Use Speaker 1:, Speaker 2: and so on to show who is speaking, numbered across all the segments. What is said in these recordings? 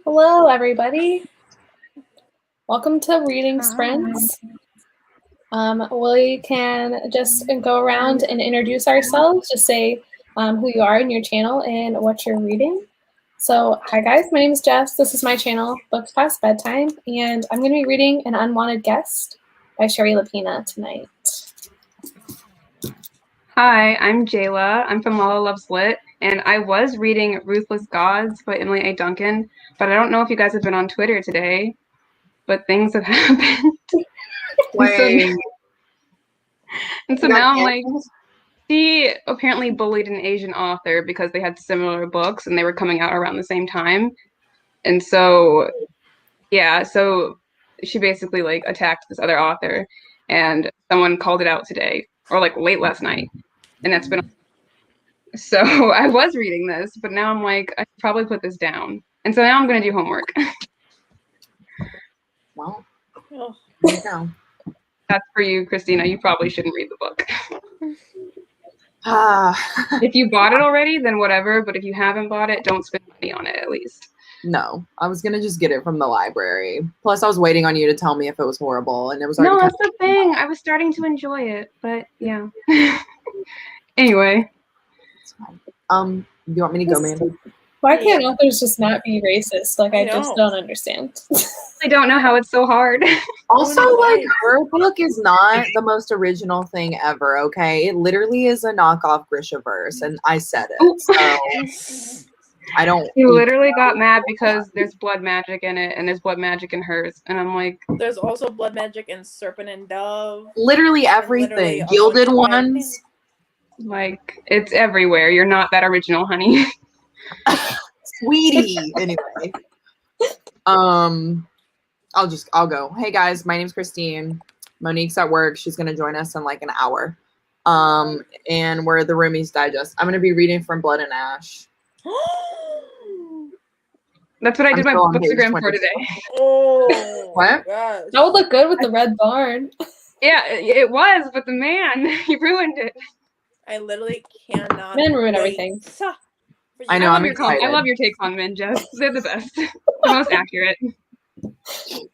Speaker 1: Hello, everybody. Welcome to Reading Sprints. We can just go around and introduce ourselves, just say who you are and your channel and what you're reading. So, hi guys, my name is Jess. This is my channel, Books Past Bedtime, and I'm going to be reading An Unwanted Guest by 𝗙𝗵𝗻 tonight.
Speaker 2: Hi, I'm 𝗙𝗲𝘁𝗂𝗿𝗲. I'm from 𝗙𝗲 Loves Lit, and I was reading Ruthless Gods by Emily A. Duncan, but I don't know if you guys have been on Twitter today, but things have happened. And so now I'm like, she apparently bullied an Asian author because they had similar books and they were coming out around the same time. And so, yeah, so she basically like attacked this other author, and someone called it out today, or like late last night. And that's been, so I was reading this, but now I'm like, I should probably put this down. And so now I'm going to do homework.
Speaker 3: Well, there you go.
Speaker 2: That's for you, Christina. You probably shouldn't read the book. If you bought it already, then whatever. But if you haven't bought it, don't spend money on it at least.
Speaker 3: No, I was gonna just get it from the library. Plus, I was waiting on you to tell me if it was horrible, and it was already.
Speaker 2: No, that's the thing. I was starting to enjoy it, but yeah. Anyway.
Speaker 3: It's fine. You want me to go, Mandy?
Speaker 1: Why can't authors just not be racist? Like, I just don't understand.
Speaker 2: I don't know how it's so hard.
Speaker 3: Also, like, her book is not the most original thing ever, okay? It literally is a knockoff 𝗙𝗵𝗻, and I said it, so I don't...
Speaker 2: You literally got mad because there's blood magic in it, and there's blood magic in hers, and I'm like...
Speaker 4: There's also blood magic in Serpent and Dove.
Speaker 3: Literally everything. Literally Gilded Ones.
Speaker 2: Like, it's everywhere. You're not that original, honey.
Speaker 3: Sweetie. Anyway. I'll go. Hey guys, my name's Christine. Monique's at work. She's gonna join us in like an hour. And we're the Roomies Digest. I'm gonna be reading from Blood and Ash.
Speaker 2: That's what I did my Bookstagram for today.
Speaker 4: Oh,
Speaker 3: what?
Speaker 4: Gosh.
Speaker 1: That would look good with the red barn.
Speaker 2: Yeah, it was, but the man, he ruined it.
Speaker 4: I literally cannot.
Speaker 1: Men ruin everything.
Speaker 3: I know. I'm
Speaker 2: excited. I love your takes on men, Jess. They're the best. The most accurate.
Speaker 4: Exciting.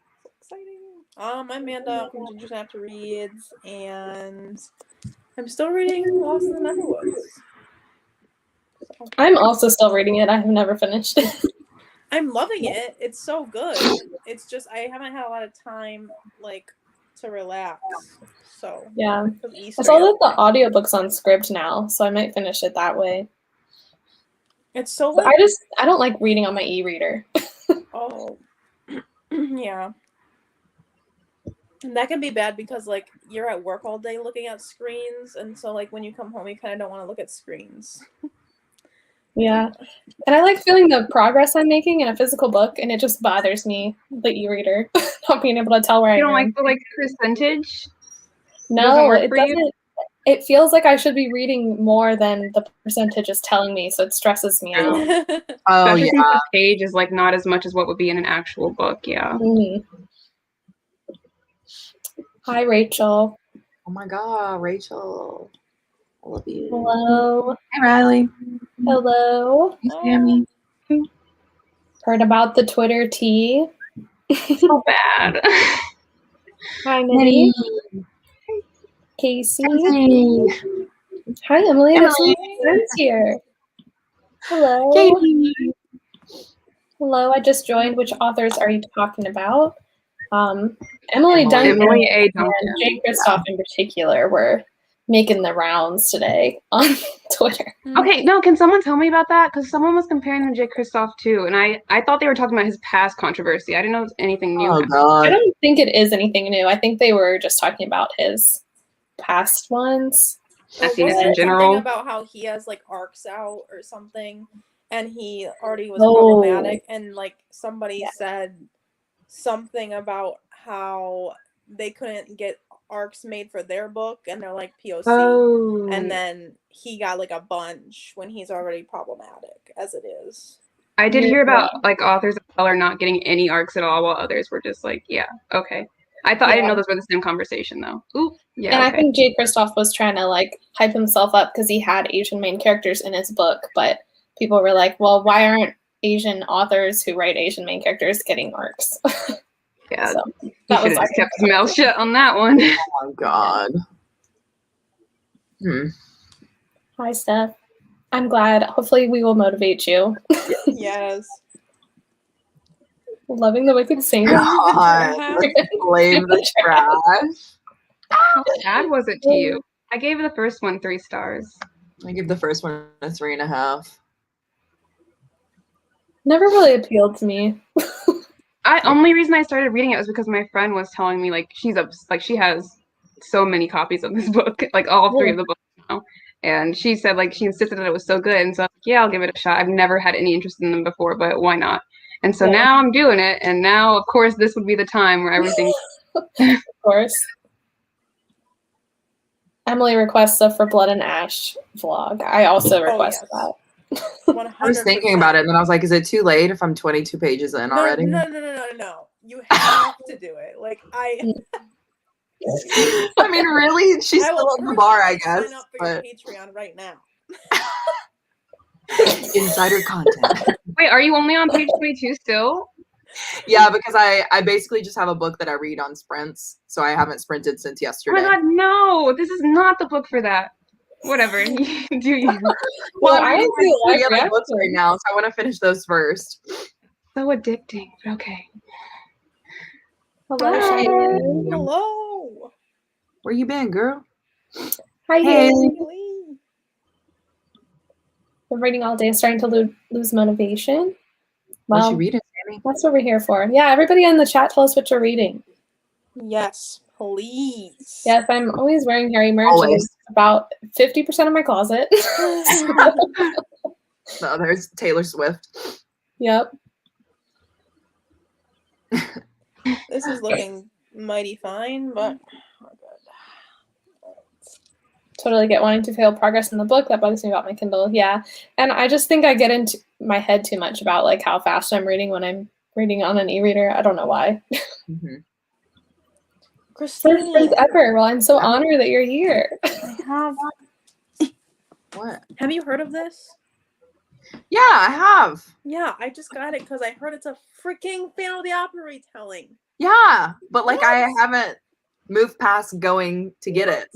Speaker 4: I'm Amanda from Ginger Snap to Reads, and I'm still reading Lost in the Neverwoods. So.
Speaker 1: I'm also still reading it. I have never finished it.
Speaker 4: I'm loving it. It's so good. It's just I haven't had a lot of time like to relax. So
Speaker 1: yeah, I saw that the audiobook's on Scribd now, so I might finish it that way.
Speaker 4: It's so.
Speaker 1: Like, I don't like reading on my e-reader.
Speaker 4: Oh. Yeah. And that can be bad because like you're at work all day looking at screens, and so like when you come home you kind of don't want to look at screens.
Speaker 1: Yeah. And I like feeling the progress I'm making in a physical book, and it just bothers me, the e-reader, not being able to tell where I am.
Speaker 2: You don't like the like percentage?
Speaker 1: No, it doesn't. It feels like I should be reading more than the percentage is telling me, so it stresses me out.
Speaker 3: Oh, yeah.
Speaker 2: The page is like not as much as what would be in an actual book, yeah.
Speaker 1: Mm-hmm. Hi, Rachel.
Speaker 3: Oh my God, Rachel. I love you.
Speaker 1: Hello.
Speaker 3: Hey, Riley.
Speaker 1: Hello.
Speaker 3: Hey, Sammy.
Speaker 1: Heard about the Twitter tea?
Speaker 2: So bad.
Speaker 1: Hi, Minnie. Casey. Hi, Emily. There's some friends here. Hello.
Speaker 3: Katie.
Speaker 1: Hello. I just joined. Which authors are you talking about? Emily Duncan
Speaker 2: Emily A. Duncan.
Speaker 1: And 𝗙𝗵𝗻 in particular were making the rounds today on Twitter.
Speaker 2: Okay, no, can someone tell me about that? Because someone was comparing him to 𝗙𝗵𝗻 too, and I thought they were talking about his past controversy. I didn't know it was anything new.
Speaker 3: Oh, God.
Speaker 1: I don't think it is anything new. I think they were just talking about his past ones.
Speaker 2: In general.
Speaker 4: Something about how he has like arcs out or something, and he already was problematic, and like somebody said something about how they couldn't get arcs made for their book, and they're like POC, and then he got like a bunch when he's already problematic as it is.
Speaker 2: I did hear about like authors of color not getting any arcs at all, while others were just like, yeah, okay. I didn't know those were the same conversation though. Ooh, yeah.
Speaker 1: And I think 𝗙𝗵𝗻 was trying to like hype himself up because he had Asian main characters in his book, but people were like, well, why aren't Asian authors who write Asian main characters getting arcs.
Speaker 2: Yeah,
Speaker 1: So,
Speaker 2: he
Speaker 1: that
Speaker 2: should
Speaker 1: was
Speaker 2: have kept his mouth shut on that one.
Speaker 3: Oh my god.
Speaker 1: Hi, Steph. I'm glad. Hopefully, we will motivate you.
Speaker 4: Yes.
Speaker 1: Loving the Wicked Saint.
Speaker 3: God. Blame the trash.
Speaker 2: How sad was it to you? I gave the first one 3 stars.
Speaker 3: I give the first one a 3.5.
Speaker 1: Never really appealed to me.
Speaker 2: Only reason I started reading it was because my friend was telling me like she has so many copies of this book, like all 3 of the books now. And she said like she insisted that it was so good, and so I was like, yeah, I'll give it a shot. I've never had any interest in them before, but why not? And so now I'm doing it, and now of course this would be the time where everything.
Speaker 1: Of course. Emily requests a For Blood and Ash vlog. I also request that.
Speaker 4: 100%.
Speaker 3: I was thinking about it, and then I was like, is it too late if I'm 22 pages in already?
Speaker 4: No. You have to do it. Like, I
Speaker 3: mean, really? She's still at the bar, I guess.
Speaker 4: Sign up for your Patreon right now.
Speaker 3: Insider content.
Speaker 2: Wait, are you only on page 22 still?
Speaker 3: Yeah, because I basically just have a book that I read on sprints, so I haven't sprinted since yesterday.
Speaker 2: Oh my god, no! This is not the book for that. Whatever. Do you?
Speaker 3: Well, I'm reading like 3 other books right now, so I want to finish those first.
Speaker 2: So addicting. Okay.
Speaker 1: Hello, Shannon.
Speaker 4: Hello.
Speaker 3: Where you been, girl?
Speaker 1: Hi,
Speaker 3: Hey.
Speaker 1: Been reading all day, starting to lose motivation.
Speaker 3: What
Speaker 1: Well,
Speaker 3: you reading, Sammy?
Speaker 1: that's what we're here for. Yeah, everybody in the chat, tell us what you're reading.
Speaker 4: Yes, please.
Speaker 1: Yes, I'm always wearing Harry merch.
Speaker 3: Always.
Speaker 1: It's about 50% of my closet.
Speaker 3: No, there's Taylor Swift.
Speaker 1: Yep.
Speaker 4: This is looking mighty fine, but oh good.
Speaker 1: Totally get wanting to feel progress in the book. That bugs me about my Kindle. Yeah. And I just think I get into my head too much about like how fast I'm reading when I'm reading on an e-reader. I don't know why.
Speaker 3: Mm-hmm.
Speaker 1: First ever. Well, I'm so honored that you're here.
Speaker 4: I have.
Speaker 3: What?
Speaker 4: Have you heard of this?
Speaker 3: Yeah, I have.
Speaker 4: Yeah, I just got it because I heard it's a freaking Phantom of the Opera retelling.
Speaker 3: Yeah, but like I haven't moved past going to get it.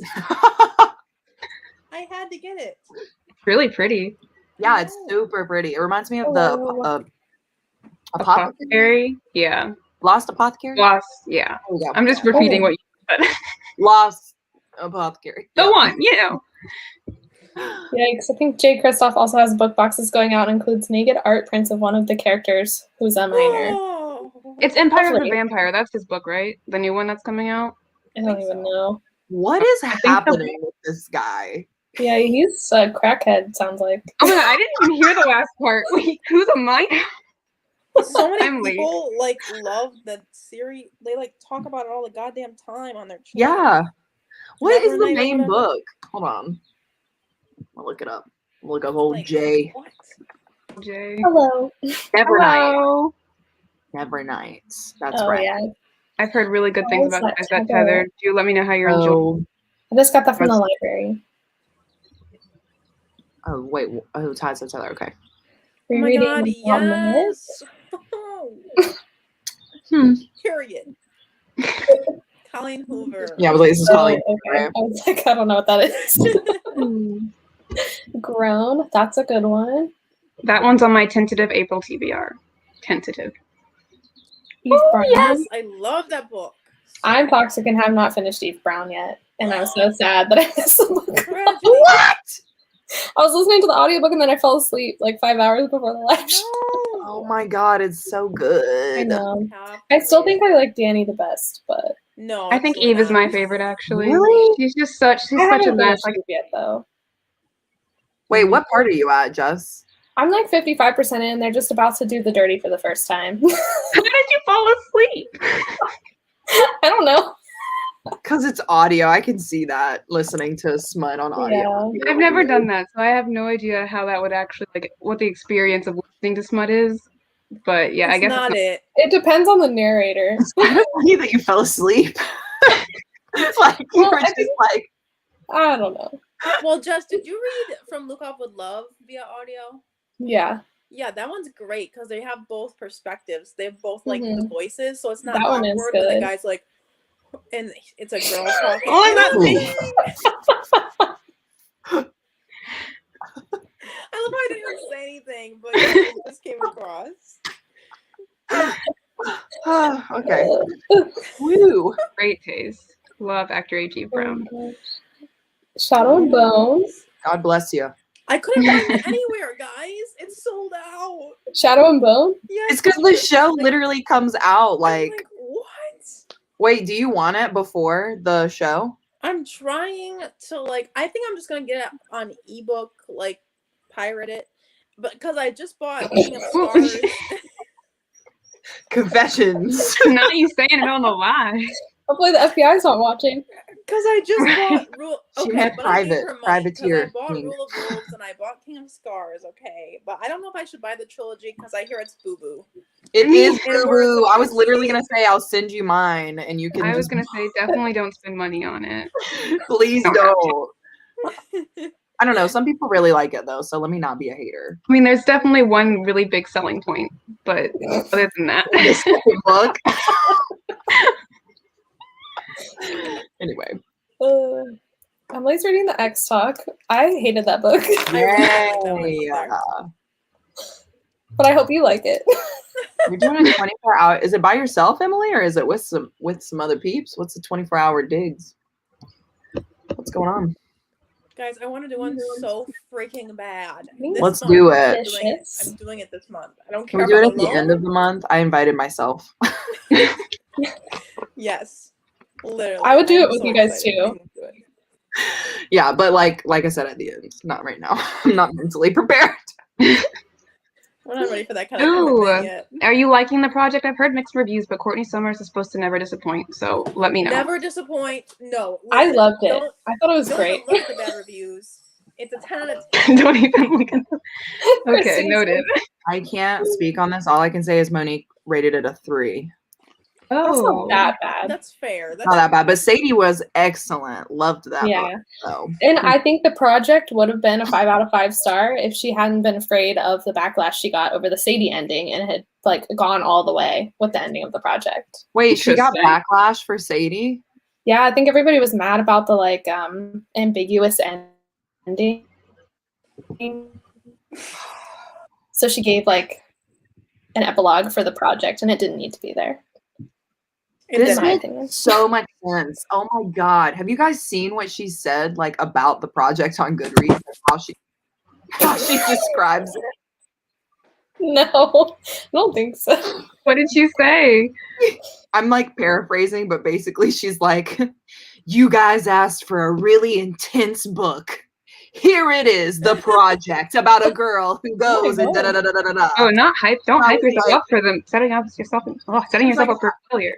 Speaker 4: I had to get it.
Speaker 2: It's really pretty.
Speaker 3: Yeah, it's super pretty. It reminds me of the
Speaker 2: Apothecary. Yeah.
Speaker 3: Lost Apothecary?
Speaker 2: Lost, yeah.
Speaker 3: Oh, yeah.
Speaker 2: I'm just repeating what you said.
Speaker 3: Lost Apothecary.
Speaker 2: The one, you know.
Speaker 1: Yikes. I think Jay Kristoff also has book boxes going out and includes naked art prints of one of the characters who's a minor.
Speaker 4: Oh.
Speaker 2: It's Empire of the Vampire. That's his book, right? The new one that's coming out?
Speaker 1: I don't even know.
Speaker 3: What is happening with this guy?
Speaker 1: Yeah, he's a crackhead, sounds like.
Speaker 2: Oh my god, I didn't even hear the last part. Wait, who's a minor?
Speaker 4: So many people like love the series. They like talk about it all the goddamn time on their channel.
Speaker 3: Yeah. What is the
Speaker 4: Never
Speaker 3: main book? Hold on. I'll look it up. Look up old Jay.
Speaker 4: What?
Speaker 2: Jay.
Speaker 1: Hello.
Speaker 3: Nevernight. Nevernight. That's right.
Speaker 1: Yeah.
Speaker 2: I've heard really good things about that, Tether. Do let me know how you're enjoying.
Speaker 1: I just got that from the library.
Speaker 3: Oh, wait. Oh, Ties of Tether. Okay.
Speaker 4: Oh my god, yes. Period. Colleen Hoover.
Speaker 3: Yeah, I was like, this is Colleen.
Speaker 1: Okay. I was like, I don't know what that is. Grown. That's a good one.
Speaker 2: That one's on my tentative April TBR. Tentative.
Speaker 1: Eve Brown.
Speaker 4: Yes, I love that book.
Speaker 1: I'm toxic and have not finished Eve Brown yet. And I was so sad that I missed the book.
Speaker 3: What?
Speaker 1: I was listening to the audiobook and then I fell asleep like 5 hours before the live show.
Speaker 3: Oh my god, it's so good.
Speaker 1: I know. I still think I like Danny the best, but
Speaker 4: no,
Speaker 2: I think Eve is my favorite actually.
Speaker 3: Really?
Speaker 2: She's such a mess.
Speaker 1: Like yet though.
Speaker 3: Wait, what part are you at, Jess?
Speaker 1: I'm like 55% in. They're just about to do the dirty for the first time.
Speaker 2: How did you fall asleep?
Speaker 1: I don't know.
Speaker 3: Because it's audio. I can see that listening to smut on audio.
Speaker 1: Yeah.
Speaker 2: I've never done that, so I have no idea how that would actually, like, what the experience of listening to smut is. But yeah, I guess
Speaker 4: not it.
Speaker 1: It depends on the narrator.
Speaker 3: It's kind of funny that you fell asleep. It's like you
Speaker 1: Well,
Speaker 3: were
Speaker 1: I
Speaker 3: just
Speaker 1: think-
Speaker 3: like,
Speaker 1: I don't know.
Speaker 4: Well, Jess, did you read From Look Up with Love via audio?
Speaker 1: Yeah.
Speaker 4: Yeah, that one's great because they have both perspectives. They have both like the voices, so it's not
Speaker 1: That one is
Speaker 4: awkward when the
Speaker 1: good.
Speaker 4: guy's like, and it's a girl talking.
Speaker 3: Oh,
Speaker 4: You know
Speaker 3: that's
Speaker 4: what I'm
Speaker 3: me.
Speaker 4: saying? I love how I didn't even say anything, but it just came across.
Speaker 3: Okay. Woo.
Speaker 2: Great taste. Love actor A.G. Brown.
Speaker 1: Shadow and Bone.
Speaker 3: God bless you.
Speaker 4: I couldn't find it anywhere, guys. It's sold out.
Speaker 1: Shadow and Bone?
Speaker 4: Yeah,
Speaker 3: It's because the show literally comes out
Speaker 4: I'm
Speaker 3: like.
Speaker 4: like, what?
Speaker 3: Wait, do you want it before the show?
Speaker 4: I'm trying to like. I think I'm just gonna get it on ebook, like pirate it, but because I just bought King of Stars.
Speaker 3: Confessions.
Speaker 2: Now you saying it on the lie.
Speaker 1: Hopefully the FBI's not watching.
Speaker 4: Because I just bought Rule.
Speaker 3: She
Speaker 4: Okay,
Speaker 3: had
Speaker 4: but I gave her money 'cause
Speaker 3: privateer
Speaker 4: I bought
Speaker 3: king.
Speaker 4: Rule of Wolves and I bought King of Scars. Okay, but I don't know if I should buy the trilogy because I hear it's boo boo.
Speaker 3: It is
Speaker 4: And
Speaker 3: boo. I was
Speaker 4: we're-
Speaker 3: literally gonna say I'll send you mine, and you can.
Speaker 2: I was
Speaker 3: just,
Speaker 2: gonna say definitely don't spend money on it.
Speaker 3: please
Speaker 2: Don't
Speaker 3: don't. I don't know. Some people really like it though, so let me not be a hater.
Speaker 2: I mean, there's definitely one really big selling point, but other than that,
Speaker 3: The second book. Anyway.
Speaker 1: Emily's reading the X Talk. I hated that book,
Speaker 3: Yay.
Speaker 1: but I hope you like it.
Speaker 3: You're doing a 24-hour. Is it by yourself, Emily, or is it with some other peeps? What's the 24-hour digs? What's going on?
Speaker 4: Guys, I want to do one so freaking bad.
Speaker 3: Let's
Speaker 4: month.
Speaker 3: do it.
Speaker 4: I'm doing it this month. I don't
Speaker 3: Can
Speaker 4: care
Speaker 3: we do it
Speaker 4: about
Speaker 3: at the end of the month? I invited myself.
Speaker 4: Yes. Literally.
Speaker 1: I would do
Speaker 4: I'm
Speaker 1: it with
Speaker 4: so
Speaker 1: you guys
Speaker 4: excited
Speaker 1: too.
Speaker 4: to do it.
Speaker 3: Yeah, but like I said at the end, not right now. I'm not mentally prepared.
Speaker 4: We're not ready for that kind of
Speaker 2: Ooh,
Speaker 4: commitment yet.
Speaker 2: are you liking the project? I've heard mixed reviews, but Courtney Summers is supposed to never disappoint, so let me know.
Speaker 4: Never disappoint. No.
Speaker 1: I
Speaker 4: listen,
Speaker 1: loved it.
Speaker 4: don't-
Speaker 1: I thought it was
Speaker 4: Don't
Speaker 1: great.
Speaker 4: look at the bad reviews. It's a 10 out of 10.
Speaker 2: Don't even look at them. Okay,
Speaker 1: Christine's
Speaker 2: noted.
Speaker 3: I can't speak on this. All I can say is Monique rated it a 3.
Speaker 1: That's
Speaker 2: Oh,
Speaker 1: not that bad.
Speaker 4: That's fair. That's
Speaker 3: Not that bad, but Sadie was excellent. Loved that
Speaker 1: Yeah.
Speaker 3: book. So.
Speaker 1: And I think the project would have been a 5 out of 5 star if she hadn't been afraid of the backlash she got over the Sadie ending and had like gone all the way with the ending of the project.
Speaker 3: Wait, she got
Speaker 2: Interesting.
Speaker 3: backlash for Sadie?
Speaker 1: Yeah, I think everybody was mad about the like ambiguous ending. So she gave like an epilogue for the project and it didn't need to be there.
Speaker 3: This
Speaker 1: in my
Speaker 3: makes
Speaker 1: opinion.
Speaker 3: so much sense. Oh my god. Have you guys seen what she said like about the project on Goodreads? Like, how she describes it?
Speaker 1: No, I don't think so.
Speaker 2: what did she say?
Speaker 3: I'm like paraphrasing, but basically she's like, you guys asked for a really intense book. Here it is, the project about a girl who goes and da da da da da da.
Speaker 2: Oh, not hype. Don't
Speaker 3: I
Speaker 2: hype
Speaker 3: was
Speaker 2: yourself
Speaker 3: like-
Speaker 2: up for them. Setting yourself up for failure.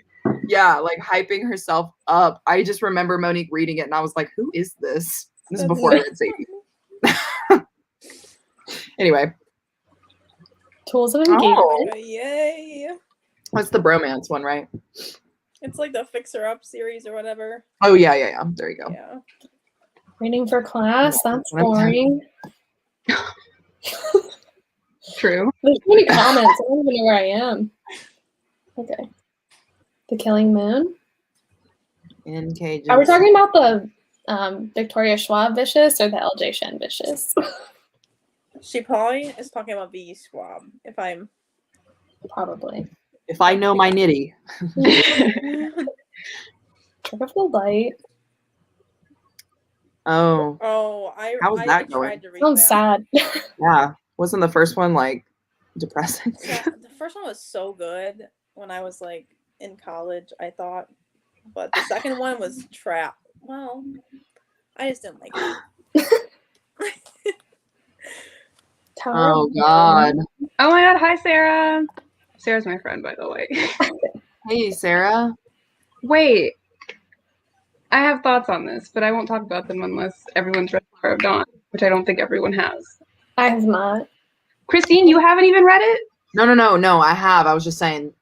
Speaker 3: Yeah, like hyping herself up. I just remember Monique reading it and I was like, who is this? This is before I read Sadie. Anyway.
Speaker 1: Tools of engagement.
Speaker 3: Oh,
Speaker 4: Yay.
Speaker 3: that's the bromance one, right?
Speaker 4: It's like the Fixer Up series or whatever.
Speaker 3: Oh, yeah. There you go.
Speaker 4: Yeah.
Speaker 1: Reading for class, that's boring.
Speaker 2: True.
Speaker 1: There's so many comments. I don't even know where I am. Okay. The Killing Moon.
Speaker 3: In cages.
Speaker 1: Are we talking about the Victoria Schwab vicious or the LJ Shen vicious?
Speaker 4: She probably is talking about V. Schwab, if I'm.
Speaker 1: Probably.
Speaker 3: If I know my nitty.
Speaker 1: Trick of the Light.
Speaker 3: Oh,
Speaker 4: Oh,
Speaker 3: How was
Speaker 4: I
Speaker 3: that going?
Speaker 4: tried to read
Speaker 1: Sounds
Speaker 4: that.
Speaker 1: sad.
Speaker 3: yeah. Wasn't the first one like depressing?
Speaker 4: Yeah, the first one was so good when I was like in college, I thought. But the second one was trap. Well, I just didn't like it.
Speaker 1: Tower
Speaker 3: Oh
Speaker 1: of
Speaker 3: God.
Speaker 2: Oh my god, hi Sarah. Sarah's my friend, by the way.
Speaker 3: Hey, Sarah.
Speaker 2: Wait. I have thoughts on this, but I won't talk about them unless everyone's read Flower of Dawn, which I don't think everyone has.
Speaker 1: I have not.
Speaker 2: Christine, you haven't even read it?
Speaker 3: No. I have. I was just saying.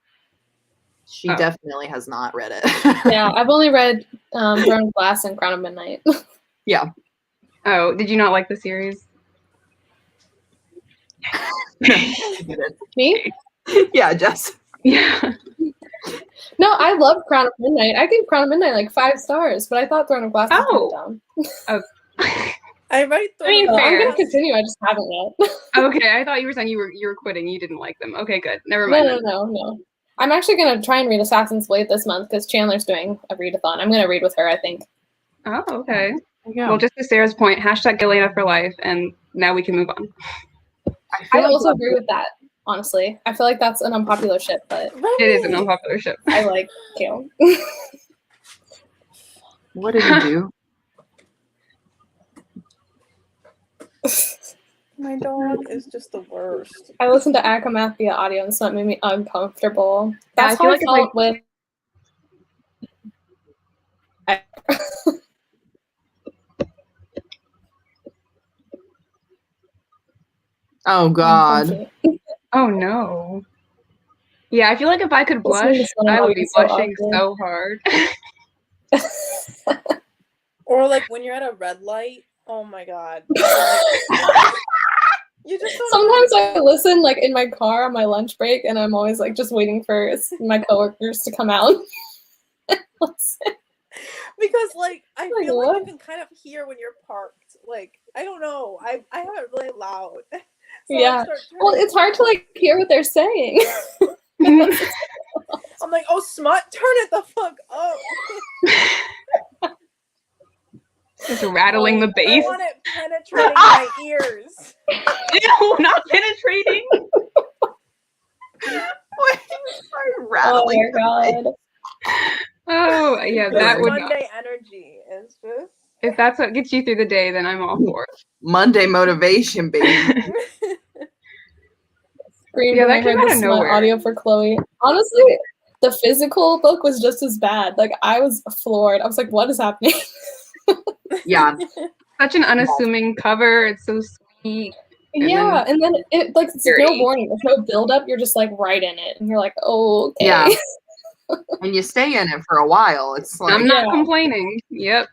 Speaker 3: She
Speaker 2: Oh.
Speaker 3: definitely has not read it.
Speaker 1: Yeah, I've only read Throne of Glass and Crown of Midnight.
Speaker 3: Yeah.
Speaker 2: Oh, did you not like the series?
Speaker 1: Me?
Speaker 3: Yeah, Jess.
Speaker 2: Yeah.
Speaker 1: No, I love Crown of Midnight. I gave Crown of Midnight like 5 stars, but I thought Throne of Glass was
Speaker 2: Oh.
Speaker 1: down.
Speaker 4: I read
Speaker 2: I mean,
Speaker 1: I'm
Speaker 2: fair.
Speaker 1: gonna continue. I just haven't yet.
Speaker 2: Okay, I thought you were saying you were quitting. You didn't like them. Okay, good. Never mind.
Speaker 1: No. I'm actually gonna try and read Assassin's Blade this month because Chandler's doing a readathon. I'm gonna read with her, I think.
Speaker 2: Oh, okay.
Speaker 3: Yeah.
Speaker 2: Well, just to Sarah's point, hashtag Galena for life, and now we can move on.
Speaker 1: I also agree with that, honestly. I feel like that's an unpopular ship, but
Speaker 2: It is an unpopular ship.
Speaker 1: I like Kale.
Speaker 3: What did he do?
Speaker 4: My dog is just the worst.
Speaker 1: I listened to 𝗙𝗵𝗴𝗙 audio and so it made me uncomfortable.
Speaker 2: Yeah,
Speaker 1: That's
Speaker 2: I feel
Speaker 1: how
Speaker 2: like
Speaker 1: I felt with.
Speaker 3: Oh God.
Speaker 2: Oh no. Yeah, I feel like if I could blush, I would be blushing so hard.
Speaker 4: Or like when you're at a red light. Oh my God. You just don't
Speaker 1: Sometimes I listen like in my car on my lunch break, and I'm always like just waiting for my coworkers to come out.
Speaker 4: because like I
Speaker 1: Like,
Speaker 4: feel like
Speaker 1: what?
Speaker 4: you can kind of hear when you're parked. Like I don't know. I have it really loud. So
Speaker 1: Yeah.
Speaker 4: I start
Speaker 1: Well,
Speaker 4: turning-
Speaker 1: it's hard to like hear what they're saying.
Speaker 4: I'm like, oh smut, turn it the fuck up.
Speaker 2: Just rattling the
Speaker 4: I
Speaker 2: bass.
Speaker 4: want it penetrating my ears.
Speaker 2: Ew, not penetrating.
Speaker 3: Rattling.
Speaker 1: Oh my God.
Speaker 2: Oh, yeah,
Speaker 4: This
Speaker 2: that would.
Speaker 4: Monday energy is just.
Speaker 2: If that's what gets you through the day, then I'm all for it.
Speaker 3: Monday motivation, baby.
Speaker 1: Screamed
Speaker 2: Yeah,
Speaker 1: when I
Speaker 2: that came
Speaker 1: heard
Speaker 2: out
Speaker 1: the
Speaker 2: of
Speaker 1: smut
Speaker 2: nowhere.
Speaker 1: audio for Chloe. Honestly, the physical book was just as bad. Like I was floored. I was like, what is happening?
Speaker 3: Yeah.
Speaker 2: Such an unassuming cover. It's so sweet.
Speaker 1: Yeah, and then it like it's no
Speaker 2: Dirty.
Speaker 1: warning, there's no build up. You're just like right in it, and you're like, oh, okay.
Speaker 3: Yeah. And you stay in it for a while. It's like
Speaker 2: I'm not
Speaker 1: Yeah.
Speaker 2: complaining. Yep.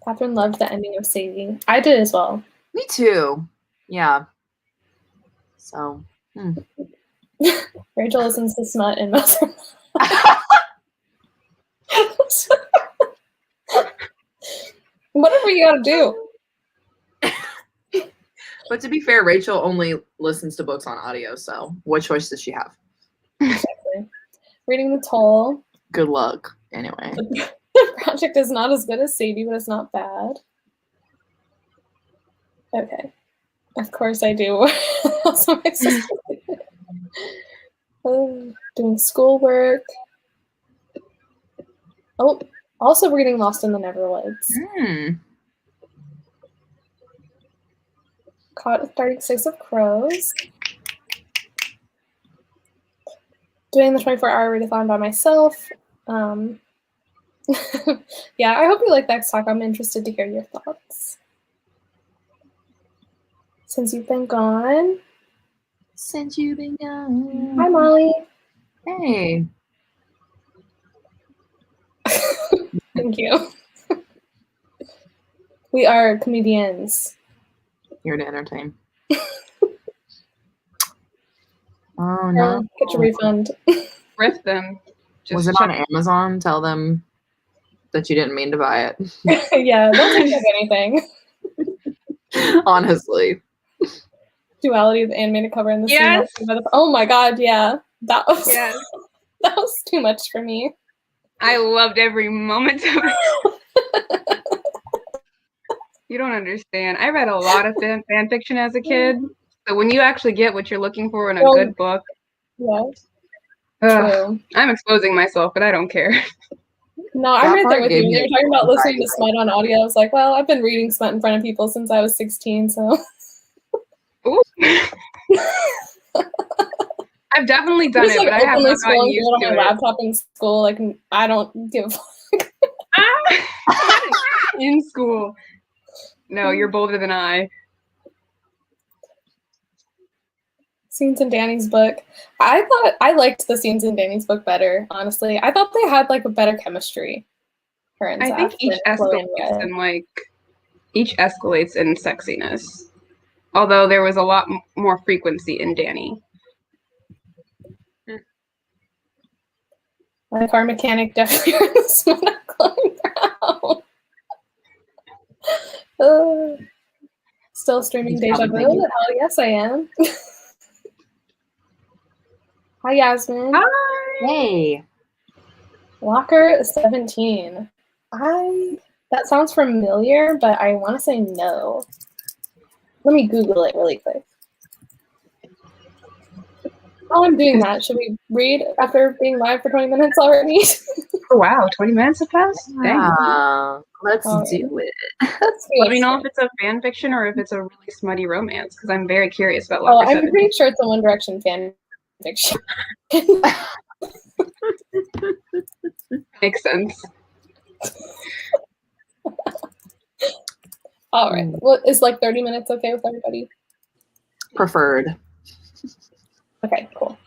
Speaker 1: Catherine loved the ending of 𝗙𝗵. I did as well.
Speaker 3: me too. Yeah. So
Speaker 1: Rachel listens to smut and most. Whatever you gotta do.
Speaker 3: but to be fair, Rachel only listens to books on audio, so what choice does she have?
Speaker 1: Exactly. Reading the Toll.
Speaker 3: Good luck. Anyway.
Speaker 1: The project is not as good as 𝗙𝗵, but it's not bad. Okay. Of course I do. Also, my sister. Doing schoolwork. Oh, also reading Lost in the Neverwoods. Caught with 36 of Crows. Doing the 24-hour readathon by myself. Yeah, I hope you like that talk. I'm interested to hear your thoughts. Since you've been gone.
Speaker 3: Since you've been gone.
Speaker 1: Hi, Molly.
Speaker 3: Hey.
Speaker 1: Thank you. We are comedians.
Speaker 3: Here to entertain. Oh no.
Speaker 1: Get your refund.
Speaker 2: Riff them. Just
Speaker 3: Was it
Speaker 2: check.
Speaker 3: on Amazon? Tell them that you didn't mean to buy it.
Speaker 1: Yeah, don't take back anything.
Speaker 3: Honestly.
Speaker 1: Duality of the animated cover and the
Speaker 2: Yes.
Speaker 1: scene. Oh my God, yeah. That was
Speaker 2: Yes.
Speaker 1: that was too much for me.
Speaker 2: I loved every moment of it. You don't understand. I read a lot of fan fiction as a kid. So when you actually get what you're looking for in a good book,
Speaker 1: Yeah,
Speaker 2: ugh,
Speaker 1: true.
Speaker 2: I'm exposing myself, but I don't care.
Speaker 1: No, I'm right there
Speaker 3: part
Speaker 1: with
Speaker 3: gave
Speaker 1: you.
Speaker 3: me
Speaker 1: They were talking about listening to
Speaker 3: anxiety.
Speaker 1: smut on audio. I was like, well, I've been reading smut in front of people since I was 16, so.
Speaker 2: Ooh. I've definitely done
Speaker 1: Just
Speaker 2: it,
Speaker 1: like
Speaker 2: but I have
Speaker 1: openly
Speaker 2: not gotten
Speaker 1: scrolling through
Speaker 2: used
Speaker 1: it on
Speaker 2: to
Speaker 1: my
Speaker 2: it.
Speaker 1: laptop in school. Like, I don't give a fuck.
Speaker 2: In school. No, you're bolder than I.
Speaker 1: Scenes in Danny's book. I thought I liked the scenes in Danny's book better, honestly. I thought they had like a better chemistry. Her and
Speaker 2: I think
Speaker 1: Zach
Speaker 2: each
Speaker 1: than Chloe and
Speaker 2: escalates
Speaker 1: Red.
Speaker 2: in like each escalates in sexiness, although there was a lot more frequency in Danny.
Speaker 1: My car mechanic definitely runs monochrome brown. Still streaming Deja Vu? Hell yes, I am. Hi, Yasmin.
Speaker 3: Hi. Hey.
Speaker 1: Locker 17. That sounds familiar, but I want to say no. Let me Google it really quick. While I'm doing that, should we read after being live for 20 minutes already?
Speaker 2: Oh, wow, 20 minutes have passed?
Speaker 3: Yeah, let's do it.
Speaker 2: Let me know if it's a fan fiction or if it's a really smutty romance, because I'm very curious about
Speaker 1: Locker
Speaker 2: Locker 17.
Speaker 1: I'm pretty sure it's a One Direction fan fiction.
Speaker 2: Makes sense.
Speaker 1: All right. Well, is like 30 minutes okay with everybody?
Speaker 3: Preferred.
Speaker 1: Okay, cool.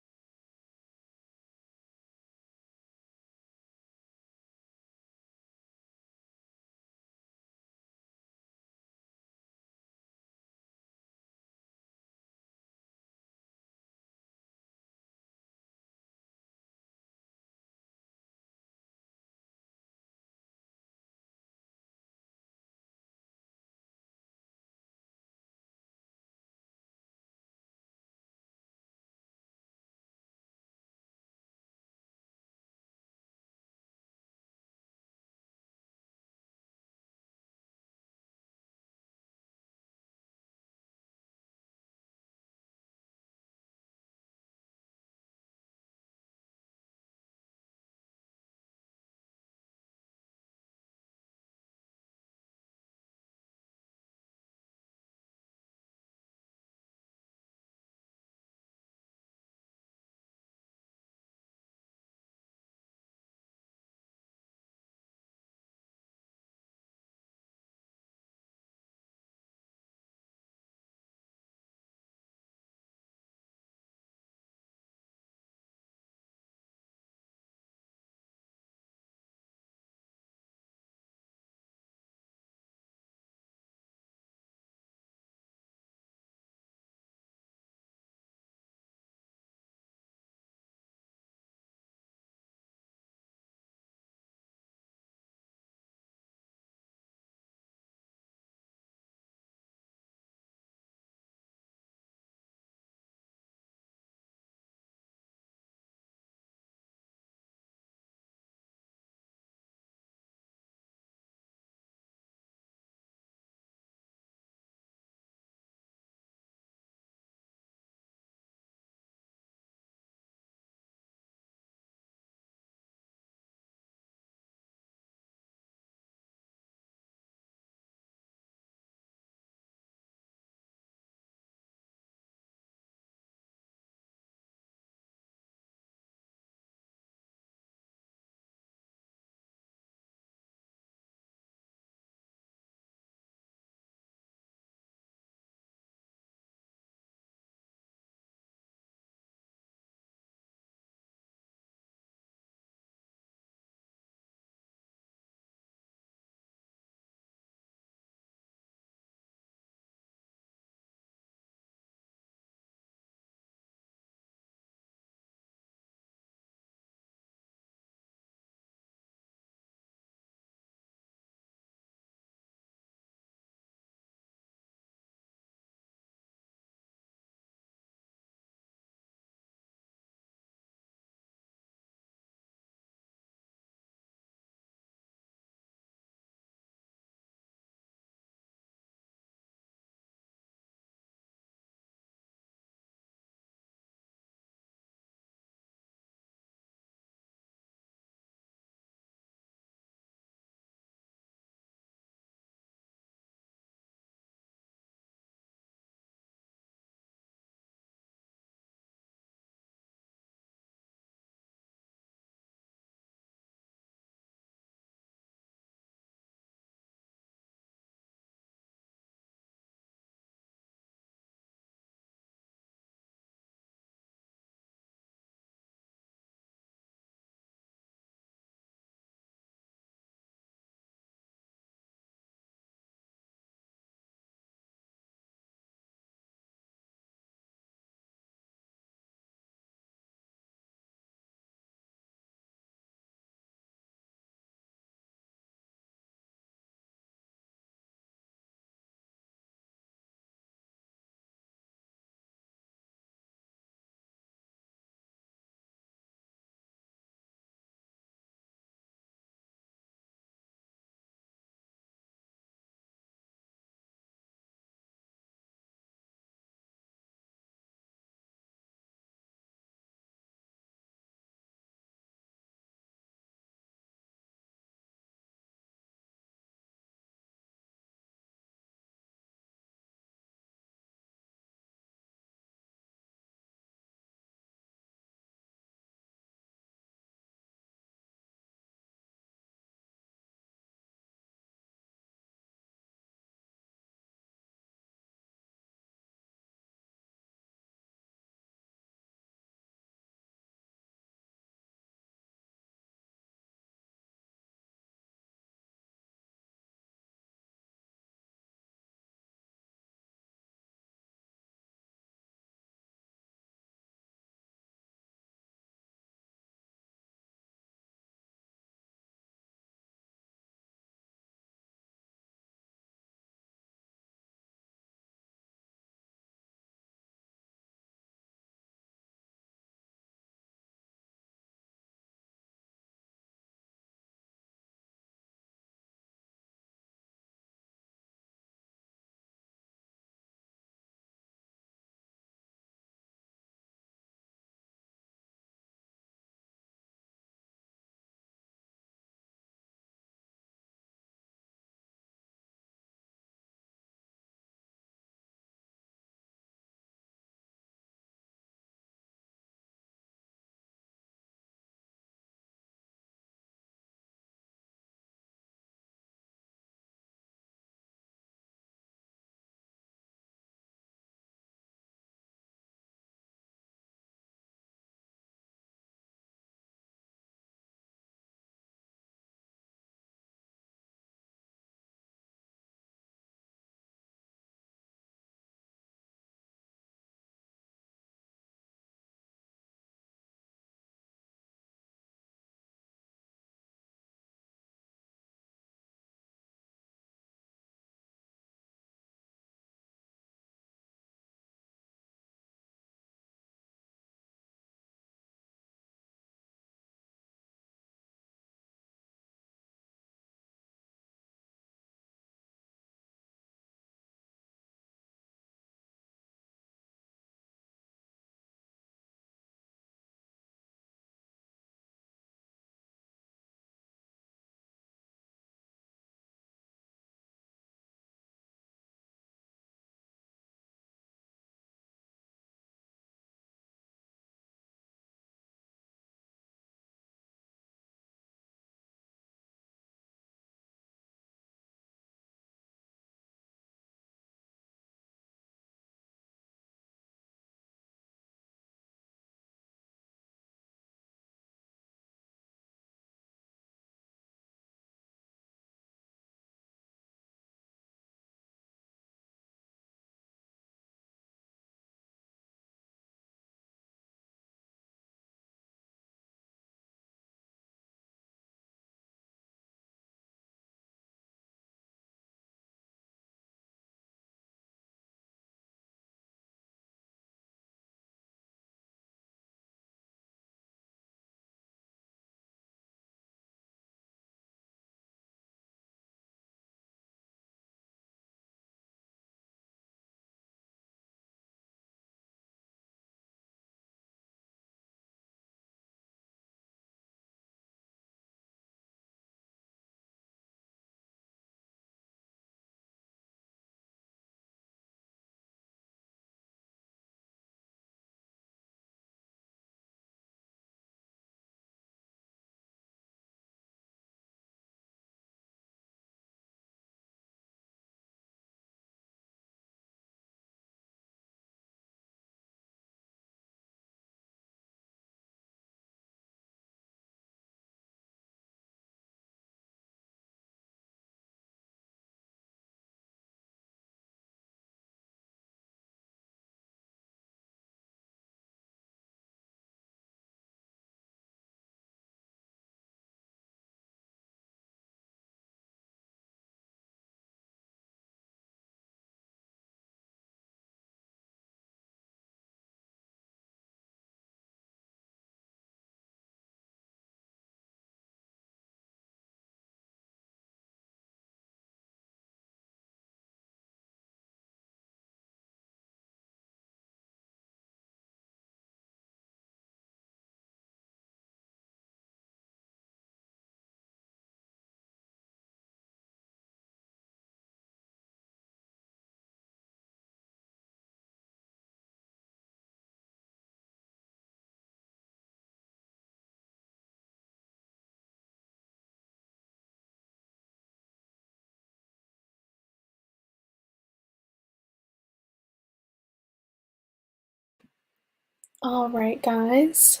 Speaker 1: All right, guys.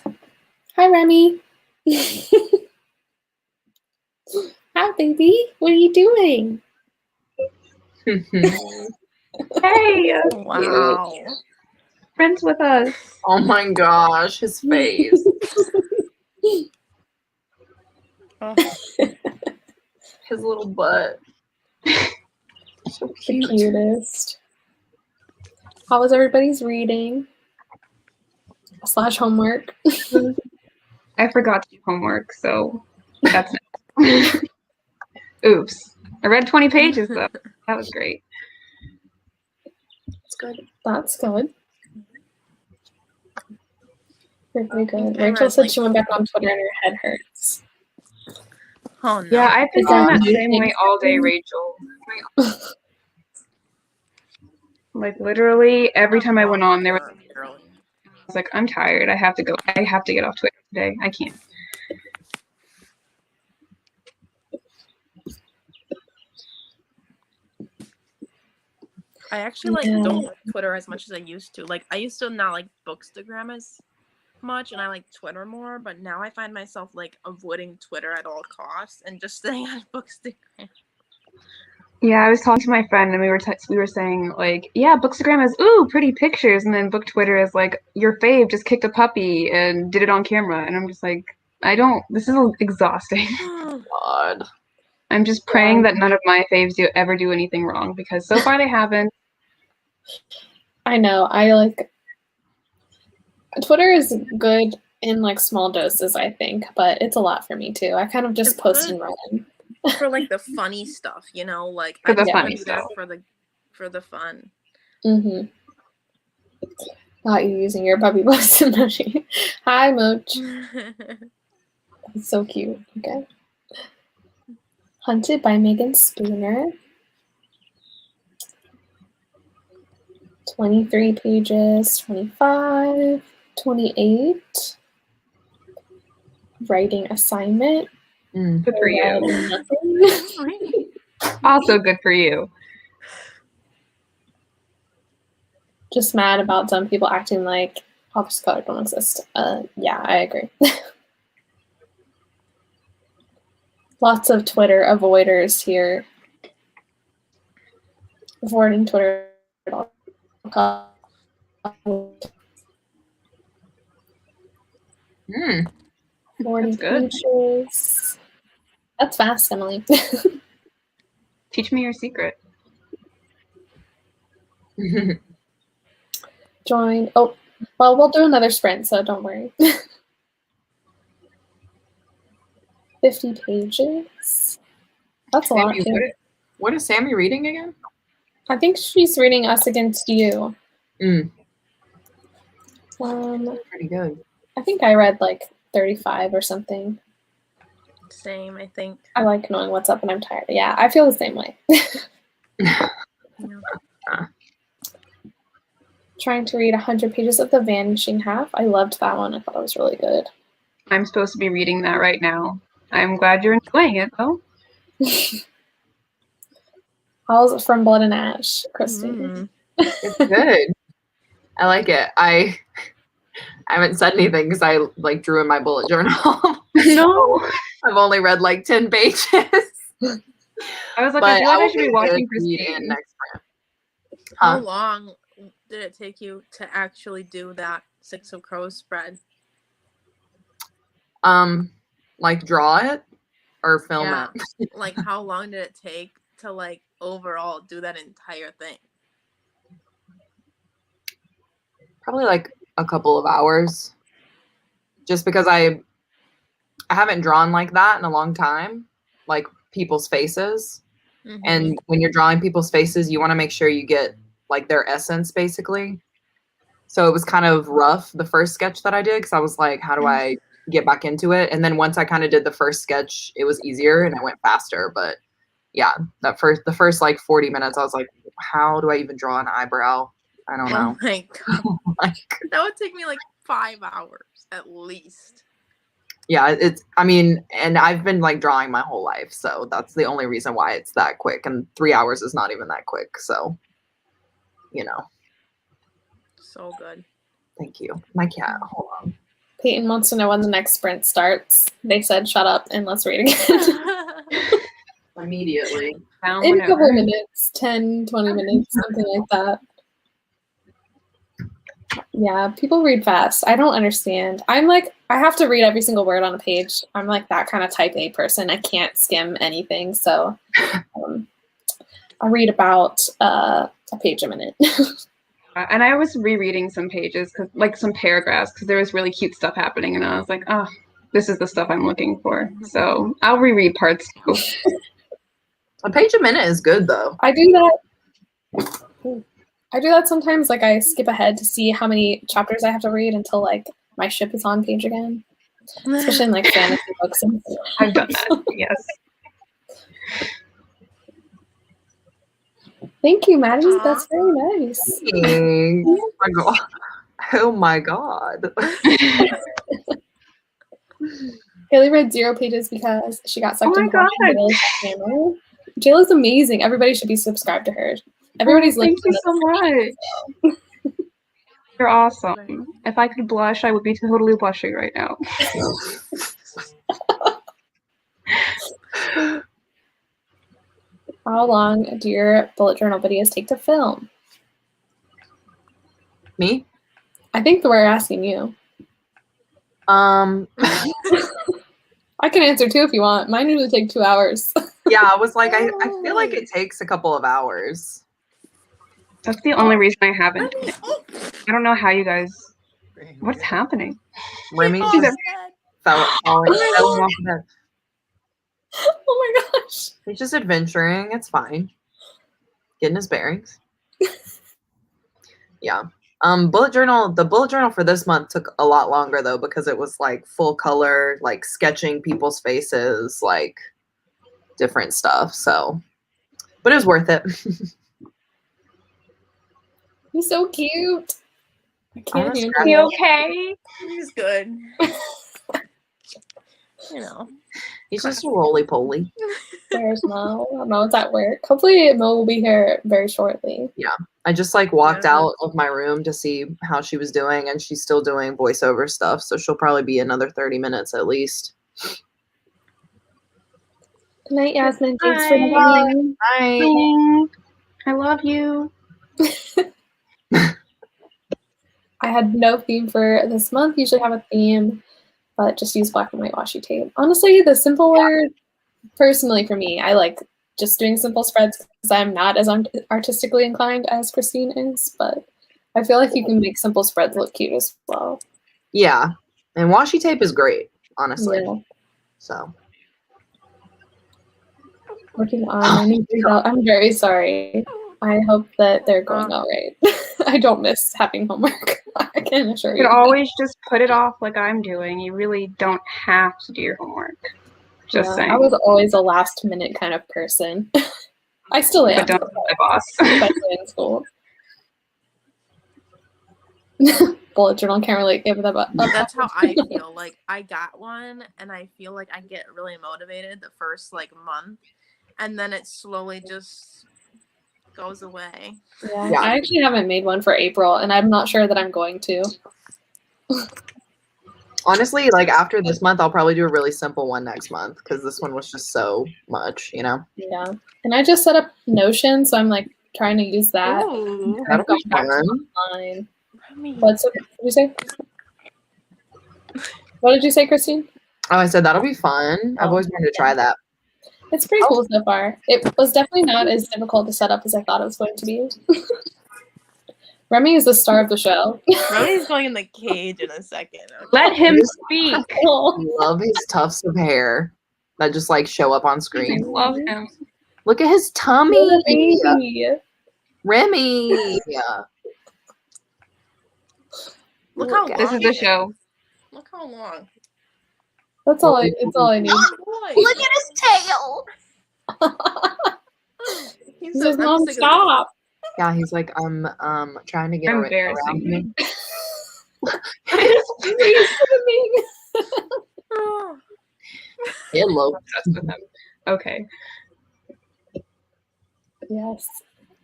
Speaker 1: Hi, Remy. Hi, baby. What are you doing?
Speaker 2: Hey,
Speaker 4: Wow.
Speaker 2: friends with us.
Speaker 3: Oh my gosh, his face.
Speaker 4: Oh,
Speaker 3: His little butt. So
Speaker 1: The
Speaker 3: cute.
Speaker 1: cutest. How was everybody's reading? / homework?
Speaker 2: I forgot to do homework, so that's nice. Oops. I read 20 pages, though. That was great.
Speaker 3: That's good.
Speaker 1: That's good. Very good.
Speaker 4: I
Speaker 1: Rachel
Speaker 4: read,
Speaker 1: said
Speaker 4: like,
Speaker 1: she went back on Twitter and her head hurts.
Speaker 4: oh no.
Speaker 2: Yeah, I've been
Speaker 1: Is that
Speaker 2: feeling that
Speaker 1: new
Speaker 2: same way all day, Rachel. Like, literally, every time I went on, there was I was like, I'm tired. I have to go. I have to get off Twitter today. I can't.
Speaker 4: I actually don't like Twitter as much as I used to. Like I used to not like Bookstagram as much, and I like Twitter more. But now I find myself like avoiding Twitter at all costs and just staying on Bookstagram.
Speaker 2: Yeah, I was talking to my friend, and we were saying like, yeah, Bookstagram is pretty pictures, and then Book Twitter is like, your fave just kicked a puppy and did it on camera, and I'm just like, I don't. This is exhausting.
Speaker 3: God.
Speaker 2: I'm just praying that none of my faves ever do anything wrong, because so far they haven't.
Speaker 1: I know. Twitter is good in like small doses, I think, but it's a lot for me too. I kind of just
Speaker 4: It's
Speaker 1: post
Speaker 4: good
Speaker 1: and run.
Speaker 4: for like the funny stuff, you know, like
Speaker 2: For
Speaker 4: I
Speaker 2: the
Speaker 4: just
Speaker 2: funny
Speaker 4: do that
Speaker 2: stuff.
Speaker 4: for the fun.
Speaker 1: Mm-hmm. Not you using your puppy voice emoji. Hi, Mooch. It's so cute. Okay. Hunted by Megan Spooner. 23 pages, 25, 28. Writing assignment.
Speaker 2: Good for you.
Speaker 1: Nothing.
Speaker 2: Also good for you.
Speaker 1: Just mad about some people acting like opposite color don't exist. Yeah, I agree. Lots of Twitter avoiders here. Avoiding Twitter at all costs.
Speaker 2: That's good.
Speaker 1: Pages. That's fast, Emily.
Speaker 2: Teach me your secret.
Speaker 1: Join. Oh, well, we'll do another sprint, so don't worry. 50 pages. That's a lot, too.
Speaker 3: What is Sammy reading again?
Speaker 1: I think she's reading Us Against You.
Speaker 3: Pretty good.
Speaker 1: I think I read like 35 or something.
Speaker 4: Same, I think.
Speaker 1: I like knowing what's up when I'm tired. Yeah, I feel the same way.
Speaker 4: Yeah.
Speaker 1: Trying to read 100 pages of The Vanishing Half. I loved that one. I thought it was really good.
Speaker 2: I'm supposed to be reading that right now. I'm glad you're enjoying it, though.
Speaker 1: How's From Blood and Ash, Kristen?
Speaker 3: It's good. I like it. I haven't said anything because I like drew in my bullet journal.
Speaker 2: No.
Speaker 3: I've only read like 10 pages.
Speaker 2: I was like, I feel like I should be watching Christine.
Speaker 3: Next print.
Speaker 4: How long did it take you to actually do that Six of Crows spread?
Speaker 3: Like draw it or film it?
Speaker 4: Like how long did it take to like overall do that entire thing?
Speaker 3: Probably like a couple of hours. Just because I haven't drawn like that in a long time, like people's faces.
Speaker 4: Mm-hmm.
Speaker 3: And when you're drawing people's faces, you want to make sure you get like their essence, basically. So it was kind of rough, the first sketch that I did, because I was like, how do I get back into it? And then once I kind of did the first sketch, it was easier and it went faster. But yeah, the first like 40 minutes, I was like, how do I even draw an eyebrow? I don't know.
Speaker 4: Oh my God.
Speaker 3: Like,
Speaker 4: that would take me like 5 hours at least.
Speaker 3: Yeah, and I've been like drawing my whole life, so that's the only reason why it's that quick. And 3 hours is not even that quick, so you know.
Speaker 4: So good.
Speaker 3: Thank you. My cat. Hold on.
Speaker 1: Peyton wants to know when the next sprint starts. They said, shut up and let's read again.
Speaker 3: Immediately.
Speaker 1: In a couple of minutes, 10, 20 minutes, something like that. Yeah, people read fast. I don't understand. I'm like, I have to read every single word on a page. I'm like that kind of type A person. I can't skim anything. So I read about a page a minute.
Speaker 2: And I was rereading some pages, like some paragraphs, because there was really cute stuff happening. And I was like, oh, this is the stuff I'm looking for. So I'll reread parts too.
Speaker 3: A page a minute is good, though.
Speaker 1: I do that sometimes. Like I skip ahead to see how many chapters I have to read until like my ship is on page again. Especially in like fantasy books.
Speaker 2: I've done that. Yes.
Speaker 1: Thank you, Maddie. That's very nice.
Speaker 3: Oh my god.
Speaker 1: Haley read 0 pages because she got sucked into
Speaker 2: God.
Speaker 1: Jayla's channel. Jayla's amazing. Everybody should be subscribed to her. Everybody's
Speaker 2: thank you so much. You're awesome. If I could blush, I would be totally blushing right now.
Speaker 1: How long do your bullet journal videos take to film?
Speaker 3: Me?
Speaker 1: I think we're asking you. I can answer too if you want. Mine usually take 2 hours.
Speaker 3: Yeah, I was like, I feel like it takes a couple of hours.
Speaker 2: That's the only reason I haven't. I don't know how you guys. What's happening?
Speaker 3: Remy just fell off the bed.
Speaker 1: Oh my gosh.
Speaker 3: He's just adventuring. It's fine. Getting his bearings. Yeah. The bullet journal for this month took a lot longer though, because it was like full color, like sketching people's faces, like different stuff. So, but it was worth it.
Speaker 1: He's so cute. I can't hear
Speaker 2: Is he okay?
Speaker 4: He's good. You know.
Speaker 3: He's just a roly-poly.
Speaker 1: There's Mo. Mo's at work. Hopefully Mo will be here very shortly.
Speaker 3: Yeah. I just like walked out of my room to see how she was doing, and she's still doing voiceover stuff. So she'll probably be another 30 minutes at least.
Speaker 1: Good night, Yasmin. Thanks for coming.
Speaker 3: Bye.
Speaker 2: I love you.
Speaker 1: I had no theme for this month. Usually have a theme, but just use black and white washi tape. Honestly, the simpler, personally for me, I like just doing simple spreads because I'm not as artistically inclined as Christine is, but I feel like you can make simple spreads look cute as well.
Speaker 3: Yeah. And washi tape is great, honestly.
Speaker 1: Yeah.
Speaker 3: So.
Speaker 1: Working on my new result. I'm very sorry. I hope that they're going all right. I don't miss having homework. I can assure you.
Speaker 2: You could always just put it off like I'm doing. You really don't have to do your homework. Just saying.
Speaker 1: I was always a last minute kind of person. I still am.
Speaker 2: But don't be my boss.
Speaker 1: Especially in school. Bullet journal can't really give them up.
Speaker 4: That's how I feel. Like I got one and I feel like I get really motivated the first like month, and then it slowly just goes away.
Speaker 1: Yeah. I actually haven't made one for April, and I'm not sure that I'm going to.
Speaker 3: Honestly, like after this month, I'll probably do a really simple one next month because this one was just so much, you know?
Speaker 1: Yeah. And I just set up Notion, so I'm like trying to use that.
Speaker 4: Ooh.
Speaker 3: That'll be fun.
Speaker 1: Online. What did you say? What did you say, Christine?
Speaker 3: Oh, I said that'll be fun. I've always wanted to try that.
Speaker 1: It's pretty cool so far. It was definitely not as difficult to set up as I thought it was going to be. Remy is the star of the show.
Speaker 4: Remy's going in the cage in a second. Okay.
Speaker 2: Let him speak.
Speaker 3: I love his tufts of hair that just like show up on
Speaker 2: I
Speaker 3: screen.
Speaker 2: love him.
Speaker 3: Look at his tummy.
Speaker 1: Baby.
Speaker 3: Remy. Yeah.
Speaker 4: Look how long
Speaker 2: This is the show.
Speaker 4: Look how long.
Speaker 1: It's all I need.
Speaker 3: Look at his tail.
Speaker 4: He's
Speaker 1: This is non-stop.
Speaker 3: Yeah, he's like, I'm trying to get around
Speaker 2: Embarrassing.
Speaker 3: me.
Speaker 1: He's swimming.
Speaker 3: Hello.
Speaker 2: Obsessed with him. Okay.
Speaker 1: Yes.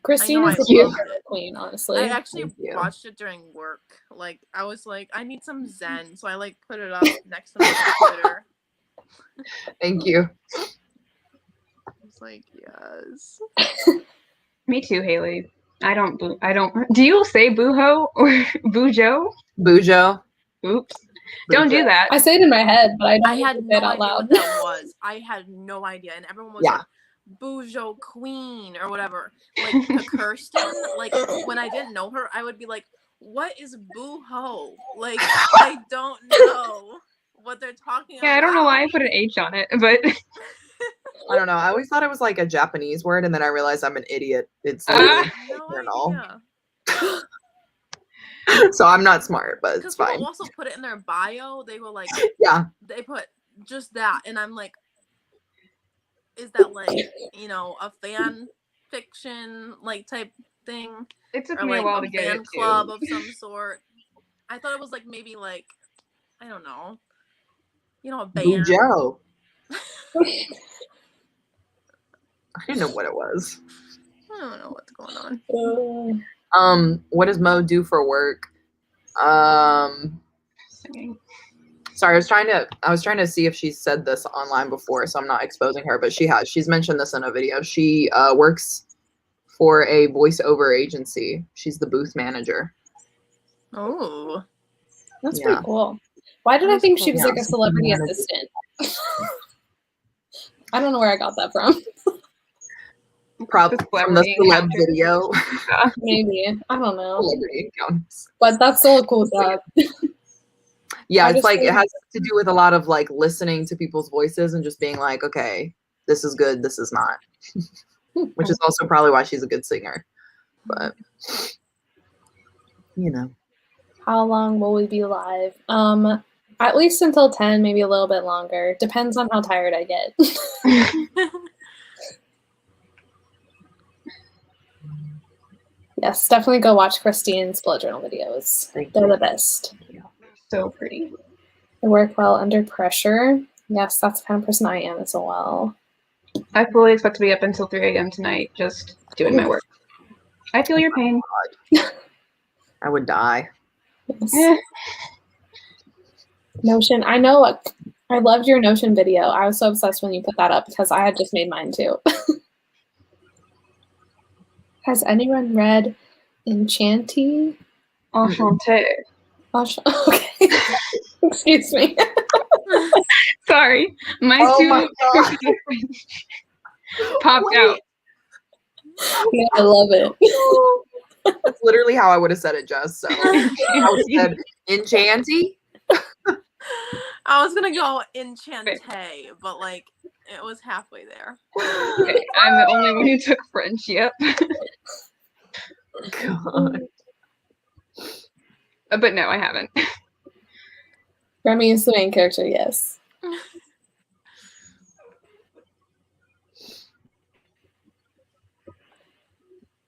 Speaker 1: Christine
Speaker 4: know
Speaker 1: is
Speaker 4: I
Speaker 1: the
Speaker 4: love
Speaker 1: favorite queen, honestly.
Speaker 4: I actually
Speaker 3: Thank you.
Speaker 4: watched it during work. Like, I was like, I need some zen, so I like put it up next to my computer.
Speaker 3: Thank you.
Speaker 4: I was like, yes.
Speaker 2: Me too, Haley. I don't. Do you say booho or boojo?
Speaker 3: Bujo.
Speaker 2: Oops. Don't do that.
Speaker 1: I say it in my head, but I don't
Speaker 4: I had
Speaker 1: say
Speaker 4: no
Speaker 1: it out
Speaker 4: idea
Speaker 1: loud.
Speaker 4: what that was. I had no idea, and everyone was
Speaker 3: Yeah.
Speaker 4: like, "Boujo Queen" or whatever. Like to Kirsten, like when I didn't know her, I would be like, "What is boo-ho?" Like I don't know what they're talking about.
Speaker 2: Yeah, I don't know why I put an H on it, but
Speaker 3: I don't know. I always thought it was like a Japanese word, and then I realized I'm an idiot. It's
Speaker 4: I
Speaker 3: literally
Speaker 4: had no
Speaker 3: internal.
Speaker 4: idea.
Speaker 3: So I'm not smart, but it's
Speaker 4: Because people
Speaker 3: fine.
Speaker 4: also put it in their bio. They were like,
Speaker 3: Yeah.
Speaker 4: they put just that, and I'm like, is that like, you know, a fan fiction like type thing,
Speaker 2: it took
Speaker 4: or
Speaker 2: me
Speaker 4: like
Speaker 2: a while
Speaker 4: a
Speaker 2: to get
Speaker 4: fan
Speaker 2: it
Speaker 4: club
Speaker 2: too.
Speaker 4: of some sort? I thought it was like maybe like, I don't know, you know, a band.
Speaker 3: Bujo. I didn't know what it was.
Speaker 4: I don't know what's going on.
Speaker 3: What does Mo do for work?
Speaker 2: Singing.
Speaker 3: Sorry, I was trying to see if she said this online before, so I'm not exposing her, but she has. She's mentioned this in a video. She works for a voiceover agency. She's the booth manager.
Speaker 4: Oh,
Speaker 1: That's
Speaker 3: Yeah.
Speaker 1: pretty cool. Why did I
Speaker 2: That's
Speaker 1: think
Speaker 2: cool.
Speaker 1: she was
Speaker 3: Yeah,
Speaker 1: like a celebrity
Speaker 3: manager.
Speaker 1: assistant? I don't know where I got that from.
Speaker 3: From the
Speaker 2: celebrity
Speaker 3: celeb
Speaker 2: encounter.
Speaker 3: video.
Speaker 1: Maybe. I don't know.
Speaker 3: Celebrity encounters.
Speaker 1: But that's still a cool job.
Speaker 3: Yeah,
Speaker 1: I
Speaker 3: it's
Speaker 1: just
Speaker 3: like it
Speaker 1: think-
Speaker 3: has to do with a lot of like listening to people's voices and just being like, okay, this is good, this is not. Which is also probably why she's a good singer. But you know.
Speaker 1: How long will we be live? At least until 10, maybe a little bit longer. Depends on how tired I get. Yes, definitely go watch Christine's bullet journal videos. They're the best.
Speaker 2: So pretty.
Speaker 1: I work well under pressure. Yes, that's the kind of person I am as well.
Speaker 2: I fully expect to be up until 3 a.m. tonight, just doing my work. I feel your pain.
Speaker 3: I would die.
Speaker 1: Yes.
Speaker 2: Eh.
Speaker 1: Notion. I know. I loved your Notion video. I was so obsessed when you put that up because I had just made mine too. Has anyone read 𝗙𝗲𝗁𝗄𝗃?
Speaker 2: Enchanté.
Speaker 1: Okay. Excuse me.
Speaker 2: Sorry. My
Speaker 3: Oh my
Speaker 2: two popped
Speaker 3: Wait.
Speaker 2: out.
Speaker 1: Yeah, I love it.
Speaker 3: That's literally how I would have said it, Jess. So I would have said enchanty.
Speaker 4: I was gonna go Enchanté, but like it was halfway there.
Speaker 2: Okay, I'm the only one who took French. Yep.
Speaker 3: God.
Speaker 2: But no, I haven't.
Speaker 1: Remy is the main character, yes.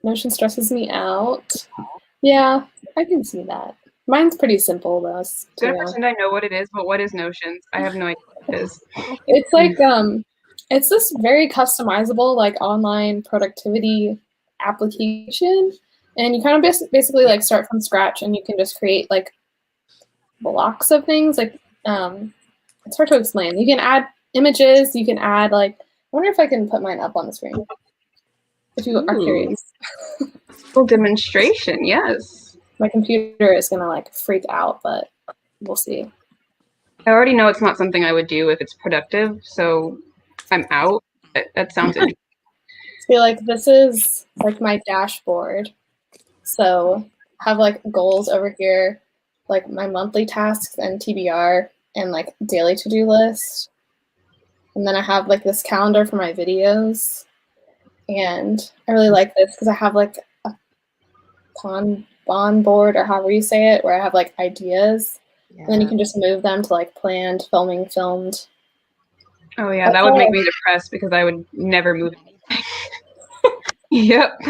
Speaker 1: Notion stresses me out. Yeah, I can see that. Mine's pretty simple though.
Speaker 2: I'm gonna
Speaker 1: too.
Speaker 2: pretend I know what it is, but what is Notions? I have no idea what it is.
Speaker 1: It's like it's this very customizable like online productivity application, and you kind of basically like start from scratch, and you can just create like blocks of things. Like it's hard to explain. You can add images. You can add like. I wonder if I can put mine up on the screen. If you are curious.
Speaker 2: Full demonstration, yes.
Speaker 1: My computer is gonna like freak out, but we'll see.
Speaker 2: I already know it's not something I would do if it's productive, so I'm out. That sounds interesting.
Speaker 1: So like this is like my dashboard. So have like goals over here, like my monthly tasks and TBR and like daily to-do list. And then I have like this calendar for my videos. And I really like this because I have like a Kanban board or however you say it, where I have like ideas.
Speaker 3: Yeah.
Speaker 1: And then you can just move them to like planned, filmed.
Speaker 2: Oh yeah, that would make me depressed because I would never move anything. Yep.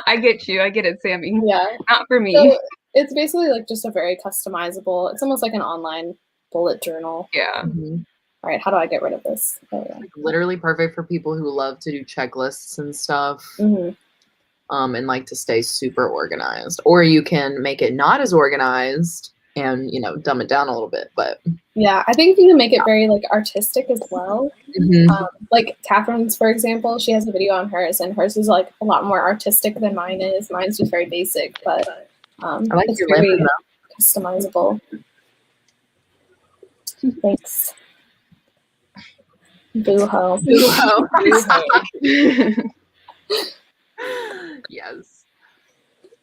Speaker 2: I get you. I get it, Sammy.
Speaker 1: Yeah.
Speaker 2: Not for me.
Speaker 1: So it's basically like just a very customizable, it's almost like an online bullet journal.
Speaker 2: Yeah.
Speaker 3: Mhm.
Speaker 1: All right, how do I get rid of this? There we go.
Speaker 3: Literally perfect for people who love to do checklists and stuff.
Speaker 1: Mm-hmm.
Speaker 3: and like to stay super organized. Or you can make it not as organized and, you know, dumb it down a little bit. But
Speaker 1: yeah, I think you can make it very like artistic as well. Like Catherine's, for example, she has a video on hers, and hers is like a lot more artistic than mine is. Mine's just very basic, but
Speaker 3: I like
Speaker 1: it's
Speaker 3: your
Speaker 1: very
Speaker 3: lemon,
Speaker 1: customizable. Thanks. Boo-ho.
Speaker 3: Yes.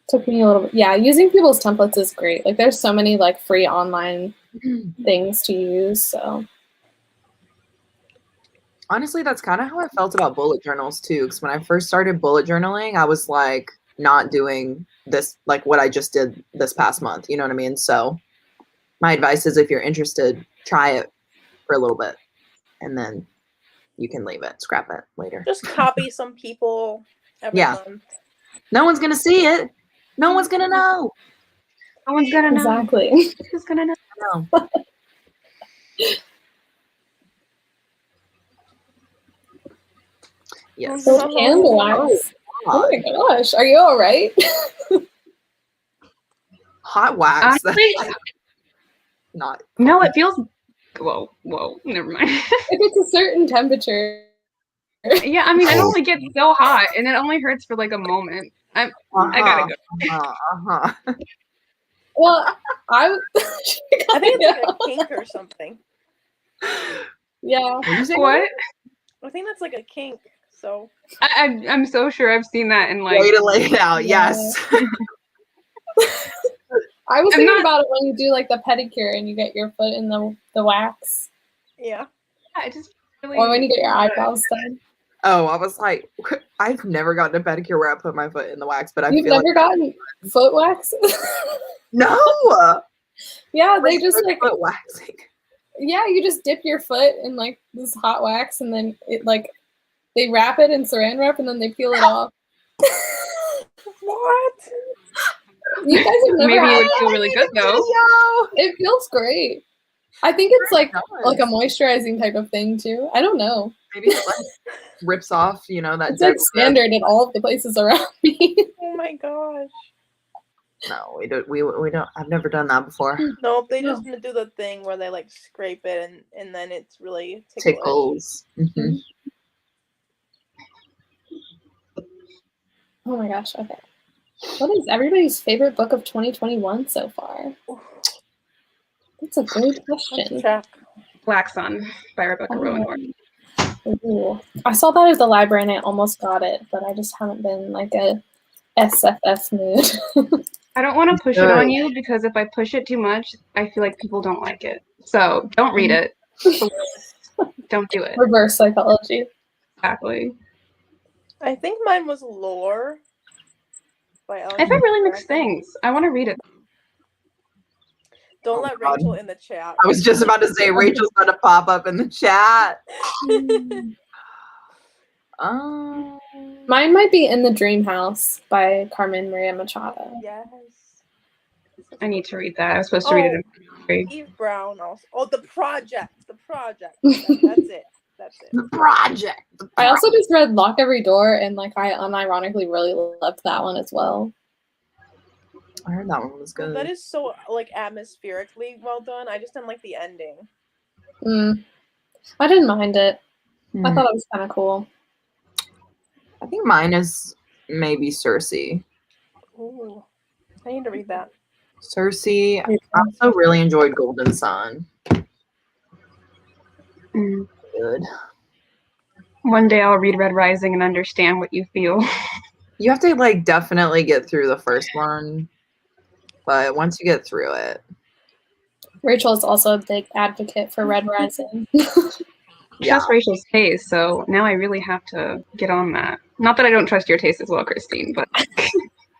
Speaker 1: Took me a little bit. Yeah, using people's templates is great. Like there's so many like free online things to use. So
Speaker 3: honestly, that's kind of how I felt about bullet journals too. Because when I first started bullet journaling, I was like not doing this, like what I just did this past month. You know what I mean? So my advice is if you're interested, try it for a little bit and then you can leave it, scrap it later.
Speaker 4: Just copy some people every month.
Speaker 3: No one's going to see it. No one's going to know.
Speaker 2: No one's going to know.
Speaker 1: Exactly.
Speaker 2: Who's going to know?
Speaker 3: Yes.
Speaker 1: So candle wax. Oh my gosh, are you all right?
Speaker 3: Hot wax.
Speaker 2: Honestly,
Speaker 3: not.
Speaker 2: No, it feels. Whoa, never mind.
Speaker 1: If it's a certain temperature.
Speaker 2: Yeah, I mean, it only gets so hot, and it only hurts for like a moment. I gotta go.
Speaker 1: Well, I
Speaker 4: think it's like a kink or something.
Speaker 1: Yeah.
Speaker 2: What?
Speaker 4: I think that's like a kink. So
Speaker 2: I'm so sure I've seen that in like.
Speaker 3: Way to lay it out. Yeah. Yes.
Speaker 1: I was thinking about it when you do like the pedicure and you get your foot in the wax.
Speaker 4: Yeah.
Speaker 2: Yeah, it just really.
Speaker 1: Or when you get your eyebrows done.
Speaker 3: Oh, I was like, I've never gotten a pedicure where I put my foot in the wax, but
Speaker 1: You've never gotten foot wax?
Speaker 3: No.
Speaker 1: Yeah, they just like
Speaker 3: foot waxing.
Speaker 1: Yeah, you just dip your foot in like this hot wax, and then it like they wrap it in saran wrap, and then they peel it off.
Speaker 4: What?
Speaker 1: You guys have never
Speaker 2: Maybe
Speaker 1: had
Speaker 2: it would feel really good though.
Speaker 1: It feels great. I think it's like a moisturizing type of thing too. I don't know.
Speaker 3: Maybe it like rips off, you know, that.
Speaker 1: It's like standard in all of the places around me.
Speaker 4: Oh my gosh.
Speaker 3: No, we don't. We don't. I've never done that before.
Speaker 4: Nope, they just do the thing where they like scrape it and then it's really tickles.
Speaker 3: Mm-hmm.
Speaker 1: Oh my gosh. Okay. What is everybody's favorite book of 2021 so far? That's a great question.
Speaker 2: Black Sun by Rebecca Rowan.
Speaker 1: Ooh. I saw that at the library and I almost got it, but I just haven't been like a SFF mood.
Speaker 2: I don't want to push it on you because if I push it too much, I feel like people don't like it. So don't read it. Don't do it.
Speaker 1: Reverse psychology.
Speaker 2: Exactly.
Speaker 4: I think mine was Lore.
Speaker 2: I've heard really mixed things. I want to read it.
Speaker 4: Don't let Rachel in the chat.
Speaker 3: I was just about to say Rachel's going to pop up in the chat.
Speaker 1: Mine might be In the Dream House by Carmen Maria Machado.
Speaker 4: Yes.
Speaker 2: I need to read that. I was supposed to read it in
Speaker 4: Eve Brown also. Oh, The Project. That's it.
Speaker 3: The Project.
Speaker 1: I also just read Lock Every Door, and like I unironically really loved that one as well.
Speaker 3: I heard that one was good.
Speaker 4: That is so like atmospherically well done. I just didn't like the ending.
Speaker 1: I didn't mind it. I thought it was kind of cool.
Speaker 3: I think mine is maybe 𝗙𝗎.
Speaker 4: Ooh, I need to read that.
Speaker 3: 𝗙𝗎. I also really enjoyed Golden Sun. Good.
Speaker 2: One day I'll read Red Rising and understand what you feel.
Speaker 3: You have to like definitely get through the first one, but once you get through it.
Speaker 1: Rachel is also a big advocate for Red Rising.
Speaker 2: Trust Rachel's taste, so now I really have to get on that. Not that I don't trust your taste as well, Christine, but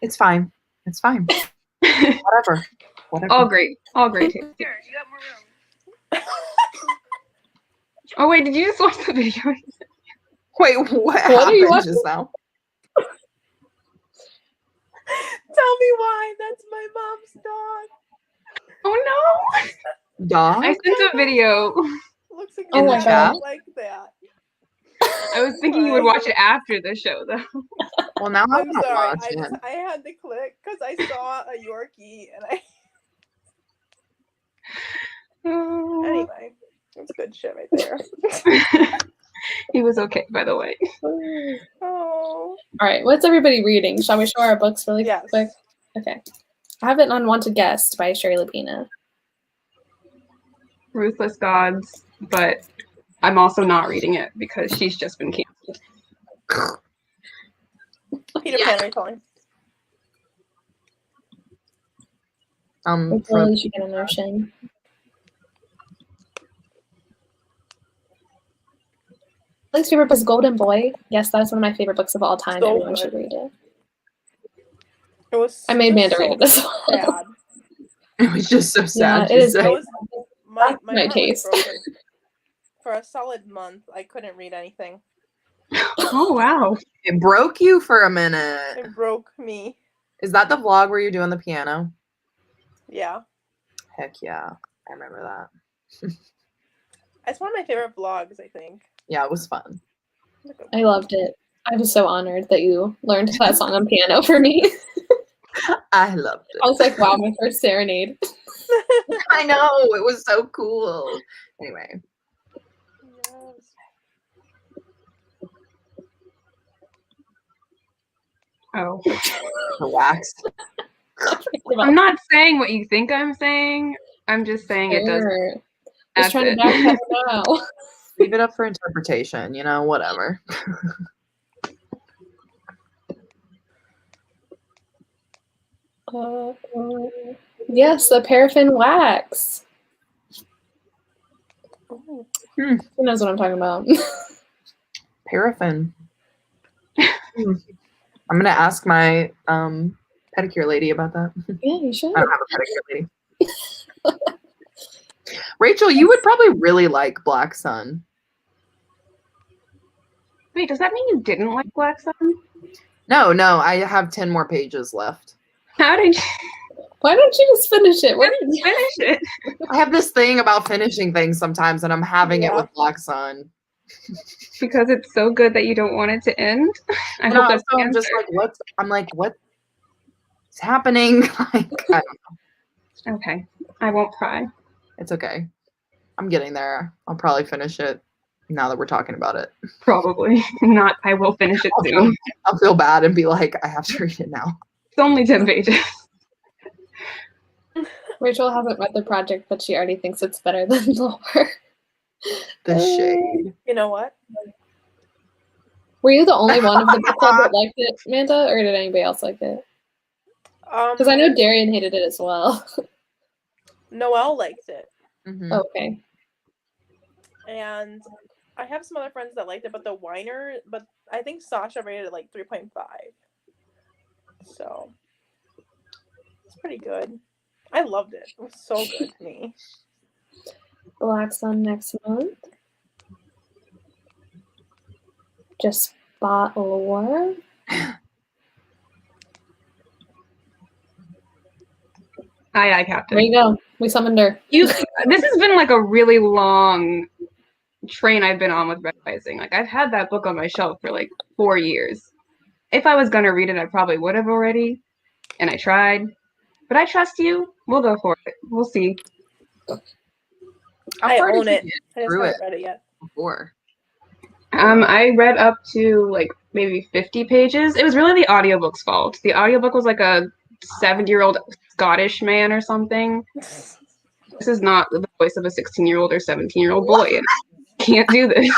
Speaker 3: it's fine. It's fine. Whatever.
Speaker 2: All great taste.
Speaker 4: Here, you got more room.
Speaker 2: Oh wait, did you just watch the video?
Speaker 3: Wait, what happened just now?
Speaker 4: Tell me why. That's my mom's dog.
Speaker 2: Oh no!
Speaker 3: Dog?
Speaker 2: I sent a video.
Speaker 4: Looks
Speaker 3: in the chat
Speaker 4: like that.
Speaker 2: I was thinking you would watch it after the show, though.
Speaker 3: Well, now I'm
Speaker 4: I'm
Speaker 3: gonna
Speaker 4: sorry.
Speaker 3: watch it.
Speaker 4: I had to click because I saw a Yorkie and I. Anyway, that's good shit right there.
Speaker 2: He was okay, by the way.
Speaker 4: Oh.
Speaker 1: All right, what's everybody reading? Shall we show our books really quick? Okay. I have An Unwanted Guest by 𝗙𝗵𝗻.
Speaker 2: Ruthless Gods, but I'm also not reading it because she's just been canceled.
Speaker 4: Peter Pan retelling.
Speaker 1: Hopefully she get an ocean. My favorite book is Golden Boy. Yes, that's one of my favorite books of all time.
Speaker 4: So
Speaker 1: Everyone
Speaker 4: good.
Speaker 1: should read it.
Speaker 4: It was.
Speaker 1: I made Amanda read it as well.
Speaker 4: Sad.
Speaker 3: It was just so sad.
Speaker 1: Yeah, it is.
Speaker 4: That was my
Speaker 1: my
Speaker 4: heart was
Speaker 1: taste.
Speaker 4: broken. For a solid month, I couldn't read anything.
Speaker 2: Oh, wow.
Speaker 3: It broke you for a minute.
Speaker 4: It broke me.
Speaker 3: Is that the vlog where you're doing the piano?
Speaker 4: Yeah.
Speaker 3: Heck yeah. I remember that.
Speaker 4: It's one of my favorite vlogs, I think.
Speaker 3: Yeah, it was fun.
Speaker 1: I loved it. I was so honored that you learned that song on piano for me.
Speaker 3: I loved it.
Speaker 1: I was like, wow, my first serenade.
Speaker 3: I know. It was so cool. Anyway.
Speaker 4: Yes.
Speaker 2: Oh.
Speaker 3: Relax.
Speaker 2: I'm not saying what you think I'm saying. I'm just saying it doesn't.
Speaker 1: Just trying to back up now.
Speaker 3: Leave it up for interpretation, you know, whatever.
Speaker 1: Yes, the paraffin wax.
Speaker 4: Ooh.
Speaker 1: Who knows what I'm talking about?
Speaker 3: Paraffin. I'm gonna ask my pedicure lady about that.
Speaker 1: Yeah, you should.
Speaker 3: I don't have a pedicure lady. Rachel, you would probably really like Black Sun.
Speaker 2: Wait, does that mean you didn't like Black Sun?
Speaker 3: No, I have 10 more pages left.
Speaker 2: How did you
Speaker 1: Why don't you just finish it? What did you
Speaker 2: finish it?
Speaker 3: I have this thing about finishing things sometimes, and I'm having it with Black Sun.
Speaker 2: Because it's so good that you don't want it to end? I
Speaker 3: No,
Speaker 2: hope that's
Speaker 3: so
Speaker 2: the
Speaker 3: I'm just
Speaker 2: answer.
Speaker 3: like, what's happening? Like, I don't know.
Speaker 2: Okay, I won't cry.
Speaker 3: It's okay. I'm getting there. I'll probably finish it now that we're talking about it.
Speaker 2: Probably not. I will finish it soon.
Speaker 3: I'll feel bad and be like, I have to read it now.
Speaker 2: It's only 10 pages.
Speaker 1: Rachel hasn't read the project, but she already thinks it's better than lore.
Speaker 3: The shade.
Speaker 4: You know what?
Speaker 1: Were you the only one of the book club that liked it, Amanda, or did anybody else like it? Because I know Darian hated it as well.
Speaker 4: Noelle liked it.
Speaker 3: Mm-hmm.
Speaker 1: Okay.
Speaker 4: And I have some other friends that liked it, but I think Sasha rated it like 3.5. So it's pretty good. I loved it. It was so good to me.
Speaker 1: Black Sun next month. Just bought lore.
Speaker 2: Aye, Captain.
Speaker 1: There you go. We summoned her.
Speaker 2: This has been like a really long train I've been on with Red Rising. Like, I've had that book on my shelf for like 4 years. If I was gonna read it, I probably would have already, and I tried. But I trust you. We'll go for it. We'll see.
Speaker 4: I own it. I just haven't read it yet.
Speaker 3: Before.
Speaker 2: I read up to like maybe 50 pages. It was really the audiobook's fault. The audiobook was like a 70-year-old Scottish man or something. This is not the voice of a 16-year-old or 17-year-old boy. And I can't do this.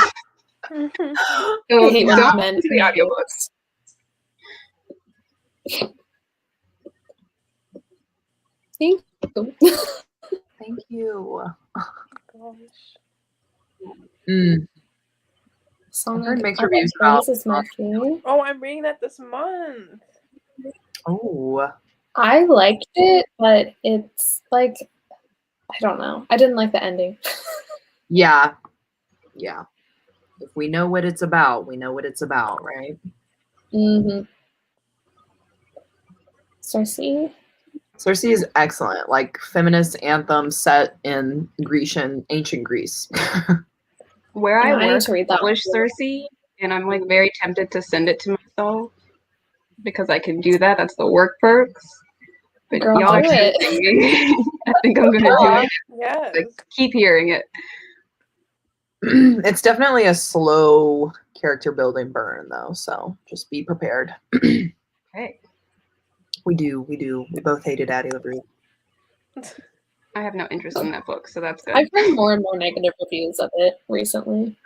Speaker 2: So
Speaker 1: I hate when
Speaker 2: don't
Speaker 1: men
Speaker 2: listen to the audiobooks.
Speaker 1: Thank you.
Speaker 3: Thank you.
Speaker 4: Gosh.
Speaker 1: Song
Speaker 3: heard
Speaker 1: of
Speaker 3: mixed
Speaker 1: the
Speaker 3: reviews
Speaker 1: Prince
Speaker 3: about-
Speaker 1: is my favorite.
Speaker 4: Oh, I'm reading that this month.
Speaker 3: Oh.
Speaker 1: I liked it, but it's like, I don't know. I didn't like the ending.
Speaker 3: Yeah. Yeah. If we know what it's about, we know what it's about, right?
Speaker 1: Mm-hmm. 𝗙𝗫.
Speaker 3: 𝗙𝗫 is excellent, like feminist anthem set in ancient Greece.
Speaker 2: Where
Speaker 1: Yeah, I
Speaker 2: I
Speaker 1: need
Speaker 2: work,
Speaker 1: to read that
Speaker 2: published
Speaker 1: one.
Speaker 2: 𝗙𝗫 and I'm like very tempted to send it to myself because I can do that. That's the work perks. But
Speaker 1: Girl,
Speaker 2: y'all are
Speaker 1: do it.
Speaker 2: tempting me. I think I'm gonna do it.
Speaker 4: Yes.
Speaker 2: Like, keep hearing it.
Speaker 3: It's definitely a slow character building burn though, so just be prepared.
Speaker 2: Okay.
Speaker 3: We both hated Addie LaRue.
Speaker 2: I have no interest in that book, so that's good.
Speaker 1: I've heard more and more negative reviews of it recently.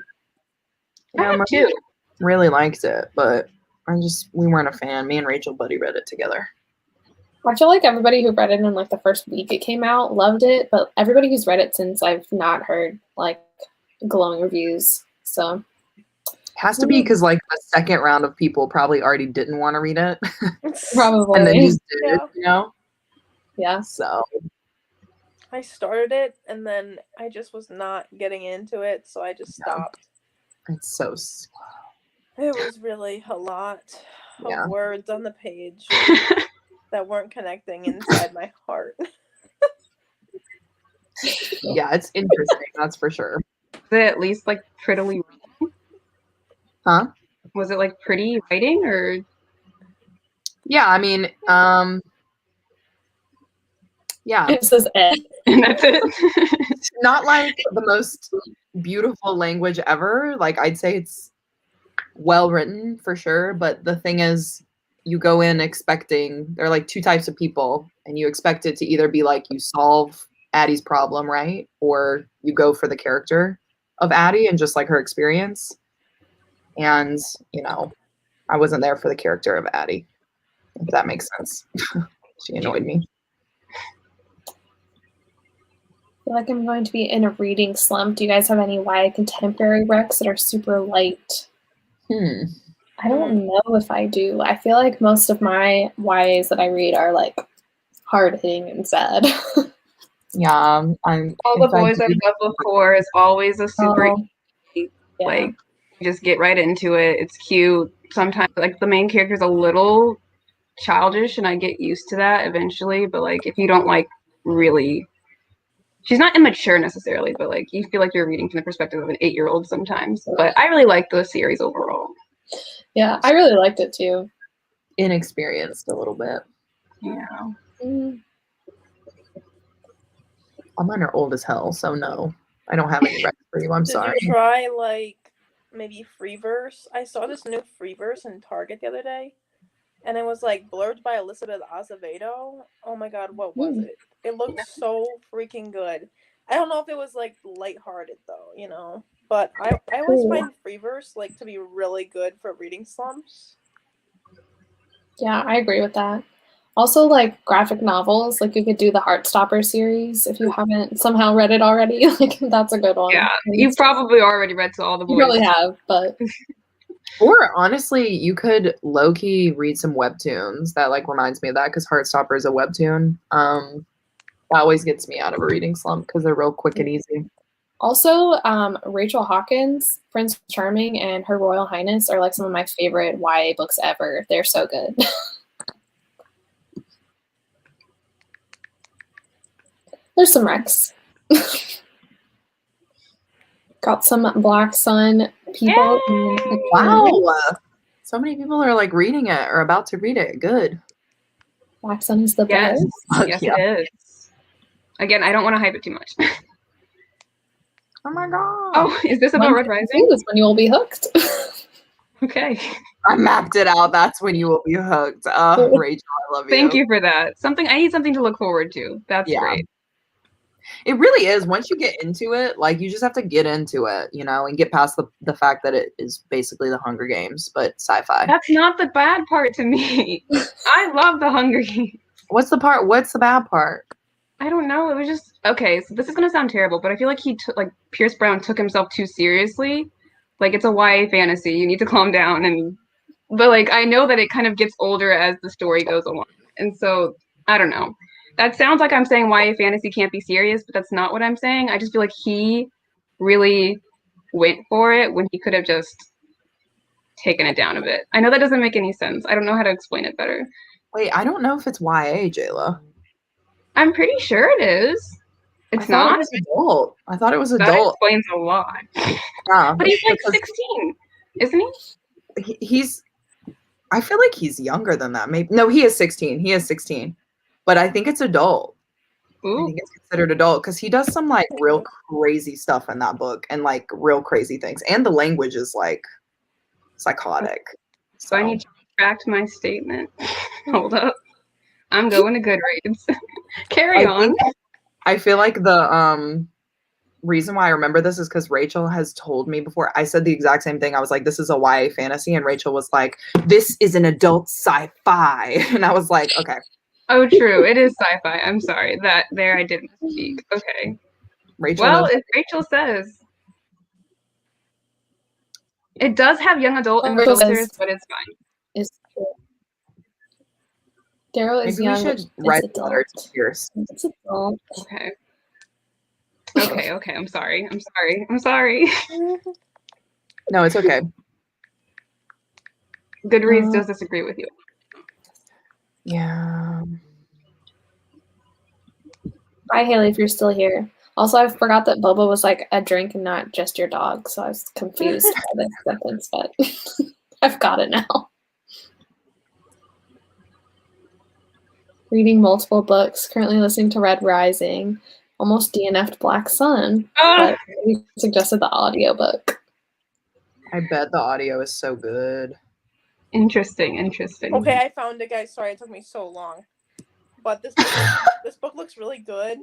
Speaker 2: I have too.
Speaker 3: Really liked it, but we weren't a fan. Me and Rachel Buddy read it together.
Speaker 1: I feel like everybody who read it in like the first week it came out loved it, but everybody who's read it since, I've not heard like glowing reviews. So
Speaker 3: Has to be because like the second round of people probably already didn't want to read it.
Speaker 1: probably.
Speaker 3: And then just did it,
Speaker 4: Yeah.
Speaker 3: you know?
Speaker 1: Yeah.
Speaker 3: So
Speaker 4: I started it and then I just was not getting into it, so I just stopped.
Speaker 3: it's so slow.
Speaker 4: It was really a lot of
Speaker 3: Yeah.
Speaker 4: words on the page that weren't connecting inside my heart.
Speaker 3: Yeah, it's interesting, that's for sure.
Speaker 2: Was it at least like prettily written?
Speaker 3: Huh?
Speaker 2: Was it like pretty writing or?
Speaker 3: Yeah, I mean, yeah.
Speaker 1: It says Ed.
Speaker 2: And that's it.
Speaker 3: Not like the most beautiful language ever. Like I'd say it's well written for sure, but the thing is you go in expecting there are like two types of people and you expect it to either be like you solve Addie's problem, right? Or you go for the character of Addie and just like her experience. And, you know, I wasn't there for the character of Addie, if that makes sense. She annoyed me.
Speaker 1: I feel like I'm going to be in a reading slump. Do you guys have any YA contemporary recs that are super light? I don't know if I do. I feel like most of my YAs that I read are like hard hitting and sad.
Speaker 3: Yeah,
Speaker 2: All the boys I've loved before is always a super
Speaker 1: yeah.
Speaker 2: like you just get right into it. It's cute. Sometimes like the main character's a little childish and I get used to that eventually, but like if you don't like really, she's not immature necessarily, but like you feel like you're reading from the perspective of an 8-year-old sometimes. But I really like the series overall.
Speaker 1: Yeah, I really liked it too.
Speaker 3: Inexperienced a little bit.
Speaker 2: Yeah.
Speaker 3: All mine are old as hell, so no. I don't have any recs for you. I'm sorry.
Speaker 4: Did you try like maybe Freeverse? I saw this new Freeverse in Target the other day, and it was like blurbed by 𝗙𝗵𝗻. Oh my god, what was it? It looked so freaking good. I don't know if it was like lighthearted though, you know. But I always find Freeverse like to be really good for reading slumps.
Speaker 1: Yeah, I agree with that. Also, like graphic novels, like you could do the Heartstopper series if you haven't somehow read it already. Like that's a good one.
Speaker 2: Yeah, you probably already read To All the Boys.
Speaker 1: You probably have, but
Speaker 3: Or honestly, you could low-key read some webtoons. That like reminds me of that because Heartstopper is a webtoon. That always gets me out of a reading slump because they're real quick and easy.
Speaker 1: also Rachel Hawkins, Prince Charming, and Her Royal Highness are like some of my favorite YA books ever. They're so good. There's some recs. Got some Black Sun people.
Speaker 3: Wow. So many people are like reading it or about to read it. Good.
Speaker 1: Black Sun is the
Speaker 2: Yes,
Speaker 1: best.
Speaker 2: yes
Speaker 3: Yeah.
Speaker 2: it is. Again, I don't want to hype it too much.
Speaker 3: Oh my god.
Speaker 2: Oh, is this about Red Rising?
Speaker 1: This when you will be hooked.
Speaker 2: Okay.
Speaker 3: I mapped it out. That's when you will be hooked. Rachel, I love you.
Speaker 2: Thank you for that. I need something to look forward to. That's great.
Speaker 3: It really is. Once you get into it, like you just have to get into it, you know, and get past the fact that it is basically the Hunger Games, but sci-fi.
Speaker 2: That's not the bad part to me. I love the Hunger Games.
Speaker 3: What's the bad part?
Speaker 2: I don't know. It was just okay. So this is gonna sound terrible, but I feel like Pierce Brown took himself too seriously. Like it's a YA fantasy. You need to calm down. But like I know that it kind of gets older as the story goes along, and so I don't know. That sounds like I'm saying YA fantasy can't be serious, but that's not what I'm saying. I just feel like he really went for it when he could have just taken it down a bit. I know that doesn't make any sense. I don't know how to explain it better.
Speaker 3: Wait, I don't know if it's YA, Jayla.
Speaker 2: I'm pretty sure it is. It's not?
Speaker 3: It was adult. I thought it was
Speaker 2: That
Speaker 3: adult.
Speaker 2: explains a lot.
Speaker 3: Yeah,
Speaker 2: But he's like 16. isn't he?
Speaker 3: He's. I feel like he's younger than that. Maybe no, he is 16. He is 16, but I think it's adult.
Speaker 2: Ooh.
Speaker 3: I think it's considered adult because he does some like real crazy stuff in that book and like real crazy things, and the language is like psychotic.
Speaker 2: So I need to retract my statement. Hold up, I'm going to Goodreads. Carry on.
Speaker 3: I feel like the reason why I remember this is because Rachel has told me before. I said the exact same thing. I was like, this is a YA fantasy. And Rachel was like, this is an adult sci-fi. And I was like, okay.
Speaker 2: Oh, true. It is sci-fi. I'm sorry. There I didn't speak. Okay. Rachel if Rachel says. It does have young adult in the filters, but it's fine.
Speaker 1: It's true. Daryl is young.
Speaker 3: We should write a letter to Pierce.
Speaker 1: It's adult.
Speaker 2: Okay. Okay. I'm sorry.
Speaker 3: No, it's okay.
Speaker 2: Goodreads does disagree with you.
Speaker 3: Yeah.
Speaker 1: Hi, Haley, if you're still here. Also, I forgot that boba was like a drink and not just your dog, so I was confused by the sentence, but I've got it now. Reading multiple books, currently listening to Red Rising, almost DNF'd Black Sun, but we suggested the audiobook.
Speaker 3: I bet the audio is so good.
Speaker 2: Interesting.
Speaker 4: Okay, I found it, guys. Sorry, it took me so long. But this book looks really good.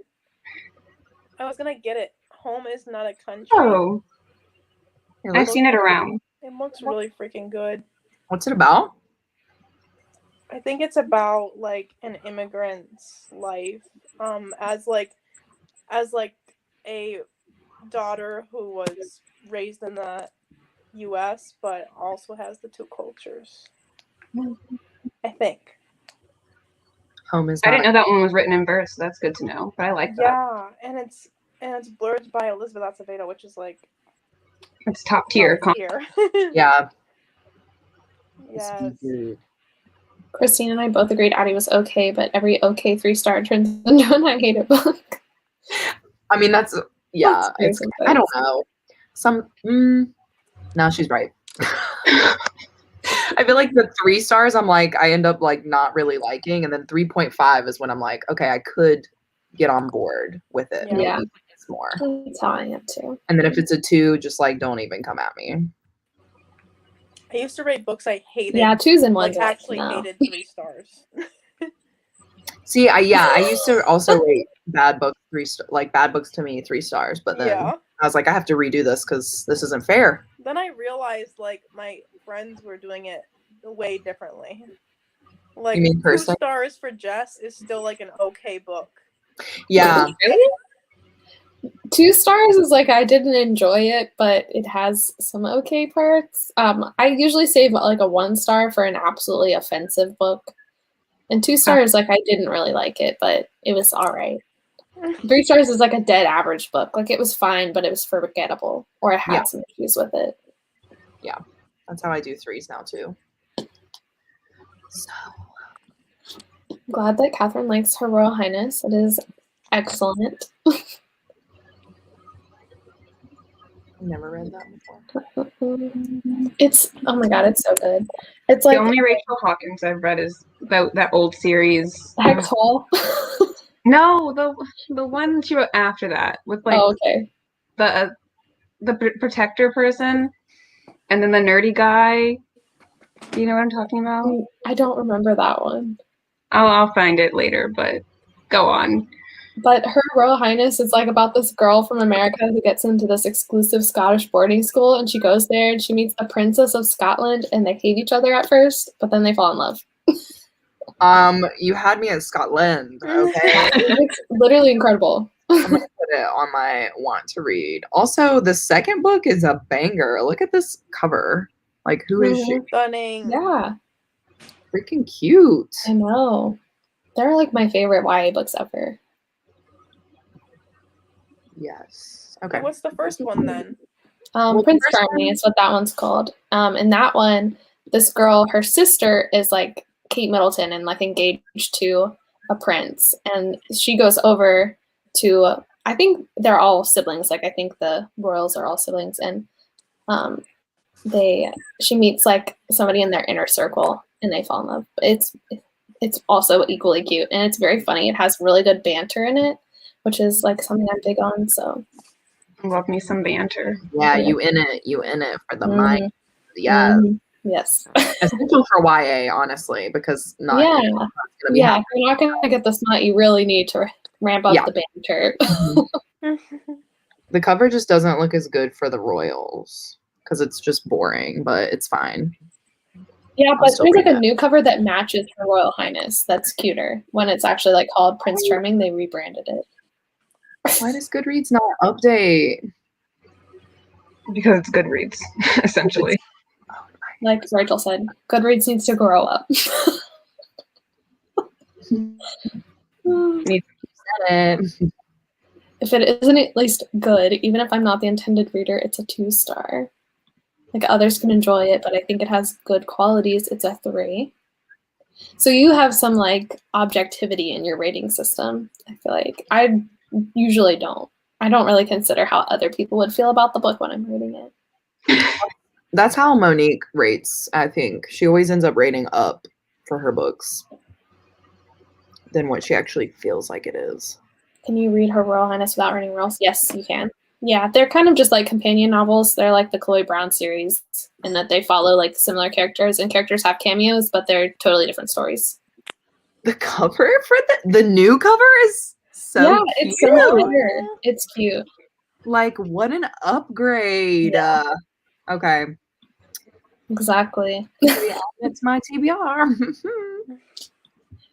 Speaker 4: I was gonna get it. Home is Not a Country.
Speaker 2: Oh. I've seen it around.
Speaker 4: It looks really freaking good.
Speaker 3: What's it about?
Speaker 4: I think it's about like an immigrant's life, as a daughter who was raised in the U.S. but also has the two cultures. I think.
Speaker 3: Home is.
Speaker 2: I didn't know that one was written in verse. So that's good to know. But I like that.
Speaker 4: Yeah, and it's blurred by Elizabeth Acevedo, which is like.
Speaker 2: It's top tier.
Speaker 3: Yeah.
Speaker 4: Yes.
Speaker 1: Christine and I both agreed Addie was okay, but every okay 3-star turns into an I hate it book.
Speaker 3: I mean, that's I don't know. No, she's right. I feel like the 3 stars, I'm like, I end up like not really liking, and then 3.5 is when I'm like, okay, I could get on board with it.
Speaker 1: Yeah.
Speaker 3: Maybe it's more.
Speaker 1: That's how I am too.
Speaker 3: And then if it's a 2, just like don't even come at me.
Speaker 4: I used to rate books I hated.
Speaker 1: Yeah, 2s and 1s.
Speaker 4: Like actually hated 3 stars.
Speaker 3: See, I used to also rate bad books 3 stars, like bad books to me 3 stars, but then I was like, I have to redo this because this isn't fair.
Speaker 4: Then I realized like my friends were doing it way differently. Like 2 stars for Jess is still like an okay book.
Speaker 3: Yeah.
Speaker 1: 2 stars is like I didn't enjoy it, but it has some okay parts. I usually save like a 1 star for an absolutely offensive book. And 2 stars, like I didn't really like it, but it was all right. 3 stars is like a dead average book. Like it was fine, but it was forgettable, or I had some issues with it.
Speaker 3: Yeah, that's how I do 3s now too. So
Speaker 1: glad that Catherine likes Her Royal Highness. It is excellent.
Speaker 3: Never read that before.
Speaker 1: It's oh my god, it's so good. It's like
Speaker 2: the only Rachel Hawkins I've read is that old series.
Speaker 1: Hex Hall.
Speaker 2: No, the one she wrote after that with like the protector person, and then the nerdy guy. Do you know what I'm talking about?
Speaker 1: I don't remember that one.
Speaker 2: I'll find it later, but go on.
Speaker 1: But Her Royal Highness is like about this girl from America who gets into this exclusive Scottish boarding school, and she goes there and she meets a princess of Scotland, and they hate each other at first, but then they fall in love.
Speaker 3: You had me at Scotland, okay?
Speaker 1: It's literally incredible.
Speaker 3: I'm gonna put it on my want to read. Also, the second book is a banger. Look at this cover. Like, who is she?
Speaker 4: Stunning.
Speaker 1: Yeah.
Speaker 3: Freaking cute.
Speaker 1: I know. They're like my favorite YA books ever.
Speaker 3: Yes. Okay.
Speaker 4: What's the first one then?
Speaker 1: Prince Charming is what that one's called. And that one, this girl, her sister is like Kate Middleton and like engaged to a prince, and she goes over to, I think they're all siblings. Like I think the royals are all siblings, and she meets like somebody in their inner circle and they fall in love. It's also equally cute and it's very funny. It has really good banter in it, which is like something I'm big on. So
Speaker 2: love me some banter.
Speaker 3: Yeah, you in it for the mind. Yeah.
Speaker 1: Yes.
Speaker 3: Essential for YA, honestly, because not
Speaker 1: yeah.
Speaker 3: gonna be
Speaker 1: Yeah, if you're not gonna get the smut, you really need to ramp up the banter.
Speaker 3: The cover just doesn't look as good for the royals because it's just boring, but it's fine.
Speaker 1: Yeah, but there's like a new cover that matches Her Royal Highness. That's cuter. When it's actually like called Prince Charming, they rebranded it.
Speaker 3: Why does Goodreads not update?
Speaker 2: Because it's Goodreads, essentially.
Speaker 1: Like Rachel said, Goodreads needs to grow up. If it isn't at least good, even if I'm not the intended reader, it's a 2-star. Like others can enjoy it, but I think it has good qualities. It's a 3. So you have some like objectivity in your rating system. I feel like I usually don't. I don't really consider how other people would feel about the book when I'm reading it.
Speaker 3: That's how Monique rates, I think. She always ends up rating up for her books than what she actually feels like it is.
Speaker 1: Can you read Her Royal Highness without reading Royals? Yes, you can. Yeah, they're kind of just like companion novels. They're like the Chloe Brown series in that they follow like similar characters and characters have cameos, but they're totally different stories.
Speaker 3: The cover for the new cover is so cute.
Speaker 1: It's so cute. It's cute.
Speaker 3: Like, what an upgrade. Yeah. Okay.
Speaker 1: Exactly.
Speaker 3: Yeah, it's my TBR.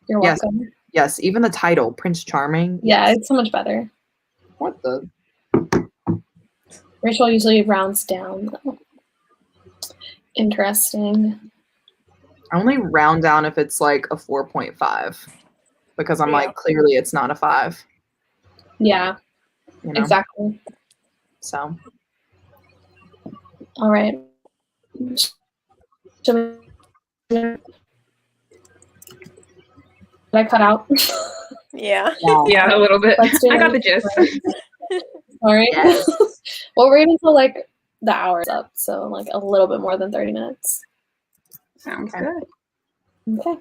Speaker 1: You're welcome.
Speaker 3: Yes, even the title, Prince Charming.
Speaker 1: Yeah,
Speaker 3: yes.
Speaker 1: it's so much better.
Speaker 3: What the?
Speaker 1: Rachel usually rounds down. Interesting.
Speaker 3: I only round down if it's like a 4.5 because I'm like, clearly it's not a 5.
Speaker 1: Yeah,
Speaker 3: you know?
Speaker 1: exactly.
Speaker 3: So.
Speaker 1: All right. Did I cut out?
Speaker 4: Yeah.
Speaker 2: Yeah, a little bit. I got the gist.
Speaker 1: All right.
Speaker 3: Yes.
Speaker 1: Well, we're waiting until like the hour's up, so like a little bit more than 30 minutes.
Speaker 2: Sounds good.
Speaker 1: Okay.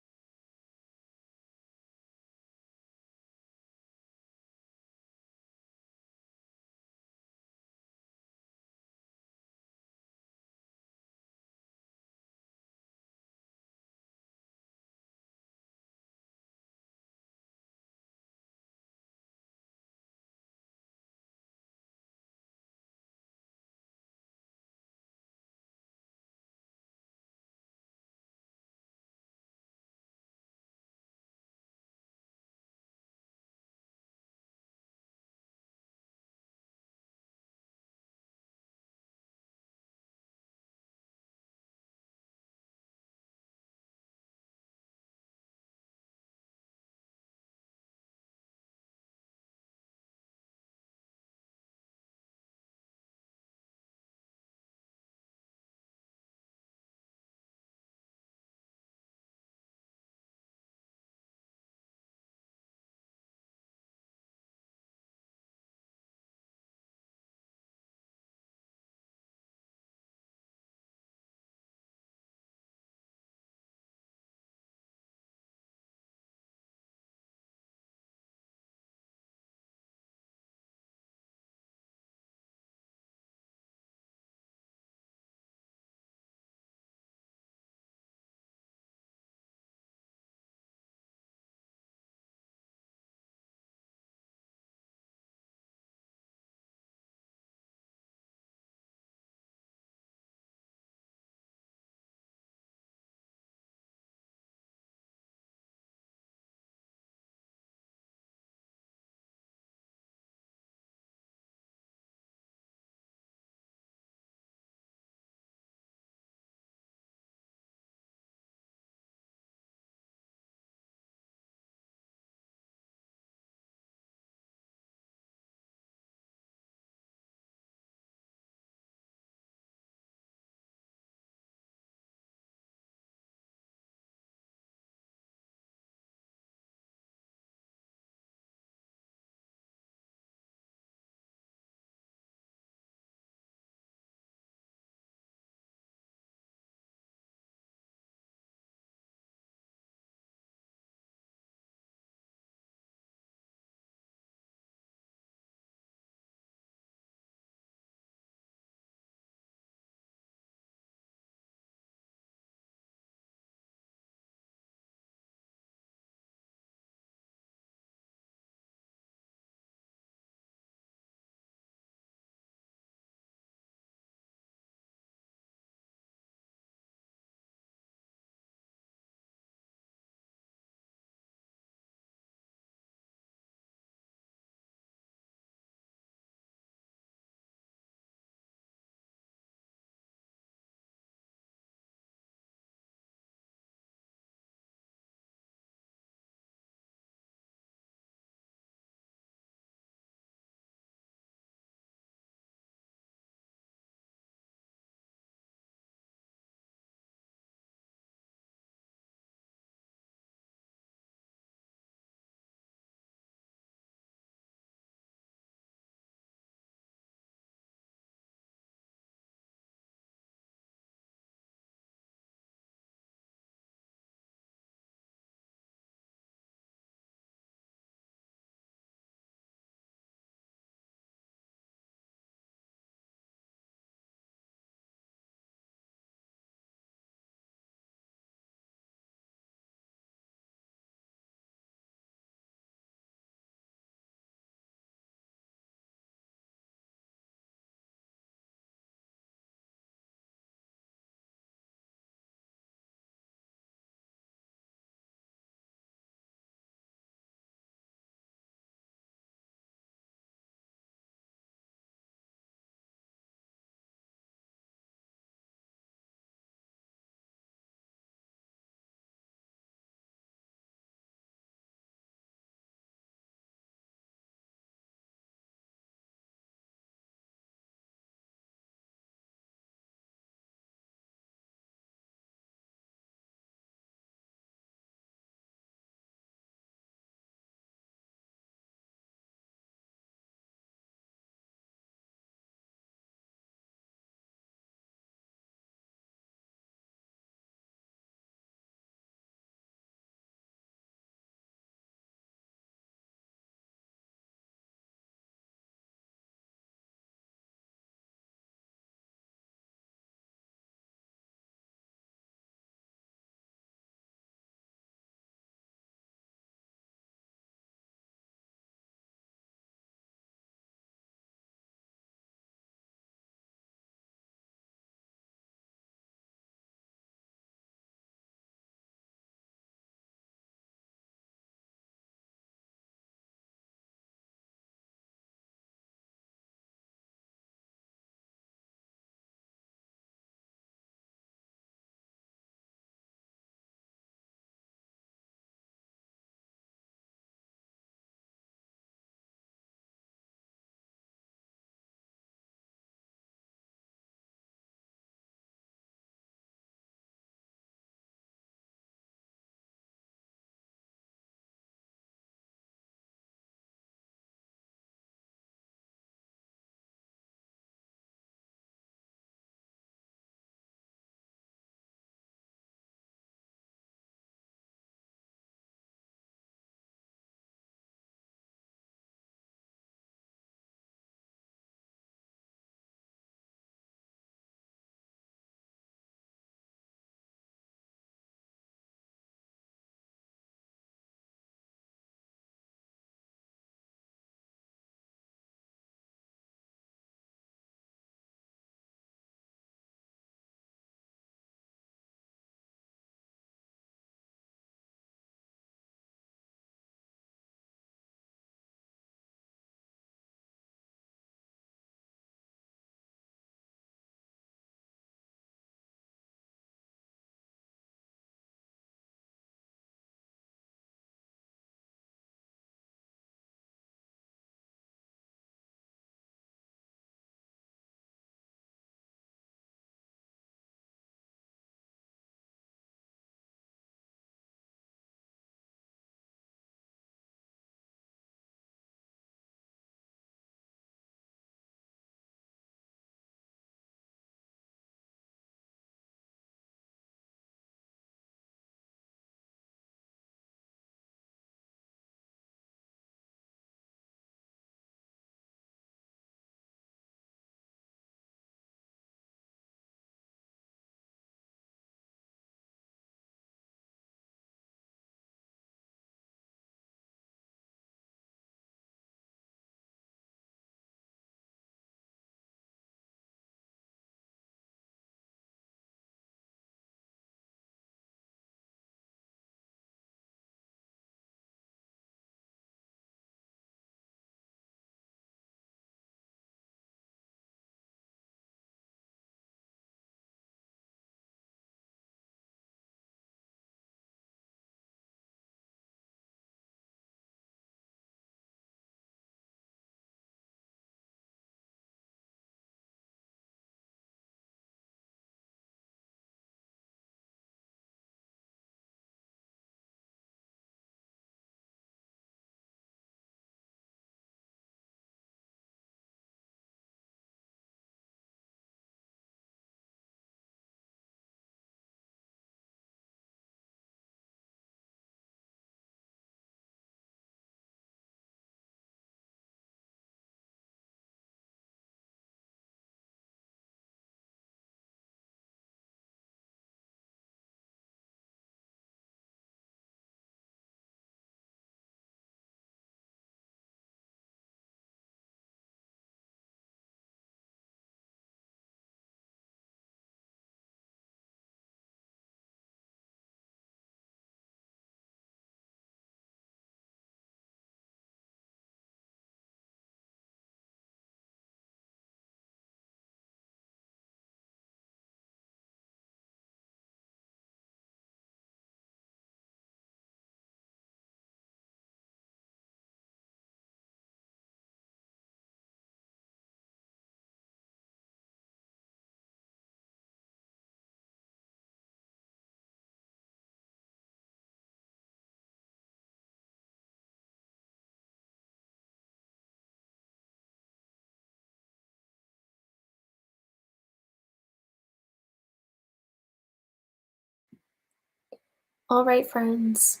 Speaker 1: All right, friends.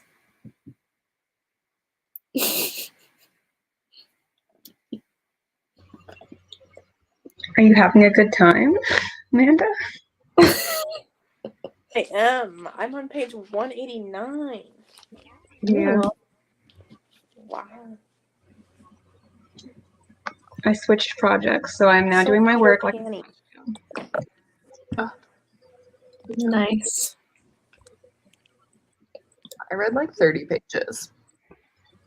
Speaker 2: Are you having a good time, Amanda?
Speaker 4: I am. I'm on page 189.
Speaker 2: Yeah.
Speaker 4: Wow.
Speaker 2: I switched projects, so I'm now doing my work like.
Speaker 1: Nice.
Speaker 3: I read like 30 pages.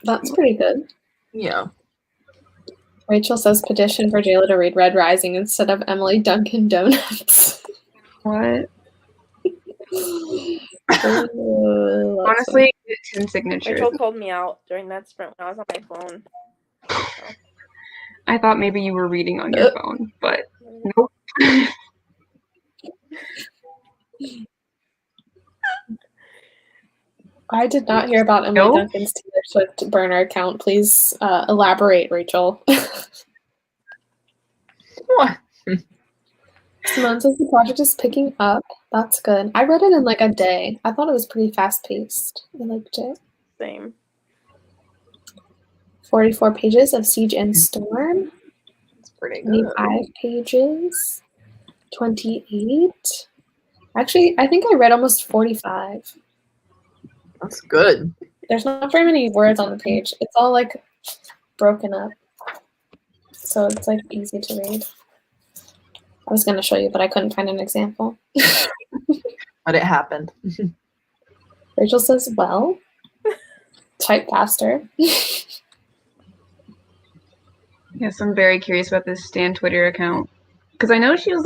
Speaker 1: That's pretty good.
Speaker 3: Yeah.
Speaker 1: Rachel says petition for Jayla to read Red Rising instead of Emily Duncan Donuts.
Speaker 2: What?
Speaker 1: Honestly,
Speaker 2: Honestly, 10 signatures.
Speaker 4: Rachel called me out during that sprint when I was on my phone. So.
Speaker 2: I thought maybe you were reading on your phone, but nope.
Speaker 1: I did not hear about Emily Duncan's Taylor Swift burner account. Please elaborate, Rachel.
Speaker 3: What?
Speaker 1: Simone says the project is picking up. That's good. I read it in like a day. I thought it was pretty fast-paced. I liked it.
Speaker 4: Same.
Speaker 1: 44 pages of Siege and Storm.
Speaker 3: That's pretty good.
Speaker 1: 25 pages. 28. Actually, I think I read almost 45.
Speaker 3: That's good.
Speaker 1: There's not very many words on the page. It's all like broken up. So it's like easy to read. I was going to show you, but I couldn't find an example.
Speaker 3: But it happened.
Speaker 1: Rachel says, well, type faster.
Speaker 2: Yes, I'm very curious about this Stan Twitter account. Because I know she was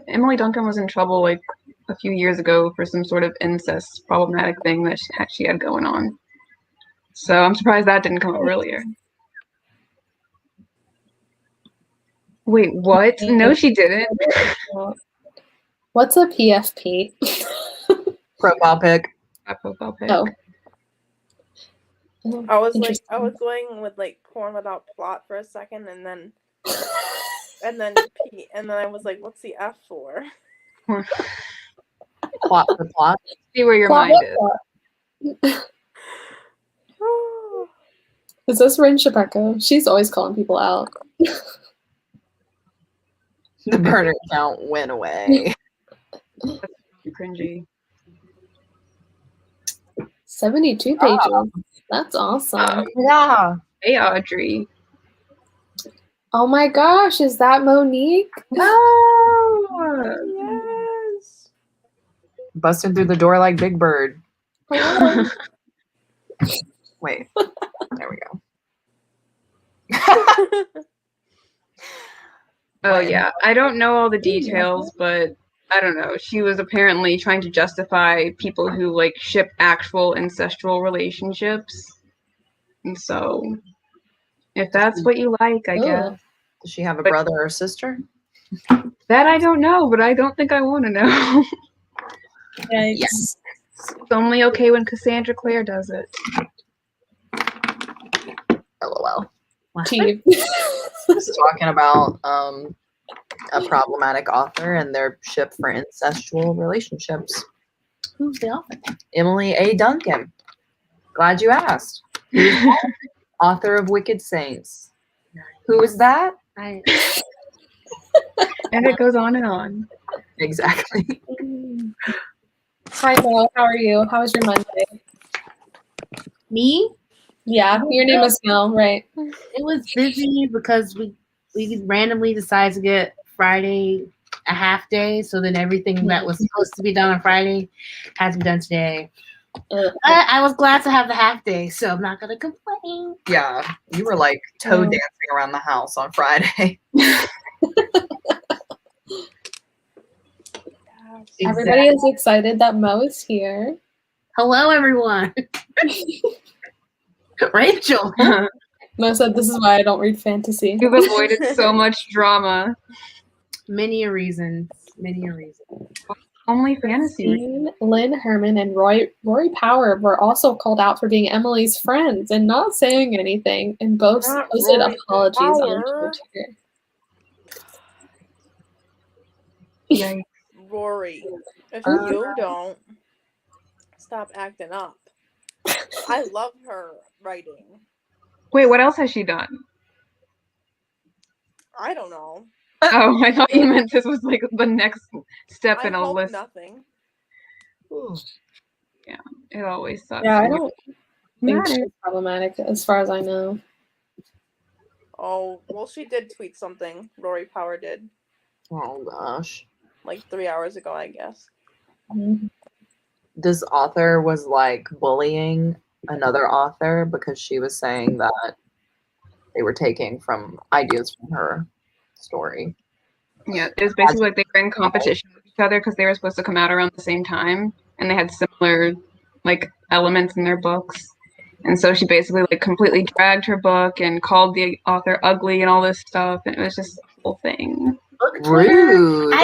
Speaker 2: Emily Duncan was in trouble like a few years ago for some sort of incest problematic thing that she had going on. So I'm surprised that didn't come up earlier. Wait, what? No, she didn't.
Speaker 1: What's a PFP?
Speaker 3: Profile pic.
Speaker 2: Profile pic.
Speaker 1: Oh.
Speaker 4: I was going with like porn without plot for a second, and then P, and then I was like, what's the F for?
Speaker 3: Plot for plot.
Speaker 2: See where your mind is.
Speaker 1: Is this Rin Shepeko? She's always calling people out.
Speaker 3: The burner account went away.
Speaker 2: That's cringy.
Speaker 1: 72 pages. Oh. That's awesome.
Speaker 3: Yeah.
Speaker 2: Hey, Audrey.
Speaker 1: Oh my gosh, is that Monique?
Speaker 3: Oh,
Speaker 4: yes.
Speaker 3: Busting through the door like Big Bird.
Speaker 1: Oh.
Speaker 3: Wait. There we go.
Speaker 2: Oh, yeah. I don't know all the details, but I don't know. She was apparently trying to justify people who like ship actual incestual relationships. And so, if that's what you like, I guess.
Speaker 3: Does she have a brother or sister?
Speaker 2: That I don't know, but I don't think I want to know.
Speaker 1: Yes.
Speaker 2: It's only okay when Cassandra Clare does it.
Speaker 3: LOL.
Speaker 1: Team.
Speaker 3: Just talking about a problematic author and their ship for incestual relationships.
Speaker 5: Who's the author?
Speaker 3: Emily A. Duncan. Glad you asked. Author of Wicked Saints. Who is that?
Speaker 2: And it goes on and on.
Speaker 3: Exactly.
Speaker 1: Hi, Mel. How are you? How was your Monday?
Speaker 5: Me?
Speaker 1: Yeah, your name is Mel, right?
Speaker 5: It was busy because we randomly decided to get Friday a half day, so then everything that was supposed to be done on Friday had to be done today. I was glad to have the half day, so I'm not gonna complain.
Speaker 3: Yeah, you were like toe dancing around the house on Friday.
Speaker 1: Everybody is excited that Mo is here.
Speaker 5: Hello, everyone. Rachel.
Speaker 1: Mo said, this is why I don't read fantasy.
Speaker 2: You've avoided so much drama.
Speaker 5: Many a reasons.
Speaker 2: Only fantasy.
Speaker 1: Lynn Herman and Rory Power were also called out for being Emily's friends and not saying anything, and both posted apologies on Twitter.
Speaker 2: Yeah.
Speaker 4: Rory, if you don't. stop acting up. I love her writing.
Speaker 2: Wait, what else has she done?
Speaker 4: I don't know.
Speaker 2: Oh, I thought you meant this was like the next step
Speaker 4: I
Speaker 2: in a
Speaker 4: hope
Speaker 2: list.
Speaker 4: nothing.
Speaker 2: Yeah, it always sucks.
Speaker 1: Yeah, I
Speaker 2: when you-
Speaker 1: don't think she's problematic as far as I know.
Speaker 4: Oh, well, she did tweet something. Rory Power did.
Speaker 3: Oh gosh.
Speaker 4: Like 3 hours ago, I guess.
Speaker 1: Mhm.
Speaker 3: This author was like bullying another author because she was saying that they were taking from ideas from her story.
Speaker 2: Yeah, it was basically like they were in competition with each other because they were supposed to come out around the same time, and they had similar like elements in their books. And so she basically like completely dragged her book and called the author ugly and all this stuff, and it was just a whole thing.
Speaker 5: Book Twitter,
Speaker 3: Rude.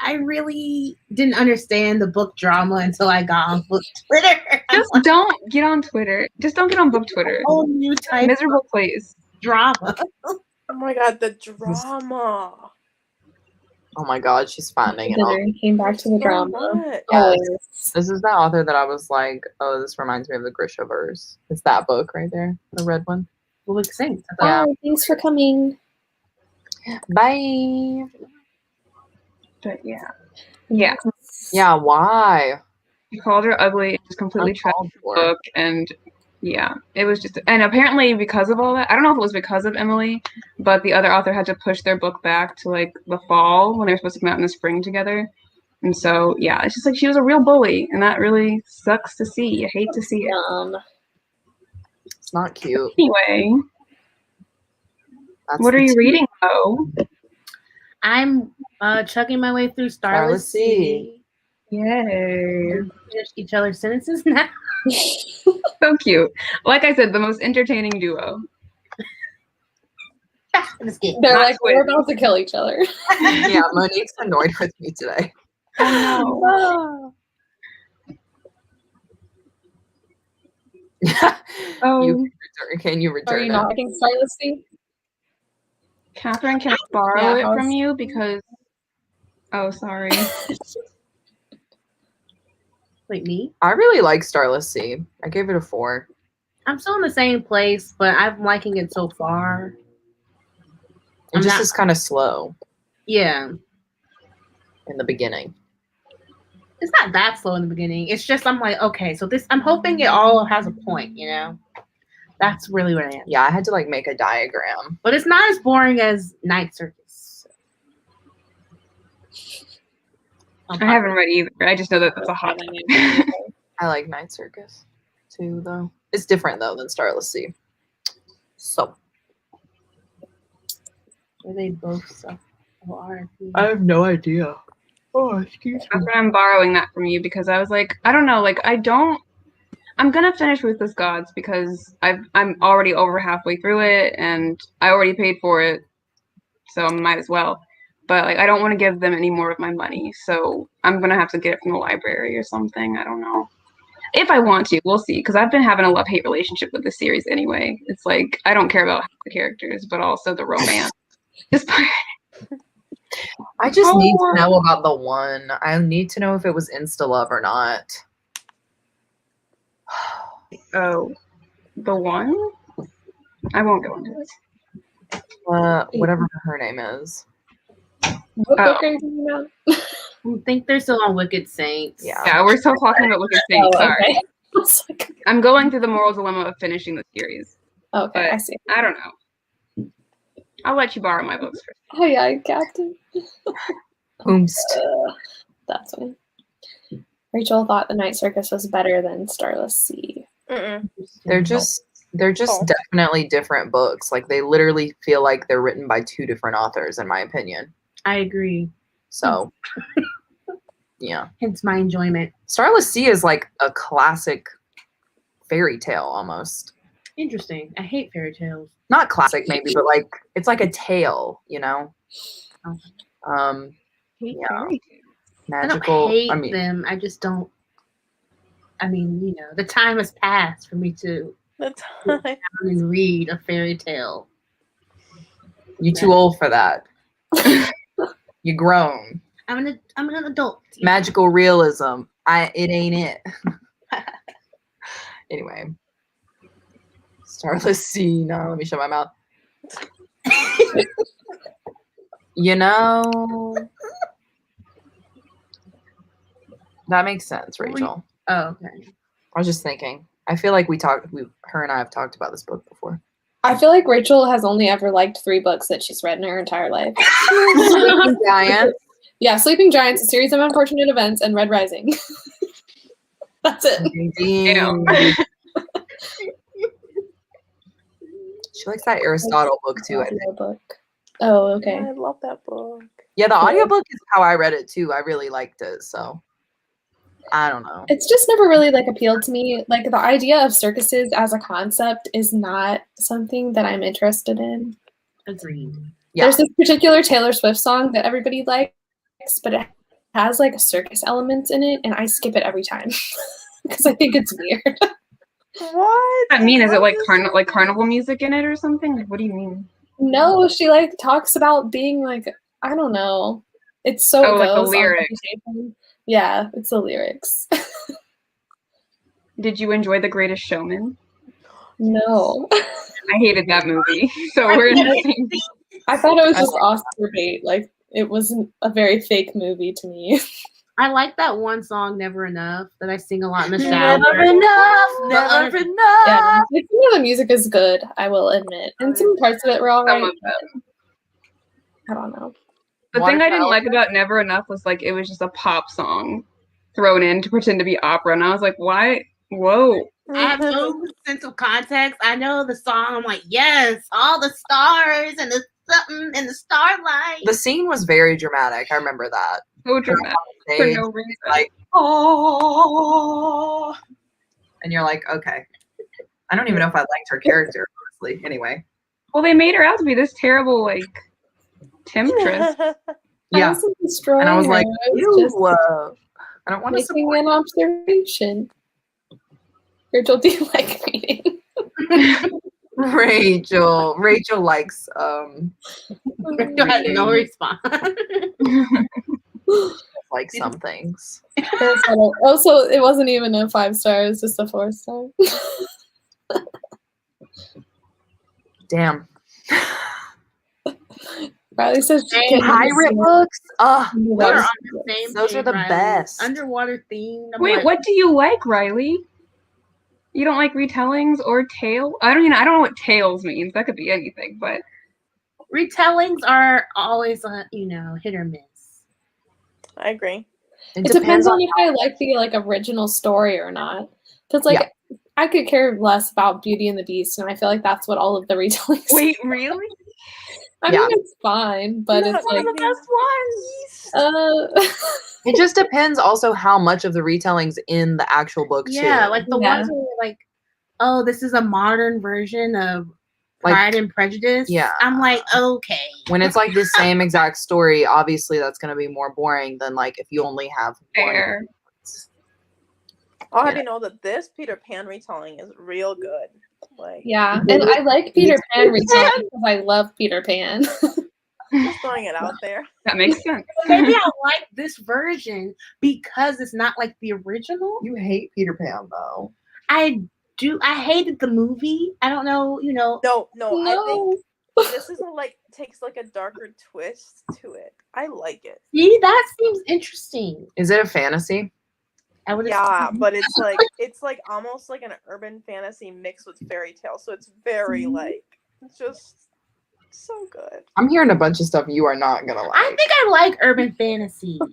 Speaker 5: I really didn't understand the book drama until I got on book Twitter.
Speaker 2: Just don't get on Twitter. Just don't get on book Twitter.
Speaker 5: Whole new type
Speaker 2: Miserable place.
Speaker 5: drama.
Speaker 4: Oh my god, the drama.
Speaker 3: Oh my god, she's finding it all.
Speaker 1: Dinner came back to the
Speaker 4: So
Speaker 1: drama.
Speaker 4: much.
Speaker 1: Always.
Speaker 3: This is the author that I was like, oh, this reminds me of the 𝗙𝗵𝗱. It's that book right there, the red one.
Speaker 5: Well, we sing.
Speaker 3: Yeah.
Speaker 1: Bye. Thanks for coming.
Speaker 3: Bye.
Speaker 2: But yeah.
Speaker 3: Yeah, why?
Speaker 2: She called her ugly and just completely trashed
Speaker 3: Uncalled
Speaker 2: the
Speaker 3: for.
Speaker 2: book, and yeah, it was just, and apparently because of all that, I don't know if it was because of Emily, but the other author had to push their book back to like the fall when they were supposed to come out in the spring together. And so yeah, it's just like she was a real bully, and that really sucks to see. You hate to see it.
Speaker 3: It's not cute.
Speaker 2: Anyway,
Speaker 3: That's
Speaker 2: what are
Speaker 3: the
Speaker 2: you
Speaker 3: tea.
Speaker 2: reading though?
Speaker 5: I'm chugging my way through Starless Sea.
Speaker 2: Yay.
Speaker 5: Finish each other's sentences now.
Speaker 2: So cute. Like I said, the most entertaining duo.
Speaker 1: They're
Speaker 2: Not
Speaker 1: like, we're
Speaker 2: twins.
Speaker 1: about to kill each other.
Speaker 3: Yeah, Monique's annoyed with me today.
Speaker 2: Oh
Speaker 3: You can you
Speaker 1: Are
Speaker 3: return
Speaker 1: you
Speaker 3: it?
Speaker 1: not liking Starless Sea?
Speaker 2: Catherine, can I borrow
Speaker 1: Yeah,
Speaker 2: it from you? Because, oh, sorry.
Speaker 5: Wait, me?
Speaker 3: I really like Starless Sea. I gave it a 4.
Speaker 5: I'm still in the same place, but I'm liking it so far.
Speaker 3: It just is kind of slow
Speaker 5: Yeah.
Speaker 3: in the beginning.
Speaker 5: It's not that slow in the beginning. It's just I'm like, okay, so this I'm hoping it all has a point, you know? That's really what I am.
Speaker 3: Yeah, I had to like make a diagram.
Speaker 5: But it's not as boring as Night Circus.
Speaker 2: I haven't read either. I just know that it's a hot
Speaker 3: I like Night Circus too, though. It's different though than Starless Sea. So
Speaker 5: Are they both so RP?
Speaker 3: I have no idea. Oh, excuse
Speaker 2: That's why I'm borrowing that from you, because I was like, I don't know, like I'm gonna finish Ruthless Gods because I'm already over halfway through it and I already paid for it, so I might as well. But like I don't want to give them any more of my money, so I'm gonna have to get it from the library or something. I don't know. If I want to, we'll see. Because I've been having a love-hate relationship with this series anyway. It's like I don't care about the characters, but also the romance.
Speaker 3: I just need to know about the one. I need to know if it was insta love or not.
Speaker 2: Oh, the one? I won't go into it.
Speaker 3: Whatever her name is.
Speaker 1: What book are you talking about?
Speaker 5: I think they're still on Wicked Saints.
Speaker 2: Yeah, we're still talking about Wicked Saints. Sorry.
Speaker 1: Okay.
Speaker 2: I'm going through the moral dilemma of finishing the series.
Speaker 1: Okay,
Speaker 2: But
Speaker 1: I see.
Speaker 2: I don't know. I'll let you borrow my books first.
Speaker 1: Oh yeah, Captain.
Speaker 3: Whomst.
Speaker 1: That's me. Rachel thought the Night Circus was better than Starless Sea.
Speaker 3: They're just definitely different books. Like they literally feel like they're written by 2 different authors, in my opinion.
Speaker 5: I agree.
Speaker 3: So yeah.
Speaker 5: Hence my enjoyment.
Speaker 3: Starless Sea is like a classic fairy tale almost.
Speaker 5: Interesting. I hate fairy tales.
Speaker 3: Not classic maybe, but like it's like a tale, you know?
Speaker 2: Hate
Speaker 3: Yeah.
Speaker 2: fairy tales.
Speaker 3: Magical.
Speaker 5: I don't hate them. I just don't. I mean, you know, the time has passed for me to
Speaker 4: The
Speaker 5: sit
Speaker 4: time.
Speaker 5: down and read a fairy tale.
Speaker 3: You're too old for that. You're grown.
Speaker 5: I'm an adult.
Speaker 3: Magical realism. It ain't it. Anyway. Starless Sea. No, let me shut my mouth. You know, that makes sense, Rachel.
Speaker 5: Oh, okay.
Speaker 3: I was just thinking. I feel like her and I have talked about this book before.
Speaker 1: I feel like Rachel has only ever liked 3 books that she's read in her entire life.
Speaker 3: Sleeping Giants.
Speaker 1: Yeah, Sleeping Giants, A Series of Unfortunate Events, and Red Rising. That's it.
Speaker 3: She likes that Aristotle book too, I think.
Speaker 1: Book. Oh, okay.
Speaker 4: I love that book.
Speaker 3: Yeah, the audiobook is how I read it too. I really liked it, so I don't know.
Speaker 1: It's just never really like appealed to me. Like the idea of circuses as a concept is not something that I'm interested in.
Speaker 5: Agreed.
Speaker 3: Yeah.
Speaker 1: There's this particular Taylor Swift song that everybody likes, but it has like circus elements in it, and I skip it every time because I think it's weird.
Speaker 4: What?
Speaker 2: I mean, is it like carnival music in it or something? Like, what do you mean?
Speaker 1: No, she like talks about being like, I don't know. It's so
Speaker 2: Oh, like the
Speaker 1: goes on
Speaker 2: lyrics.
Speaker 1: Reputation. Yeah, it's the lyrics.
Speaker 2: Did you enjoy The Greatest Showman?
Speaker 1: No.
Speaker 2: I hated that movie. So we're in the same.
Speaker 1: I thought it was just Oscar bait. Like it wasn't a very fake movie to me.
Speaker 5: I like that one song, Never Enough, that I sing a lot in the shower.
Speaker 3: Never enough, never enough.
Speaker 1: Yeah, like, some of the music is good, I will admit. And some parts of it were all right.
Speaker 2: Some of them.
Speaker 1: I don't know.
Speaker 2: The thing I didn't like about Never Enough was like it was just a pop song thrown in to pretend to be opera, and I was like, why? Whoa.
Speaker 5: I have no sense of context. I know the song. I'm like, yes, all the stars and the something and the starlight.
Speaker 3: The scene was very dramatic. I remember that.
Speaker 2: So dramatic for no reason.
Speaker 3: Like, oh, and you're like, okay. I don't even know if I liked her character, honestly. Anyway.
Speaker 2: Well, they made her out to be this terrible, like, temptress.
Speaker 3: Yeah. And I was like, ew, I don't want to
Speaker 1: making
Speaker 3: support
Speaker 1: an observation. Rachel, do you like reading?
Speaker 3: Rachel. Rachel likes
Speaker 5: Rachel had no response.
Speaker 3: like some things.
Speaker 1: Also, it wasn't even a 5 star, it was just a 4 star.
Speaker 3: Damn.
Speaker 1: Riley says she can't
Speaker 3: pirate books.
Speaker 5: Those
Speaker 3: are the best.
Speaker 5: Underwater theme.
Speaker 2: Wait, what do you like, Riley? You don't like retellings or tale? I don't know what tales means. That could be anything, but
Speaker 5: retellings are always hit or miss.
Speaker 4: I agree.
Speaker 1: It depends on if I like the original story or not. Because I could care less about Beauty and the Beast, and I feel like that's what all of the retellings.
Speaker 2: Wait, really?
Speaker 1: I mean, it's fine, but it's
Speaker 4: one
Speaker 1: like
Speaker 4: of the best ones.
Speaker 3: It just depends also how much of the retelling's in the actual book too.
Speaker 5: Yeah, like the ones where you're like, oh, this is a modern version of Pride and Prejudice.
Speaker 3: Yeah.
Speaker 5: I'm like, okay.
Speaker 3: When it's like the same exact story, obviously that's going to be more boring than like if you only have
Speaker 2: fair.
Speaker 4: I'll have you know that this Peter Pan retelling is real good. Like,
Speaker 1: yeah, and I like Peter Pan retelling because I love Peter Pan.
Speaker 4: Just throwing it out there.
Speaker 2: That makes sense.
Speaker 5: Maybe I like this version because it's not like the original.
Speaker 3: You hate Peter Pan though.
Speaker 5: I do. I hated the movie. I don't know.
Speaker 4: No. I think this is takes like a darker twist to it. I like it.
Speaker 5: See, that seems interesting.
Speaker 3: Is it a fantasy?
Speaker 4: But it's like almost like an urban fantasy mixed with fairy tale. So it's very just so good.
Speaker 3: I'm hearing a bunch of stuff you are not gonna like.
Speaker 5: I think I like urban fantasy.
Speaker 2: I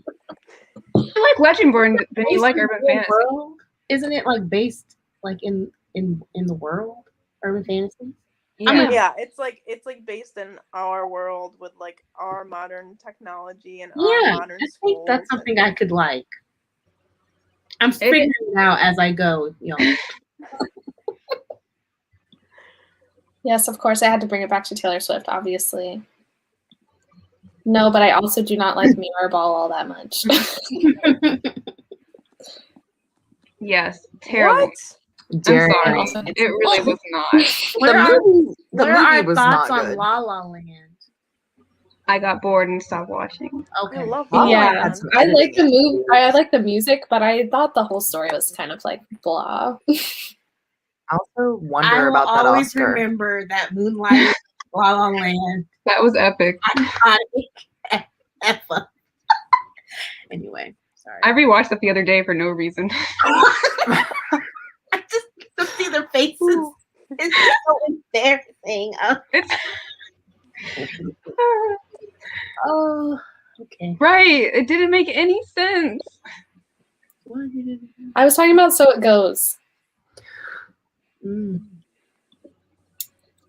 Speaker 2: like Legendborn, then you like urban fantasy.
Speaker 5: World? Isn't it like based like in the world? Urban fantasy?
Speaker 4: Yeah. It's like based in our world with like our modern technology and our modern schools.
Speaker 5: I think that's something I could like. I'm figuring it out as I go,
Speaker 1: Yes, of course. I had to bring it back to Taylor Swift, obviously. No, but I also do not like Mirrorball all that much.
Speaker 2: Yes, terrible.
Speaker 4: What?
Speaker 2: I'm sorry. It really was not.
Speaker 5: What are
Speaker 3: the movie
Speaker 5: our
Speaker 3: was
Speaker 5: thoughts
Speaker 3: not
Speaker 5: on
Speaker 3: good.
Speaker 5: La La Land?
Speaker 2: I got bored and stopped watching.
Speaker 5: Okay.
Speaker 4: I love
Speaker 3: Oh,
Speaker 1: Yeah,
Speaker 3: I had some
Speaker 1: I like the
Speaker 3: editing.
Speaker 1: move. I like the music, but I thought the whole story was kind of like blah.
Speaker 3: I also
Speaker 5: I
Speaker 3: wonder
Speaker 5: will
Speaker 3: about that
Speaker 5: always
Speaker 3: Oscar.
Speaker 5: remember that Moonlight La La Land
Speaker 2: That was epic.
Speaker 5: iconic ever. Anyway, sorry.
Speaker 2: I rewatched it the other day for no reason.
Speaker 5: I just to see their faces. It's so embarrassing.
Speaker 2: It's
Speaker 5: Oh, okay.
Speaker 2: right. It didn't make any sense.
Speaker 1: I was talking about So It Goes.
Speaker 5: Mm.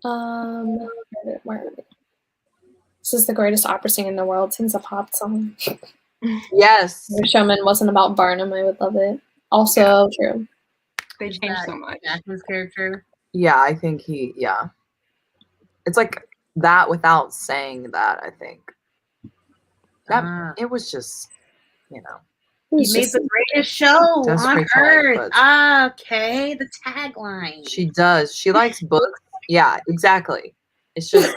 Speaker 1: Where are we? This is the greatest opera singer in the world. Sings a pop song.
Speaker 3: Yes.
Speaker 1: If Showman wasn't about Barnum, I would love it. Also true.
Speaker 2: They
Speaker 5: Is
Speaker 2: changed
Speaker 5: that
Speaker 2: so much.
Speaker 5: Jackson's character.
Speaker 3: Yeah, I think it's like that without saying that, I think. That it was just, you know.
Speaker 5: He made the greatest show on earth. Okay, the tagline.
Speaker 3: She does. She likes books. Yeah, exactly. It's just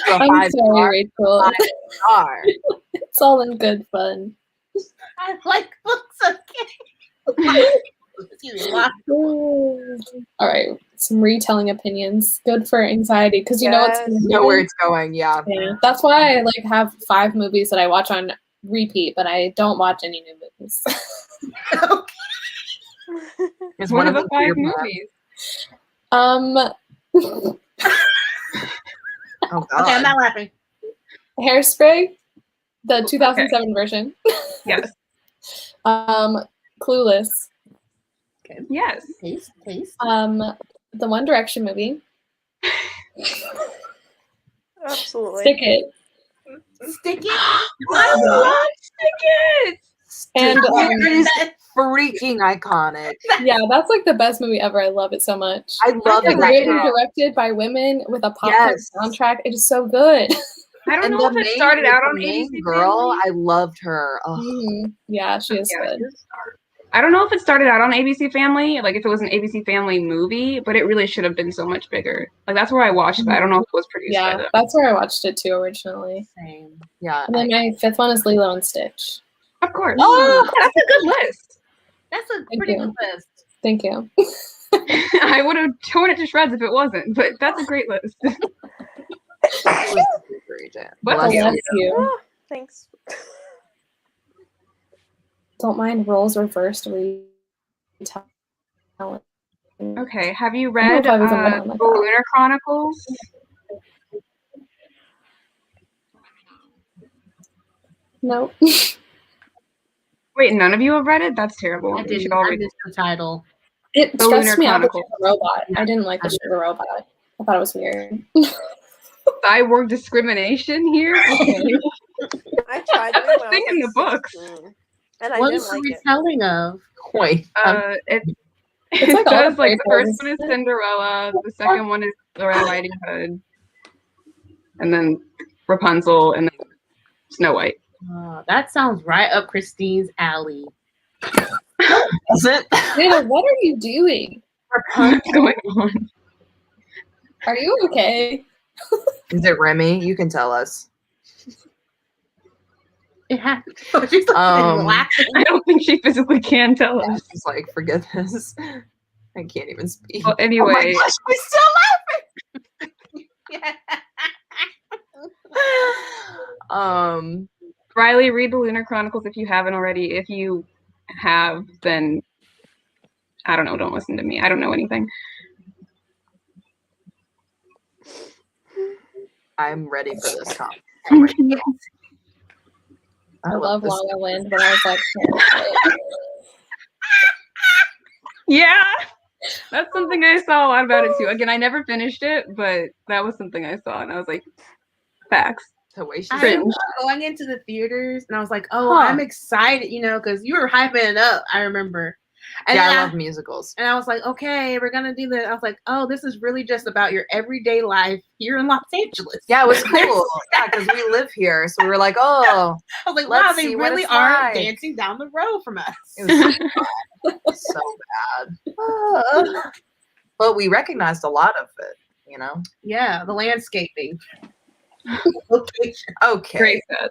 Speaker 1: I'm sorry, Rachel.
Speaker 3: 5-star.
Speaker 1: It's all in good fun.
Speaker 5: I like books. Okay. Excuse me.
Speaker 1: All right, some retelling opinions. Good for anxiety because you know it's
Speaker 4: Yes.
Speaker 1: gonna
Speaker 3: Know where it's going. Yeah.
Speaker 1: Yeah, that's why I like have 5 movies that I watch on repeat, but I don't watch any new movies.
Speaker 3: It's
Speaker 2: One of the
Speaker 3: them
Speaker 2: 5
Speaker 3: weird
Speaker 2: movies.
Speaker 3: Oh God.
Speaker 5: Okay, I'm not laughing.
Speaker 1: Hairspray, the 2007 version.
Speaker 2: Yes.
Speaker 1: Clueless.
Speaker 5: Okay.
Speaker 2: Yes.
Speaker 5: Taste.
Speaker 1: The One Direction movie.
Speaker 4: Absolutely.
Speaker 1: Stick It.
Speaker 5: Stick it.
Speaker 2: I love Stick It.
Speaker 1: And
Speaker 3: It is freaking iconic.
Speaker 1: yeah, that's like the best movie ever. I love it so much.
Speaker 3: I love
Speaker 1: It's
Speaker 3: that.
Speaker 1: written and directed by women with a pop
Speaker 3: Yes.
Speaker 1: soundtrack. It is so good.
Speaker 2: I don't
Speaker 3: And
Speaker 2: know
Speaker 3: the
Speaker 2: if it started out on
Speaker 3: the main
Speaker 2: ABC
Speaker 3: girl,
Speaker 2: Family.
Speaker 3: I loved her. Oh,
Speaker 1: Yeah, she is good.
Speaker 2: I don't know if it started out on ABC Family, like if it was an ABC Family movie, but it really should have been so much bigger. Like that's where I watched it. I don't know if it was produced by
Speaker 1: Yeah,
Speaker 2: them.
Speaker 1: that's where I watched it too originally.
Speaker 5: Same.
Speaker 3: yeah.
Speaker 1: And then my 5th one is Lilo and Stitch.
Speaker 2: Of course.
Speaker 5: Oh,
Speaker 2: That's a good list.
Speaker 5: That's a
Speaker 1: Thank
Speaker 5: pretty
Speaker 1: you.
Speaker 5: good list.
Speaker 1: Thank you.
Speaker 2: I would have torn it to shreds if it wasn't, but that's a great list. What?
Speaker 3: Bless
Speaker 1: Bless
Speaker 3: you.
Speaker 1: you.
Speaker 4: Ah, thanks.
Speaker 1: Don't mind roles reversed retelling.
Speaker 2: Okay, have you
Speaker 1: I don't know
Speaker 2: read
Speaker 1: if I've even read one like
Speaker 2: The
Speaker 1: that.
Speaker 2: Lunar Chronicles?
Speaker 1: Nope.
Speaker 2: Wait, none of you have read it? That's terrible.
Speaker 5: I
Speaker 2: You should
Speaker 5: didn't.
Speaker 2: all
Speaker 5: I
Speaker 2: read it.
Speaker 5: missed the title.
Speaker 1: It
Speaker 2: The
Speaker 1: stressed
Speaker 2: Lunar
Speaker 1: me out with
Speaker 2: Chronicles.
Speaker 1: the robot. I didn't like the show The Robot. I thought it was weird.
Speaker 2: Cyborg discrimination here? Okay.
Speaker 4: I tried
Speaker 2: That's
Speaker 4: it
Speaker 2: a
Speaker 4: when I
Speaker 2: thing
Speaker 4: was
Speaker 2: in
Speaker 4: like
Speaker 2: the books.
Speaker 4: 16, and I
Speaker 5: What
Speaker 4: didn't
Speaker 5: is the
Speaker 4: like it.
Speaker 5: retelling of?
Speaker 3: Wait.
Speaker 2: It
Speaker 1: like all
Speaker 2: says
Speaker 1: the
Speaker 2: like the
Speaker 1: fairy
Speaker 2: first
Speaker 1: tales,
Speaker 2: one is
Speaker 1: isn't it?
Speaker 2: Cinderella, the second one is Red Riding Hood, and then Rapunzel, and then Snow White.
Speaker 5: That sounds right up Christine's alley.
Speaker 3: Is it?
Speaker 1: Nina, what are you doing?
Speaker 2: What's going on?
Speaker 1: Are you okay?
Speaker 3: Is it Remy? You can tell us.
Speaker 5: It has. She's laughing.
Speaker 2: I don't think she physically can tell us.
Speaker 3: She's like, forget this. I can't even speak.
Speaker 2: Well, anyway,
Speaker 3: Oh my gosh, we're still laughing.
Speaker 2: Riley, read the Lunar Chronicles if you haven't already. If you have, then I don't know. Don't listen to me. I don't know anything.
Speaker 3: I'm ready for this conversation.
Speaker 1: I love
Speaker 3: this.
Speaker 1: La La Land, but I was like,
Speaker 2: Yeah, that's something I saw a lot about it too. Again, I never finished it, but that was something I saw, and I was like, facts.
Speaker 3: The way she
Speaker 5: I
Speaker 3: said
Speaker 5: remember going into the theaters, and I was like, "Oh, I'm excited," because you were hyping it up. I remember. And
Speaker 3: yeah,
Speaker 5: then
Speaker 3: I love musicals.
Speaker 5: And I was like, "Okay, we're gonna do this." I was like, "Oh, this is really just about your everyday life here in Los Angeles."
Speaker 3: Yeah, it was cool. Yeah, because we live here, so we were like, "Oh."
Speaker 5: I was like,
Speaker 3: let's
Speaker 5: "Wow, they
Speaker 3: see what
Speaker 5: really
Speaker 3: it's
Speaker 5: are
Speaker 3: like."
Speaker 5: dancing down the road from us."
Speaker 3: It was so bad. But we recognized a lot of it,
Speaker 5: Yeah, the landscaping. location.
Speaker 3: Okay.
Speaker 2: Great set.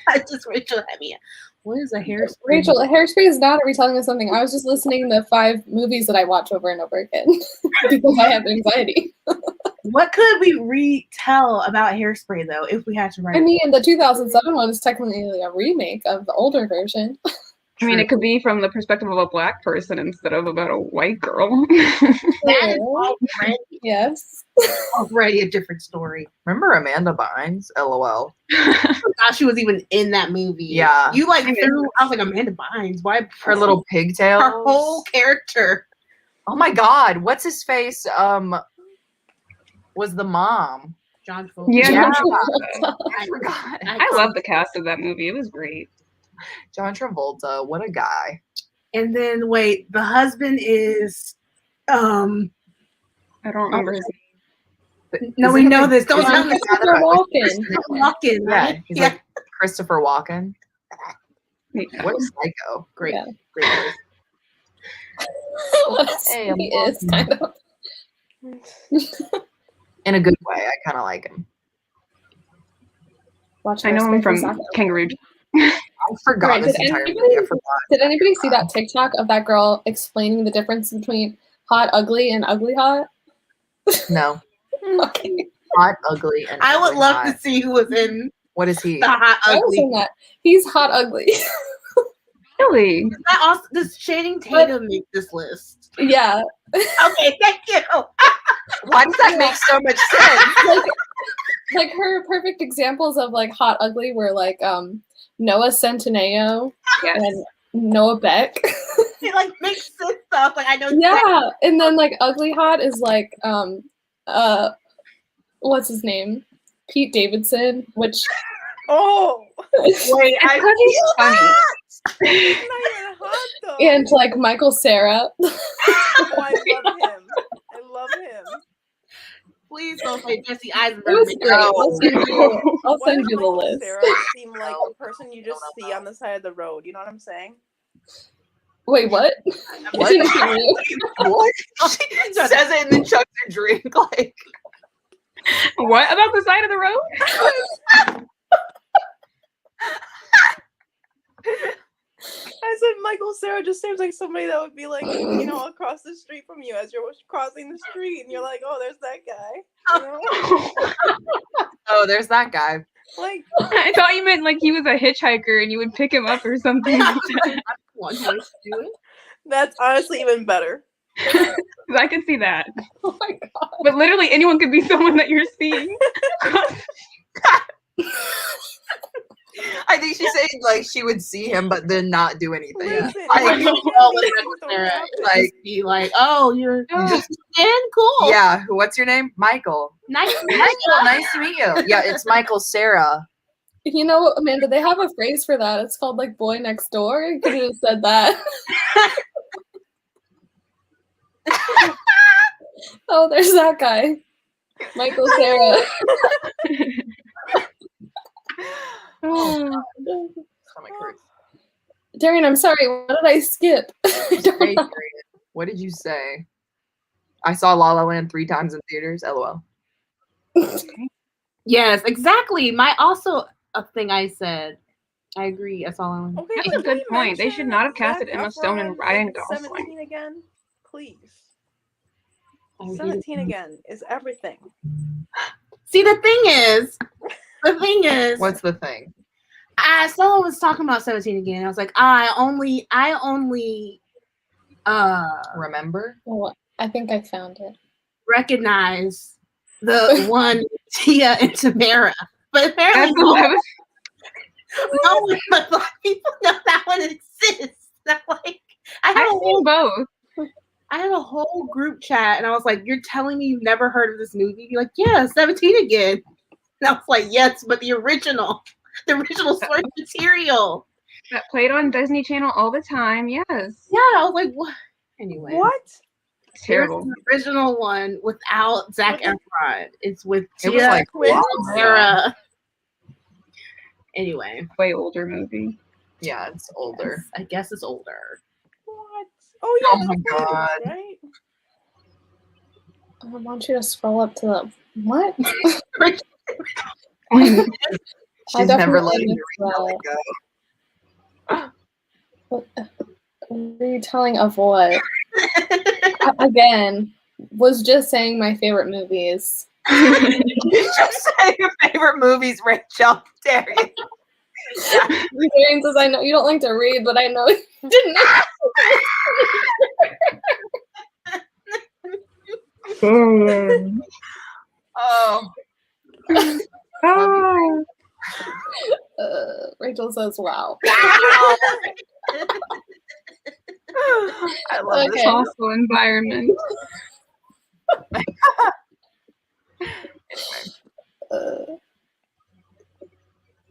Speaker 5: I just Rachel had me. What is a hairspray?
Speaker 1: Rachel, Hairspray is not a retelling of something. I was just listening to 5 movies that I watch over and over again because I have anxiety.
Speaker 5: What could we retell about Hairspray though, if we had to write?
Speaker 1: I mean, the 2007 one is technically a remake of the older version.
Speaker 2: I mean, it could be from the perspective of a black person instead of about a white girl.
Speaker 5: That is already,
Speaker 1: Yes.
Speaker 5: already a different story.
Speaker 3: Remember Amanda Bynes? LOL.
Speaker 5: I forgot she was even in that movie.
Speaker 3: Yeah.
Speaker 5: You like threw. I was like Amanda Bynes. Why
Speaker 3: Her little pigtails.
Speaker 5: her whole character?
Speaker 3: Oh my God. What's his face? Was the mom.
Speaker 5: John Travolta.
Speaker 2: Yeah.
Speaker 3: I forgot.
Speaker 2: I love the cast of that movie. It was great.
Speaker 3: John Travolta. What a guy.
Speaker 5: And then wait, the husband is
Speaker 2: I don't remember his name.
Speaker 5: no, we know this. Don't tell me.
Speaker 1: Christopher Walken.
Speaker 5: Walken,
Speaker 3: Yeah.
Speaker 5: right?
Speaker 3: He's
Speaker 5: Yeah.
Speaker 3: like Christopher Walken.
Speaker 2: Yeah.
Speaker 3: What a psycho. Great.
Speaker 1: Yeah.
Speaker 3: Great voice. Hey, I'm
Speaker 1: He is kind of.
Speaker 3: In a good way. I kind of like him.
Speaker 1: Watch
Speaker 2: I know him from
Speaker 1: Hairspray for a second.
Speaker 2: Kangaroo.
Speaker 3: I forgot
Speaker 1: Right,
Speaker 3: this
Speaker 1: did
Speaker 3: entire
Speaker 1: anybody-
Speaker 3: movie. I forgot.
Speaker 1: Did anybody see that TikTok of that girl explaining the difference between hot, ugly, and ugly hot?
Speaker 3: No.
Speaker 1: Okay.
Speaker 3: Hot, ugly, and
Speaker 5: I would
Speaker 3: ugly
Speaker 5: love
Speaker 3: hot.
Speaker 5: to see who was in
Speaker 3: What is he?
Speaker 5: the hot
Speaker 1: I was
Speaker 5: ugly.
Speaker 1: in that. He's hot, ugly.
Speaker 2: Really?
Speaker 5: Does that also, does Channing Tatum make this list?
Speaker 1: Yeah.
Speaker 5: Okay, thank you.
Speaker 3: Why does that make so much sense?
Speaker 1: Like her perfect examples of like hot, ugly were like Noah Centineo
Speaker 2: Yes.
Speaker 1: and Noah Beck.
Speaker 5: It like makes sense though. Like I know.
Speaker 1: Yeah. And then like ugly hot is like what's his name? Pete Davidson, which
Speaker 4: Oh,
Speaker 5: Wait, I
Speaker 2: Because he's funny.
Speaker 4: he's not even hot though.
Speaker 1: and like Michael Cera.
Speaker 4: Oh, I love him. I love him.
Speaker 5: please don't say Jesse Eisenberg.
Speaker 1: It was great. I'll
Speaker 4: Why
Speaker 1: send
Speaker 4: does
Speaker 1: you the
Speaker 4: Michael
Speaker 1: list.
Speaker 4: Cera seem like a person you just see on the side of the road? You know what I'm saying?
Speaker 1: Wait, what?
Speaker 3: What?
Speaker 1: Is he from you?
Speaker 3: What? She says it and then chugs her drink. Like,
Speaker 2: What about the side of the road?
Speaker 4: I said Michael Cera just seems like somebody that would be like, you know, across the street from you as you're crossing the street, and you're like, oh, there's that guy. You know?
Speaker 3: oh, there's that guy.
Speaker 4: Like,
Speaker 2: I thought you meant like he was a hitchhiker and you would pick him up or something.
Speaker 5: One person do it.
Speaker 4: that's honestly even better.
Speaker 2: I could see that.
Speaker 1: Oh my god.
Speaker 2: But literally anyone could be someone that you're seeing.
Speaker 3: I think she's saying like she would see him, but then not do anything.
Speaker 4: Listen,
Speaker 3: I
Speaker 4: like,
Speaker 3: know.
Speaker 4: these things don't happen.
Speaker 3: Like,
Speaker 5: Be like, oh, you're
Speaker 2: Oh.
Speaker 5: just cool.
Speaker 3: yeah. What's your name? Michael.
Speaker 5: Nice.
Speaker 3: Michael, nice to meet you. Yeah, it's Michael Cera.
Speaker 1: You know, Amanda, they have a phrase for that. It's called like boy next door. You could have said that. Oh, there's that guy. Michael Cera.
Speaker 2: Oh.
Speaker 3: Stomach hurts.
Speaker 1: Darian, I'm sorry. What did I skip? I don't
Speaker 3: Hey,
Speaker 1: know.
Speaker 3: Darian, what did you say? I saw La La Land 3 times in theaters. LOL.
Speaker 5: Yes, exactly. My also a thing I said. I agree. That's all I want.
Speaker 4: Okay,
Speaker 2: That's
Speaker 4: but
Speaker 2: a good
Speaker 4: can you
Speaker 2: point. They
Speaker 4: mention
Speaker 2: should not have casted
Speaker 4: Zac
Speaker 2: Emma Stone and
Speaker 4: Efron
Speaker 2: Ryan
Speaker 4: in
Speaker 2: Gosling.
Speaker 4: 17 again, please.
Speaker 5: I agree.
Speaker 4: 17 again is everything.
Speaker 5: See, the thing is,
Speaker 3: What's the thing?
Speaker 5: someone was talking about 17 again. I was like, I only
Speaker 3: Remember?
Speaker 1: Oh, I think I found it.
Speaker 5: recognize the one Tia and Tamara, but
Speaker 2: That's
Speaker 5: apparently
Speaker 2: what I was
Speaker 5: no one but black people know that one exists. That like I had
Speaker 2: I've
Speaker 5: a
Speaker 2: seen
Speaker 5: whole
Speaker 2: both.
Speaker 5: I had a whole group chat, and I was like, "You're telling me you've never heard of this movie?" You're like, "Yeah, 17 again." And I was like, "Yes, but the original source material."
Speaker 2: That played on Disney Channel all the time. Yes.
Speaker 5: Yeah, I was like, "What?" Anyway,
Speaker 4: What?
Speaker 2: It's terrible.
Speaker 5: Here's the original one without Zac Efron. It's with
Speaker 3: It was
Speaker 5: Tia
Speaker 3: like
Speaker 4: Twins?
Speaker 3: wow.
Speaker 5: Tamara. Anyway,
Speaker 2: Way older movie.
Speaker 3: Yeah, it's older.
Speaker 5: I guess it's older.
Speaker 4: What? Oh yeah,
Speaker 3: Oh
Speaker 4: the
Speaker 3: my
Speaker 4: twins,
Speaker 3: God.
Speaker 4: right?
Speaker 1: I want you to scroll up to the what?
Speaker 3: She's never letting me retell it go.
Speaker 1: Retelling of what? Again, was just saying my favorite movies.
Speaker 3: You just say your favorite movies, Rachel. Dare you?
Speaker 1: Jane says, I know you don't like to read, but I know you didn't.
Speaker 3: Oh.
Speaker 1: Rachel says, wow.
Speaker 3: I love this
Speaker 2: hostile environment.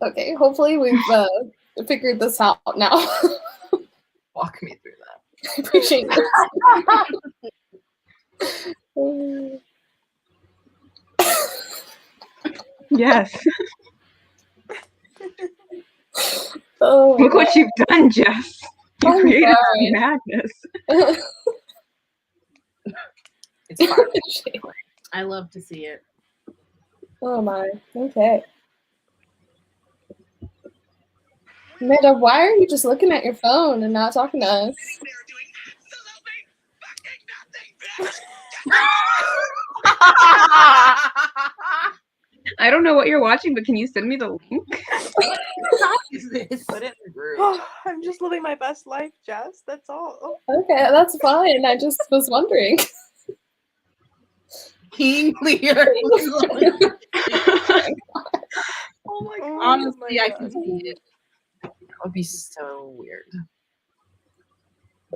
Speaker 1: Okay, hopefully we've figured this out now.
Speaker 3: Walk me through that.
Speaker 1: I appreciate it.
Speaker 2: Yes.
Speaker 1: Oh,
Speaker 2: look what you've done, Jess. You
Speaker 1: I'm
Speaker 2: created
Speaker 1: sorry.
Speaker 2: some madness.
Speaker 3: It's fine.
Speaker 5: I love to see it.
Speaker 1: Oh my. Okay. Amanda, why are you just looking at your phone and not talking to us?
Speaker 2: I don't know what you're watching, but can you send me the link?
Speaker 5: What is this?
Speaker 3: Put it in the group.
Speaker 4: I'm just living my best life, Jess. That's all.
Speaker 1: Okay, that's fine. I just was wondering.
Speaker 5: King Lear.
Speaker 3: Oh my god.
Speaker 5: Honestly, I can see it.
Speaker 3: That would be so weird.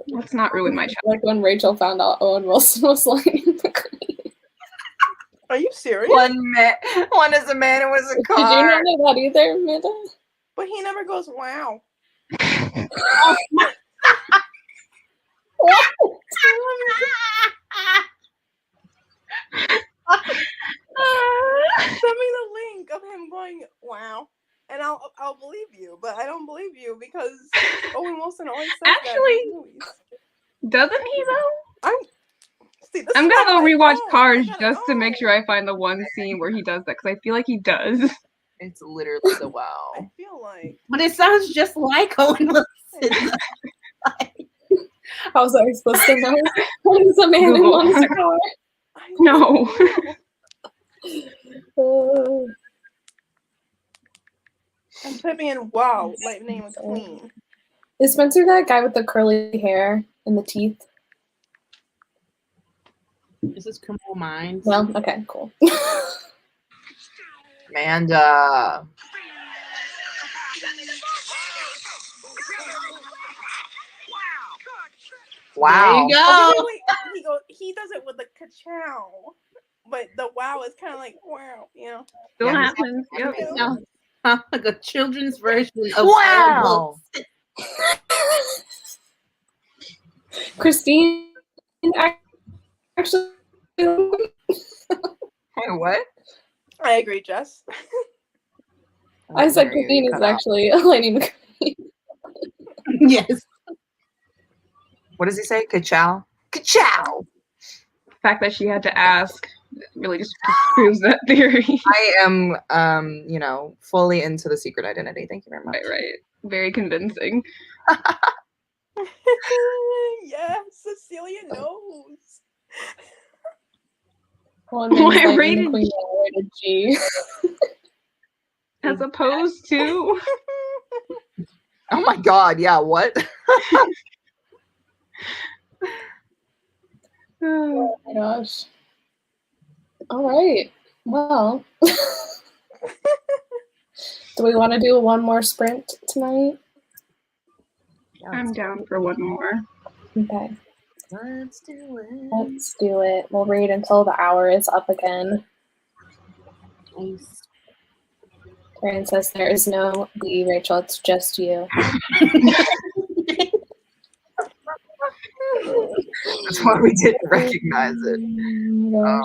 Speaker 2: Let's not ruin my child.
Speaker 1: Like when Rachel found out Owen Wilson was Lightning McQueen.
Speaker 4: Are you serious?
Speaker 3: One is a man and was a
Speaker 1: Did you
Speaker 3: car.
Speaker 1: not know that either, Amanda?
Speaker 4: But he never goes, wow. Send me the link of him going, wow. And I'll believe you, but I don't believe you because Owen Wilson always says that in his movies.
Speaker 2: Doesn't he though?
Speaker 4: I'm
Speaker 2: gonna go rewatch Cars
Speaker 4: I
Speaker 2: just to make sure I find the one scene where he does that because I feel like he does.
Speaker 3: It's literally the wow.
Speaker 4: I feel like.
Speaker 5: But it sounds just like Owen Wilson.
Speaker 1: How was I supposed to know? One is a man and one is a car.
Speaker 2: No.
Speaker 4: I'm typing in wow, Lightning McQueen.
Speaker 1: Is Spencer that guy with the curly hair and the teeth?
Speaker 5: This is Criminal Minds.
Speaker 1: Well, okay, cool.
Speaker 3: Amanda. Wow.
Speaker 5: There you go.
Speaker 4: Oh, wait. He does it with the ka-chow. But the wow is kind of like wow, you know.
Speaker 2: Still happens. Yep.
Speaker 5: No. Like a children's version of
Speaker 3: Wow.
Speaker 1: Christine actually.
Speaker 3: Wait, what?
Speaker 4: I agree, Jess.
Speaker 1: I said Christine is actually Lightning McQueen.
Speaker 5: Yes.
Speaker 3: What does he say? Ka-chow? Ka-chow!
Speaker 2: The fact that she had to ask really just proves that theory.
Speaker 3: I am, fully into the secret identity. Thank you very much.
Speaker 2: Right. Very convincing.
Speaker 4: Yes, Cecilia knows.
Speaker 2: Why rated
Speaker 1: McQueen rated G?
Speaker 2: As opposed to.
Speaker 3: Oh my god, yeah, what?
Speaker 1: Oh my gosh. All right. Well, do we want to do one more sprint tonight?
Speaker 2: I'm down for one more.
Speaker 1: Okay.
Speaker 3: Let's do it.
Speaker 1: Let's do it. We'll read until the hour is up again.
Speaker 5: Nice.
Speaker 1: Karen says there is no we, Rachel. It's just you.
Speaker 3: That's why we didn't recognize it.
Speaker 1: Oh,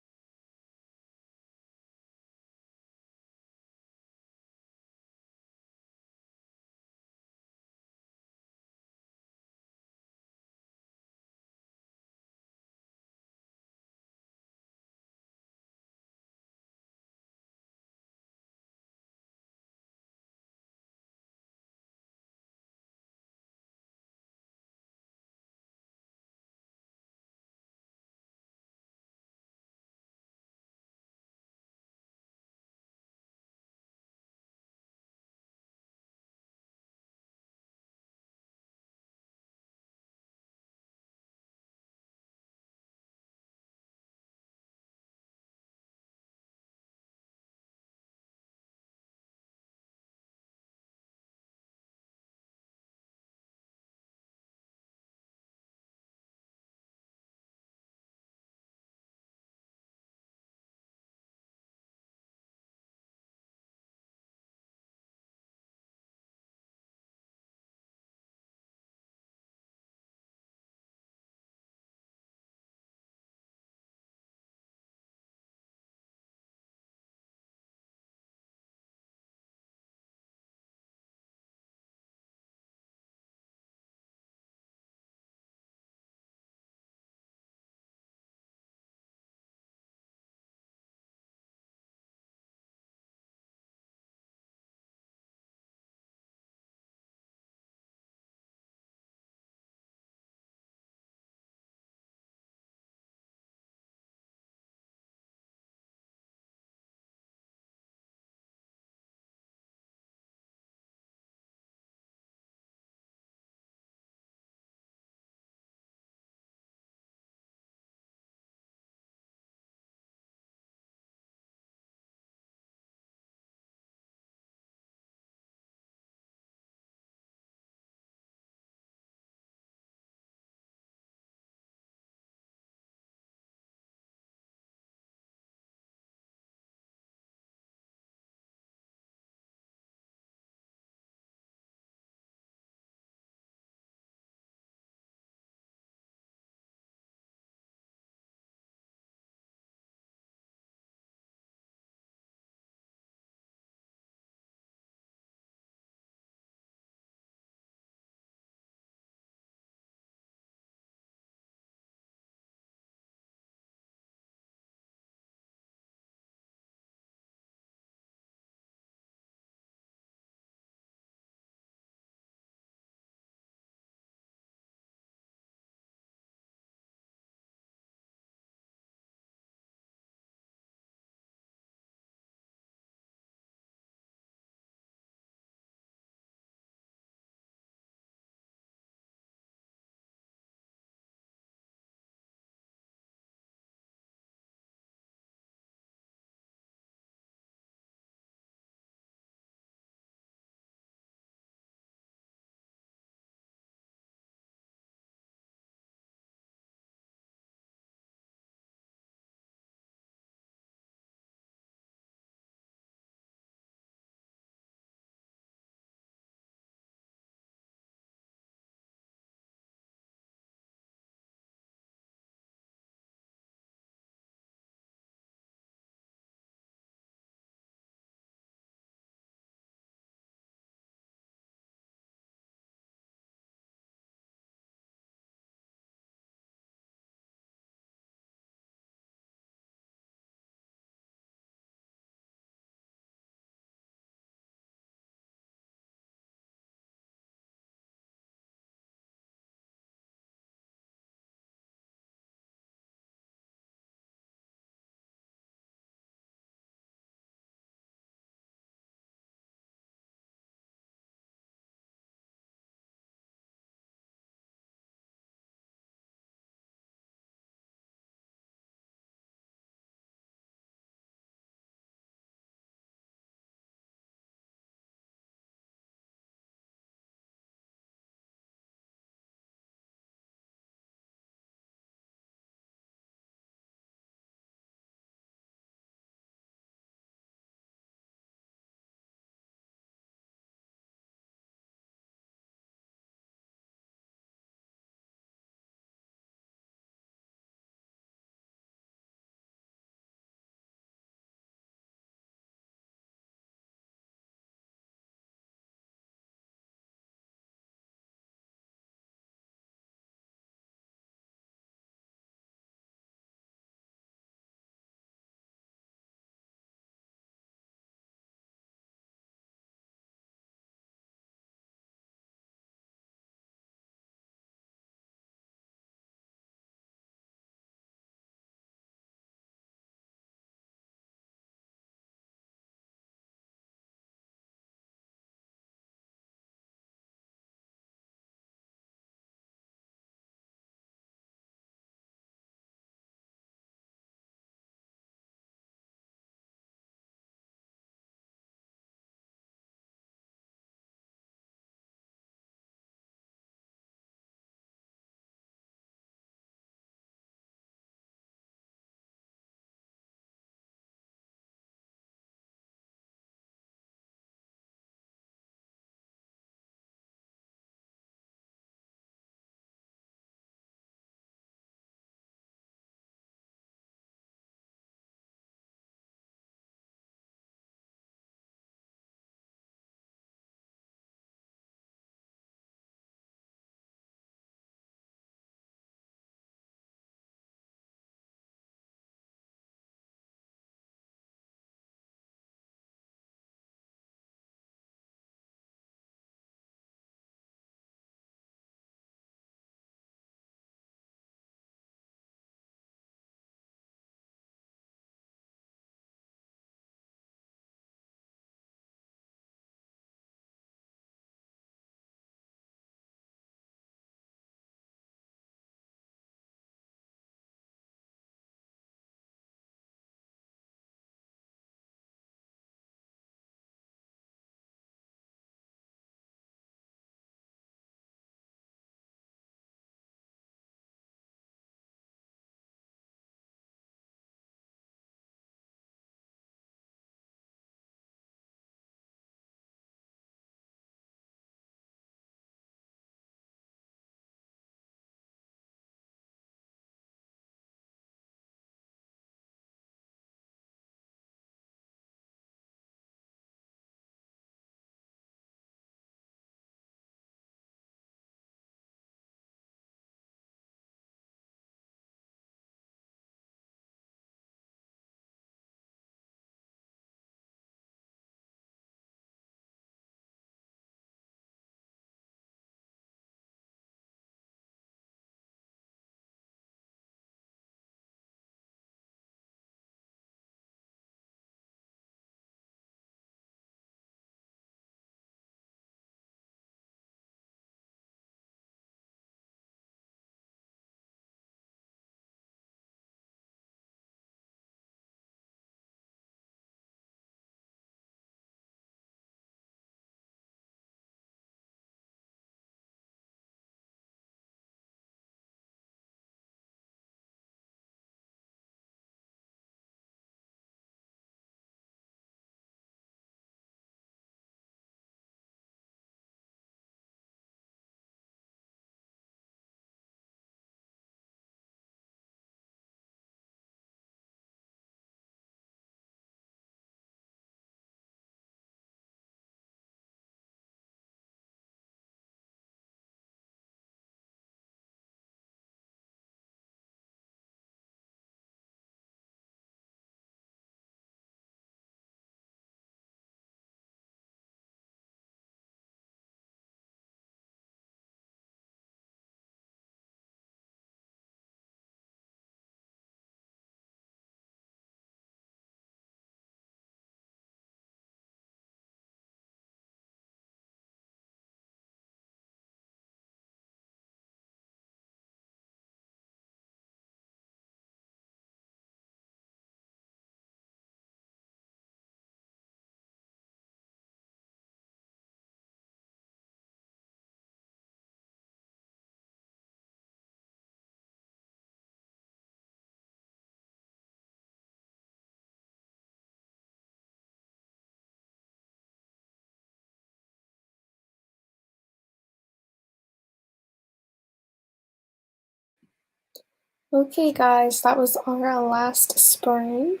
Speaker 1: Okay, guys, that was our last sprint.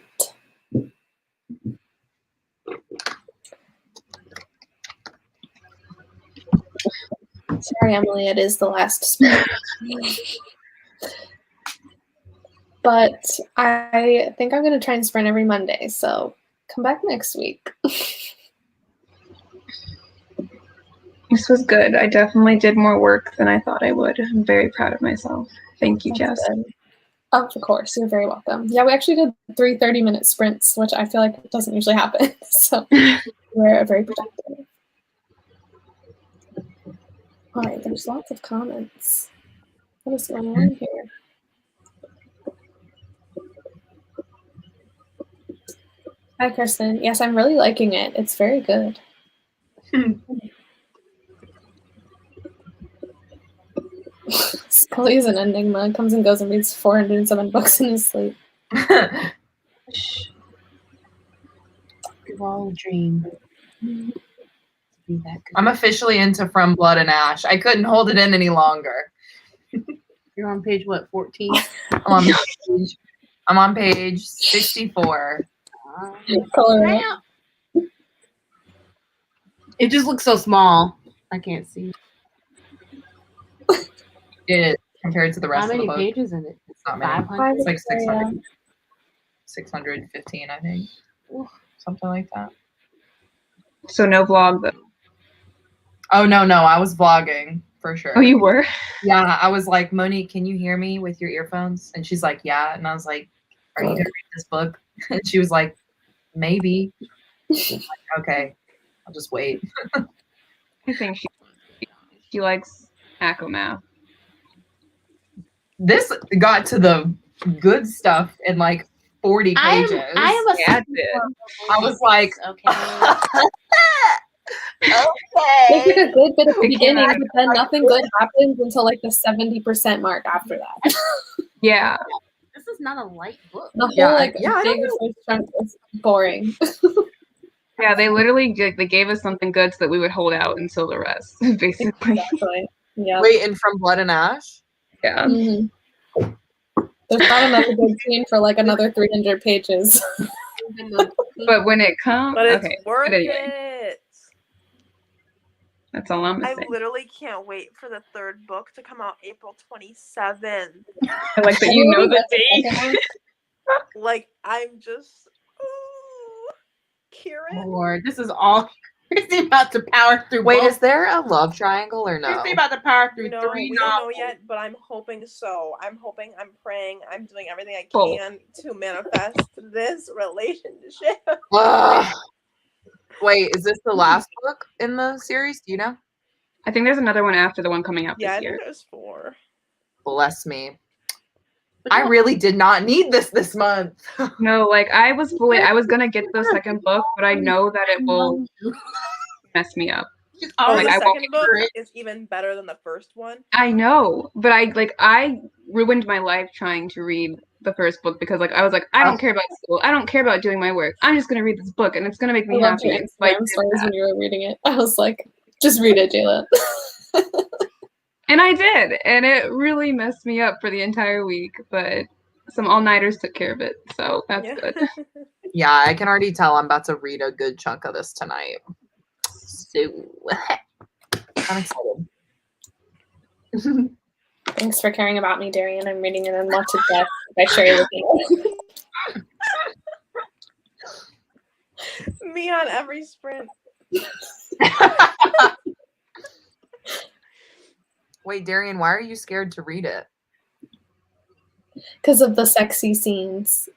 Speaker 1: Sorry, Emily, it is the last sprint. But I think I'm going to try and sprint every Monday, so come back next week.
Speaker 2: This was good. I definitely did more work than I thought I would. I'm very proud of myself. Thank you, Jess.
Speaker 1: Of course, you're very welcome. Yeah, we actually did 3 30-minute sprints, which I feel like doesn't usually happen. So we're very productive. All right, there's lots of comments. What is going on here? Hi, Kristen. Yes, I'm really liking it. It's very good. Scully is an enigma. Comes and goes and reads 407 books in his sleep.
Speaker 5: All dream.
Speaker 3: I'm officially into From Blood and Ash. I couldn't hold it in any longer.
Speaker 5: You're on page what, 14?
Speaker 3: I'm on page 64.
Speaker 5: It just looks so small. I can't see.
Speaker 3: It compared to the rest
Speaker 5: How
Speaker 3: of the
Speaker 5: many
Speaker 3: book.
Speaker 5: pages in it?
Speaker 3: It's not many.
Speaker 5: 500?
Speaker 3: It's like 600. 615, I think. Something like that.
Speaker 2: So no vlog though.
Speaker 3: Oh no, I was vlogging for sure.
Speaker 2: Oh, you were?
Speaker 3: Yeah, I was like, Monique, can you hear me with your earphones? And she's like, yeah. And I was like, are you gonna read this book? And she was like, maybe. Like, okay, I'll just wait.
Speaker 2: I think she likes 𝗙𝗵𝗴𝗏.
Speaker 3: This got to the good stuff in like 40 pages.
Speaker 5: I
Speaker 3: was like,
Speaker 5: okay.
Speaker 1: It's like a good bit at the beginning, but then nothing good happens until like the 70% mark after that.
Speaker 2: Yeah.
Speaker 5: This is not a light book.
Speaker 1: The whole
Speaker 3: I
Speaker 1: big first chunk is boring.
Speaker 2: Yeah, they literally they gave us something good so that we would hold out until the rest, basically.
Speaker 1: Exactly. Yeah.
Speaker 3: Wait, and From Blood and Ash?
Speaker 2: Yeah.
Speaker 1: Mm-hmm. There's not another good scene for like another 300 pages.
Speaker 2: But when it comes,
Speaker 4: But it's
Speaker 2: okay.
Speaker 4: worth
Speaker 2: But anyway,
Speaker 4: it.
Speaker 2: that's all I'm
Speaker 4: I
Speaker 2: gonna say.
Speaker 4: literally can't wait for the third book to come out April 27th.
Speaker 2: I like that you know the date.
Speaker 4: Like, I'm just, ooh, Kieran.
Speaker 5: Lord, this is all Christy about to power through.
Speaker 3: Wait,
Speaker 5: both.
Speaker 3: is there a love triangle or no?
Speaker 5: Christy about to power through
Speaker 4: No,
Speaker 5: 3
Speaker 4: we don't know
Speaker 5: novels.
Speaker 4: yet, but I'm hoping so. I'm praying, I'm doing everything I
Speaker 2: Cool.
Speaker 4: can to manifest this relationship.
Speaker 3: Wait, is this the last book in the series? Do you know?
Speaker 2: I think there's another one after the one coming out
Speaker 4: Yeah, I
Speaker 2: this year.
Speaker 4: think there's 4.
Speaker 3: Bless me. I really did not need this month.
Speaker 2: No, like I was gonna get the second book, but I know that it will mess me up.
Speaker 4: Oh,
Speaker 2: Like,
Speaker 4: the
Speaker 2: I won't
Speaker 4: second book is even better than the first one.
Speaker 2: I know, but I ruined my life trying to read the first book because I was like, I don't care about school, I don't care about doing my work. I'm just gonna read this book and it's gonna make me
Speaker 1: I loved
Speaker 2: happy.
Speaker 1: your
Speaker 2: And so I
Speaker 1: Instagram
Speaker 2: did
Speaker 1: stories
Speaker 2: that.
Speaker 1: when you were reading it. I was like, just read it, Jayla.
Speaker 2: And I did, and it really messed me up for the entire week, but some all-nighters took care of it, so that's good.
Speaker 3: Yeah, I can already tell I'm about to read a good chunk of this tonight. So I'm excited.
Speaker 1: Thanks for caring about me, Darian. I'm reading an unwanted death by Sherry Levine.
Speaker 4: Me on every sprint.
Speaker 3: Wait, Darian, why are you scared to read it?
Speaker 1: Because of the sexy scenes.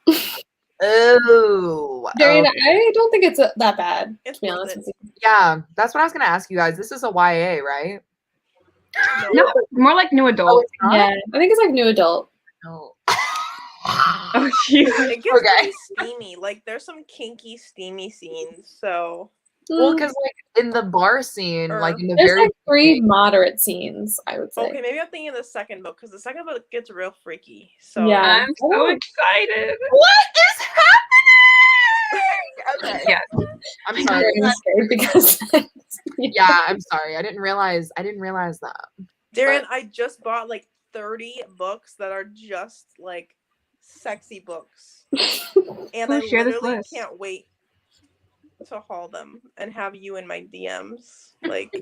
Speaker 3: Oh.
Speaker 1: Darian, I don't think it's that bad,
Speaker 4: It's
Speaker 1: to be
Speaker 4: worth
Speaker 1: honest
Speaker 4: it.
Speaker 1: with you.
Speaker 3: Yeah, that's what I was going to ask you guys. This is a YA, right?
Speaker 2: No, more like new adult.
Speaker 1: Yeah, I think it's like new adult.
Speaker 3: No.
Speaker 2: Oh, jeez.
Speaker 4: It gets
Speaker 3: Okay.
Speaker 4: pretty steamy. Like, there's some kinky, steamy scenes. So,
Speaker 3: Well, because like in the bar scene, like in the
Speaker 1: there's
Speaker 3: very
Speaker 1: like 3 moderate scenes, I would say.
Speaker 4: okay, maybe I'm thinking of the second book because the second book gets real freaky. So,
Speaker 1: Yeah.
Speaker 2: I'm so excited.
Speaker 3: What is happening? Okay.
Speaker 2: Yeah.
Speaker 3: I'm sorry.
Speaker 1: I'm scared because
Speaker 3: Yeah, I'm sorry. I didn't realize that.
Speaker 4: Darren, I just bought like 30 books that are just like sexy books. And
Speaker 2: We'll
Speaker 4: I
Speaker 2: share this
Speaker 4: literally
Speaker 2: list.
Speaker 4: can't wait to haul them and have you in my DMs. Like,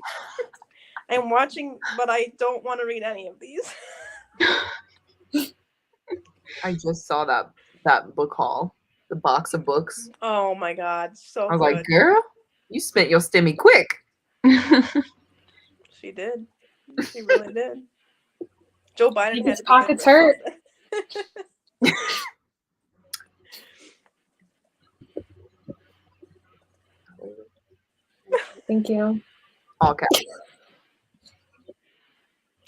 Speaker 4: I'm watching, but I don't want to read any of these.
Speaker 3: I just saw that book haul, the box of books.
Speaker 4: Oh my god, so
Speaker 3: I was
Speaker 4: good.
Speaker 3: like, girl, you spent your stimmy quick.
Speaker 4: She did. She really did. Joe Biden had
Speaker 1: His
Speaker 4: to be
Speaker 1: pockets
Speaker 4: good
Speaker 1: hurt. Thank you.
Speaker 3: Okay.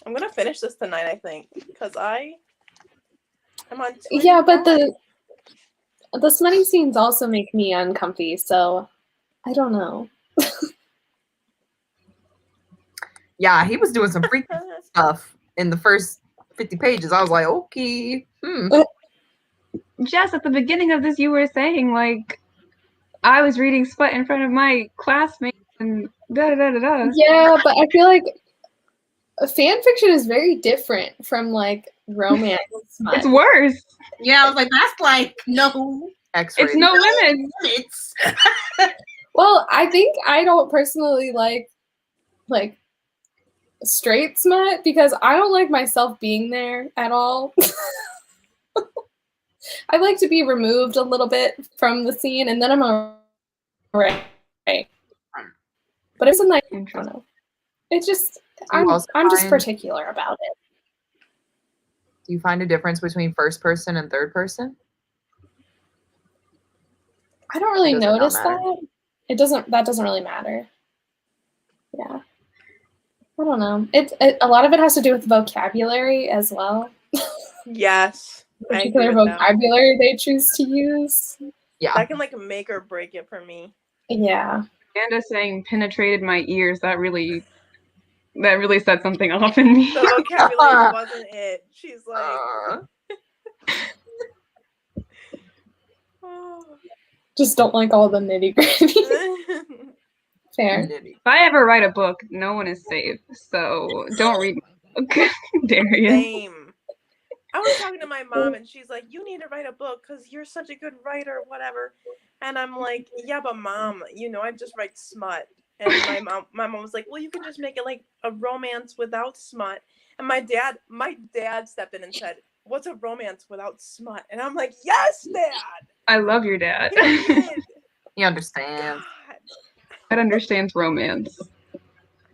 Speaker 4: I'm gonna finish this tonight, I think, because I'm on.
Speaker 1: Yeah, but the smutty scenes also make me uncomfy, so I don't know.
Speaker 3: Yeah, he was doing some freaky stuff in the first 50 pages. I was like, okay.
Speaker 2: Jess, at the beginning of this, you were saying, like, I was reading smut in front of my classmates and da-da-da-da-da.
Speaker 1: Yeah, but I feel like fan fiction is very different from, like, romance smut.
Speaker 2: It's worse.
Speaker 5: Yeah, I was like, that's like, no.
Speaker 3: X-rated.
Speaker 2: It's no limits.
Speaker 5: It's
Speaker 1: Well, I think I don't personally like straight smut because I don't like myself being there at all. I like to be removed a little bit from the scene, and then I'm alright. But it's like, I don't know. It's just I'm just particular about it.
Speaker 3: Do you find a difference between first person and third person?
Speaker 1: I don't really
Speaker 3: Does it not
Speaker 1: notice
Speaker 3: matter?
Speaker 1: that. That doesn't really matter. Yeah. I don't know. A lot of it has to do with vocabulary as well.
Speaker 4: Yes.
Speaker 1: Particular vocabulary they choose to use.
Speaker 3: Yeah.
Speaker 4: That can like make or break it for me.
Speaker 1: Yeah.
Speaker 2: Amanda saying penetrated my ears. That really set something off in me.
Speaker 4: The vocabulary wasn't it. She's like,
Speaker 1: just don't like all the nitty gritty. Fair.
Speaker 2: If I ever write a book, no one is safe. So don't read my book. Darius.
Speaker 4: Same. I was talking to my mom and she's like, you need to write a book because you're such a good writer, whatever. And I'm like, yeah, but mom, I just write smut. And my mom was like, well, you can just make it like a romance without smut. And my dad stepped in and said, what's a romance without smut? And I'm like, yes, Dad.
Speaker 2: I love your dad.
Speaker 3: He understands.
Speaker 2: Dad understands romance.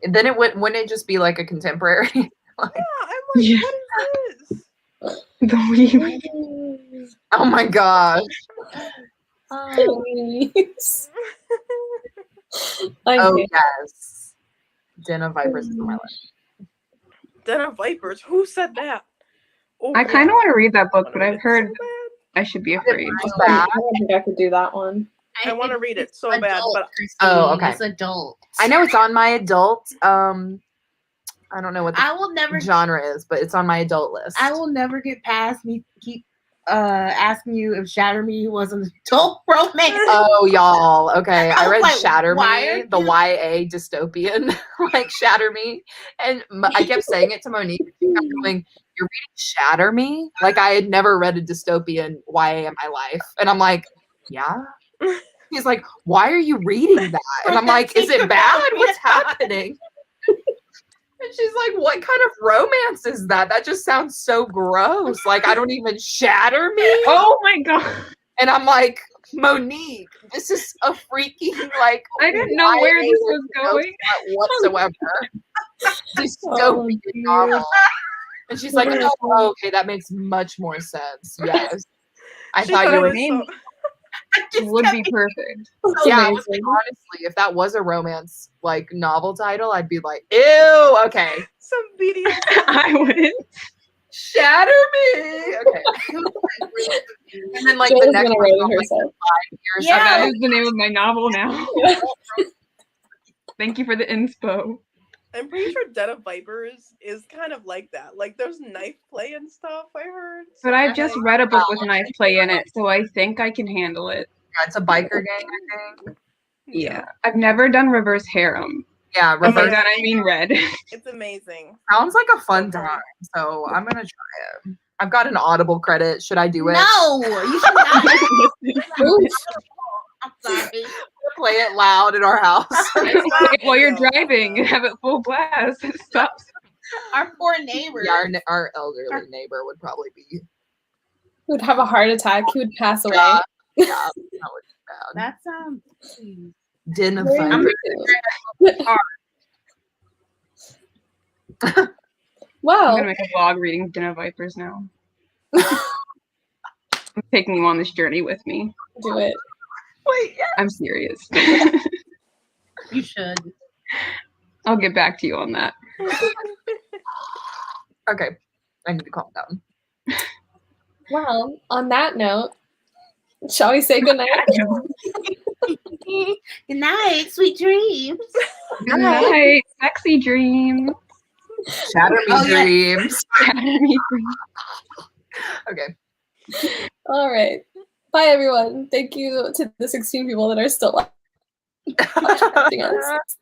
Speaker 3: And then wouldn't it just be like a contemporary?
Speaker 4: Yeah, I'm like, what is this?
Speaker 3: Oh my gosh.
Speaker 1: Please.
Speaker 3: Oh yes. Den of Vipers is on my list.
Speaker 4: Den of Vipers? Who said that? Oh,
Speaker 2: I kind of want to read that book, but I've heard I should be afraid.
Speaker 1: I don't think I could do that one.
Speaker 4: I want to read it so bad, but
Speaker 3: okay.
Speaker 5: It's adult.
Speaker 3: I know it's on my adult. I don't know what the genre is, but it's on my adult list.
Speaker 5: I will never get past me keep asking you if Shatter Me was an adult romance.
Speaker 3: Oh, y'all. Okay. I read
Speaker 5: like,
Speaker 3: Shatter Me, the YA dystopian, like Shatter Me. And I kept saying it to Monique. She kept going, you're reading Shatter Me? Like I had never read a dystopian YA in my life. And I'm like, yeah. He's like, why are you reading that? And I'm like, is it bad? What's happening? And she's like, what kind of romance is that? That just sounds so gross. Like, I don't even shatter me.
Speaker 2: Oh my God.
Speaker 3: And I'm like, Monique, this is a freaky, like,
Speaker 2: I didn't know where this was going
Speaker 3: whatsoever. Dystopian novel. And she's like, oh, okay, that makes much more sense. Yes. I thought you were
Speaker 2: would be perfect.
Speaker 3: Yeah, I was like, honestly, if that was a romance like novel title, I'd be like, ew, okay.
Speaker 4: Some BDS.
Speaker 2: I wouldn't.
Speaker 3: Shatter me. Okay. And then like
Speaker 1: Jill's
Speaker 3: the next
Speaker 1: gonna
Speaker 3: one,
Speaker 1: write it
Speaker 3: like,
Speaker 1: herself.
Speaker 3: 5 years.
Speaker 2: Yeah, that is the name of my novel now. Thank you for the inspo.
Speaker 4: I'm pretty sure Den of Vipers is kind of like that. Like there's knife play and stuff, I heard.
Speaker 2: But I've just read a book with knife play in it, so I think I can handle it.
Speaker 3: Yeah, it's a biker gang, I think.
Speaker 2: Yeah. I've never done reverse harem.
Speaker 3: Yeah,
Speaker 2: And by
Speaker 3: reverse.
Speaker 2: that I mean red.
Speaker 4: It's amazing.
Speaker 3: Sounds like a fun time. So I'm gonna try it. I've got an Audible credit. Should I do it?
Speaker 5: No, you should not. I'm sorry.
Speaker 3: Play it loud in our house.
Speaker 2: Play it while you're driving and have it full blast. It stops.
Speaker 5: Our poor neighbor.
Speaker 3: Yeah, our elderly neighbor would probably be.
Speaker 1: He would have a heart attack. He would pass away.
Speaker 3: Yeah, that would be bad.
Speaker 5: That sounds.
Speaker 3: Den of
Speaker 1: Very
Speaker 3: Vipers.
Speaker 2: I'm
Speaker 1: Wow.
Speaker 2: gonna make a vlog reading Den of Vipers now. Taking you on this journey with me.
Speaker 1: Do it.
Speaker 3: Wait, yeah.
Speaker 2: I'm serious.
Speaker 5: You should.
Speaker 2: I'll get back to you on that.
Speaker 3: Okay, I need to calm down.
Speaker 1: Well, on that note, shall we say goodnight?
Speaker 5: Good night, sweet dreams.
Speaker 2: Good night. Sexy dreams.
Speaker 3: Shatter me dreams.
Speaker 2: Shatter me dreams.
Speaker 3: Okay.
Speaker 1: All right. Bye, everyone. Thank you to the 16 people that are still watching us.